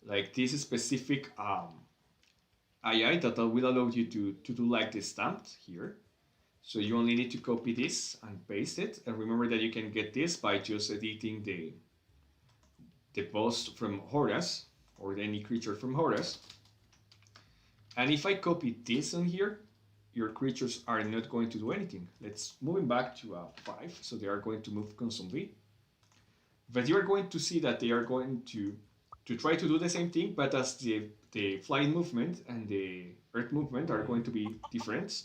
like this specific AI that will allow you to do like the stamped here. So you only need to copy this and paste it. And remember that you can get this by just editing the post from Horus or any creature from Horus. And if I copy this on here, your creatures are not going to do anything. Let's moving back to 5, so they are going to move constantly. But you are going to see that they are going to try to do the same thing, but as the flying movement and the earth movement are going to be different,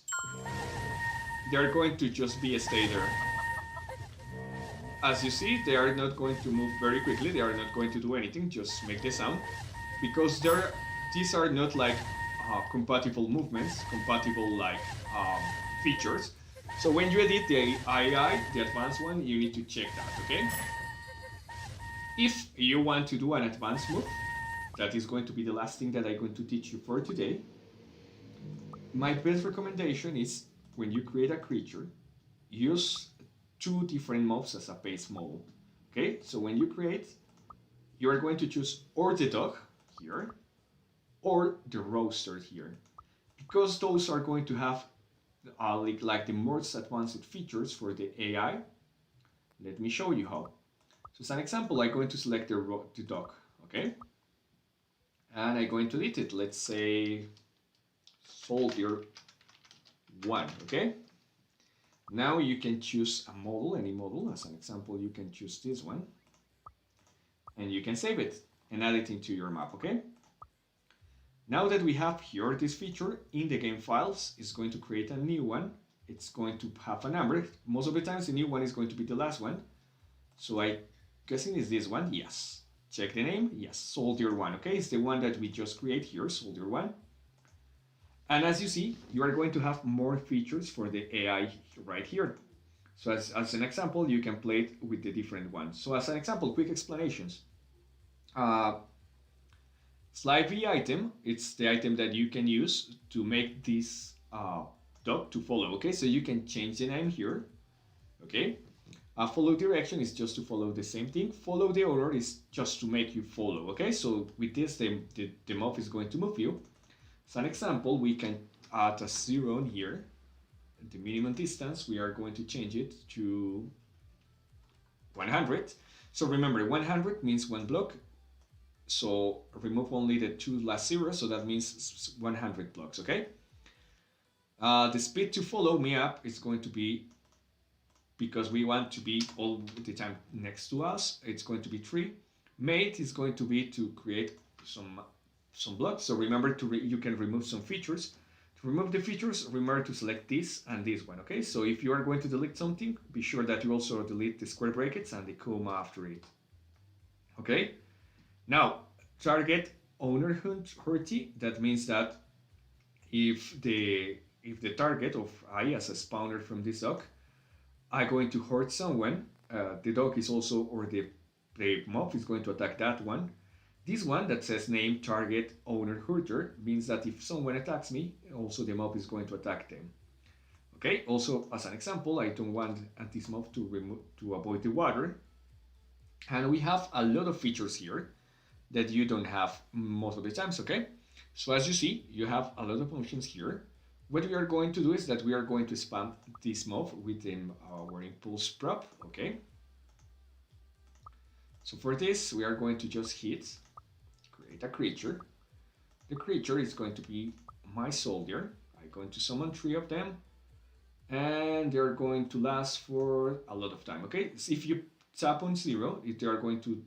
they are going to just be stay there. As you see, they are not going to move very quickly. They are not going to do anything. Just make the sound, because these are not like compatible movements, compatible like features. So when you edit the AI, the advanced one, you need to check that, okay? If you want to do an advanced move, that is going to be the last thing that I'm going to teach you for today. My best recommendation is when you create a creature, use 2 different moves as a base model. Okay, so when you create, you are going to choose or the dog here or the roaster here, because those are going to have like the most advanced features for the AI. Let me show you how. So as an example, I'm going to select the dog, okay? And I'm going to edit it. Let's say soldier 1, okay? Now you can choose a model, any model. As an example, you can choose this one. And you can save it and add it into your map, okay? Now that we have here this feature in the game files, it's going to create a new one. It's going to have a number. Most of the times the new one is going to be the last one. So I guessing is this one, yes. Check the name, yes, soldier 1, okay? It's the one that we just create here, soldier 1. And as you see, you are going to have more features for the AI right here. So as an example, you can play it with the different ones. So as an example, quick explanations. Slide V item, it's the item that you can use to make this dog to follow, okay? So you can change the name here, okay? Follow direction is just to follow the same thing. Follow the owner is just to make you follow, okay? So with this, the mob is going to move you. As an example, we can add a 0 on here. The minimum distance, we are going to change it to 100. So remember, 100 means 1 block. So remove only the 2 last zeros, so that means 100 blocks, okay? The speed to follow me up is going to be, because we want to be all the time next to us, it's going to be 3. Mate is going to be to create some blocks. So remember you can remove some features. To remove the features, remember to select this and this one, okay? So if you are going to delete something, be sure that you also delete the square brackets and the comma after it, okay? Now, target owner hurty, that means that if the target of I as a spawner from this dog are going to hurt someone, the dog is also, or the mob is going to attack that one. This one that says name target owner hurter means that if someone attacks me, also the mob is going to attack them. Okay, also as an example, I don't want this mob to avoid the water. And we have a lot of features here that you don't have most of the times, okay? So as you see, you have a lot of functions here. What we are going to do is that we are going to spam this mob within our impulse prop, okay? So for this, we are going to just hit create a creature. The creature is going to be my soldier. I'm going to summon 3 of them, and they're going to last for a lot of time, okay? So if you tap on 0, they are going to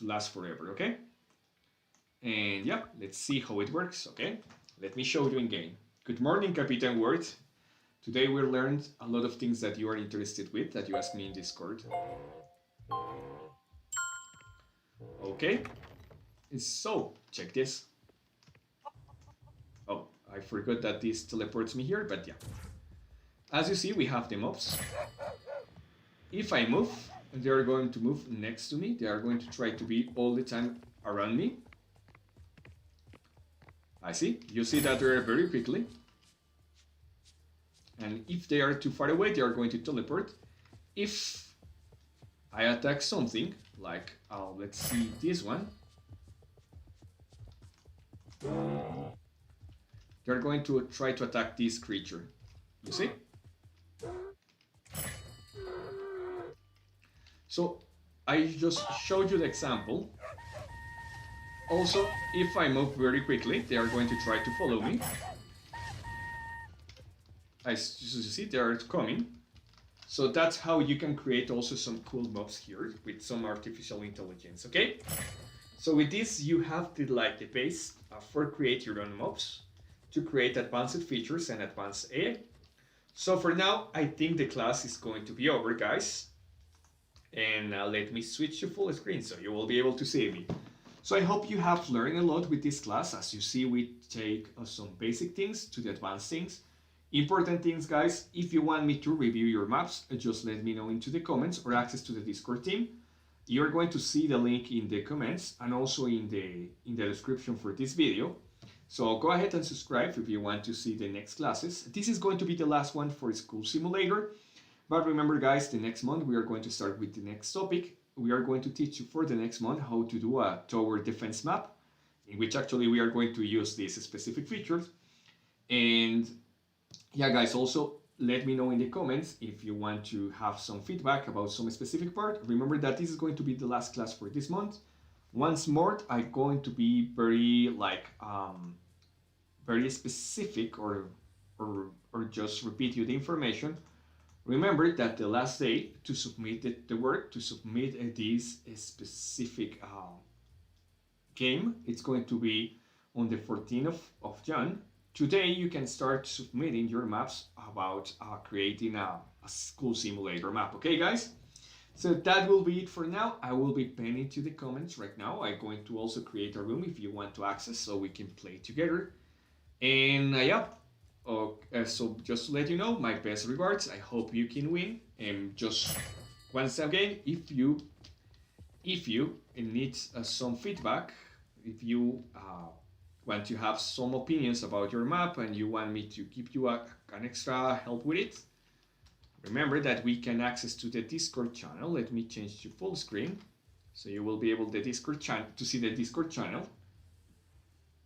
last forever, okay? And yeah, let's see how it works, okay? Let me show you in game. Good morning, Captain Word. Today we learned a lot of things that you are interested with, that you asked me in Discord. Okay, so check this. Oh, I forgot that this teleports me here, but yeah. As you see, we have the mobs. If I move, they are going to move next to me. They are going to try to be all the time around me. I see. You see that they are very quickly. And if they are too far away, they are going to teleport. If I attack something, like, let's see this one, they're going to try to attack this creature. You see? So I just showed you the example. Also, if I move very quickly, they are going to try to follow me. As you see, they are coming. So that's how you can create also some cool mobs here with some artificial intelligence, okay? So with this, you have the base for create your own mobs, to create advanced features and advanced AI. So for now, I think the class is going to be over, guys. And let me switch to full screen so you will be able to see me. So I hope you have learned a lot with this class. As you see, we take some basic things to the advanced things. Important things, guys, if you want me to review your maps, just let me know into the comments or access to the Discord team. You're going to see the link in the comments and also in the description for this video. So go ahead and subscribe if you want to see the next classes. This is going to be the last one for School Simulator. But remember, guys, the next month we are going to start with the next topic. We are going to teach you for the next month how to do a tower defense map, in which actually we are going to use these specific features. And yeah, guys, also let me know in the comments if you want to have some feedback about some specific part. Remember that this is going to be the last class for this month. Once more, I'm going to be very very specific or just repeat you the information. Remember that the last day to submit the work, to submit this specific game, it's going to be on the 14th of June. Today you can start submitting your maps about creating a school simulator map, okay guys? So that will be it for now. I will be penning to the comments right now. I'm going to also create a room if you want to access so we can play together. And yeah, so just to let you know, my best regards. I hope you can win. And just once again, if you need some feedback, if you want to have some opinions about your map and you want me to give you an extra help with it, remember that we can access to the Discord channel. Let me change to full screen so you will be able to see the Discord channel.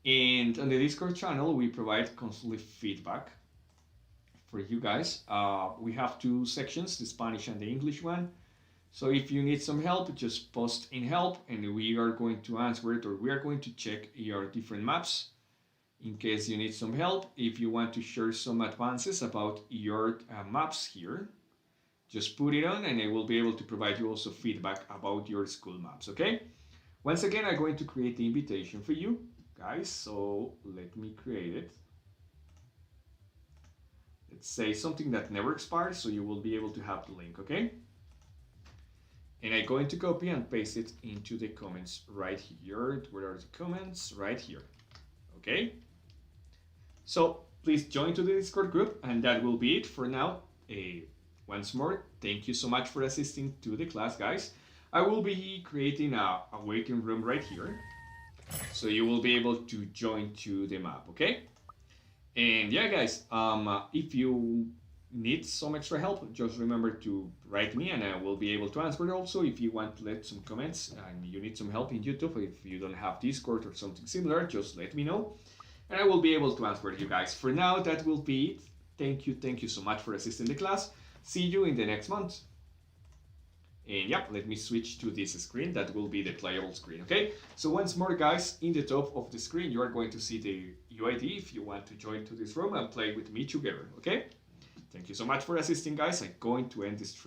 And on the Discord channel, we provide constantly feedback for you guys. We have two sections, the Spanish and the English one. So if you need some help, just post in help and we are going to answer it, or we are going to check your different maps in case you need some help. If you want to share some advances about your maps here, just put it on and I will be able to provide you also feedback about your school maps, okay? Once again, I'm going to create the invitation for you guys, so let me create it. Let's say something that never expires, so you will be able to have the link, okay? And I'm going to copy and paste it into the comments right here. Where are the comments? Right here, okay? So please join to the Discord group, and that will be it for now. Once more, thank you so much for assisting to the class, guys. I will be creating a waiting room right here, so you will be able to join to the map, okay? And yeah, guys, if you need some extra help, just remember to write me and I will be able to answer. Also, if you want to let some comments and you need some help in YouTube, if you don't have Discord or something similar, just let me know and I will be able to answer you guys. For now, that will be it. Thank you so much for assisting the class. See you in the next month. And yeah, let me switch to this screen. That will be the playable screen, okay? So once more, guys, in the top of the screen, you are going to see the UID if you want to join to this room and play with me together, okay? Thank you so much for assisting, guys. I'm going to end this stream.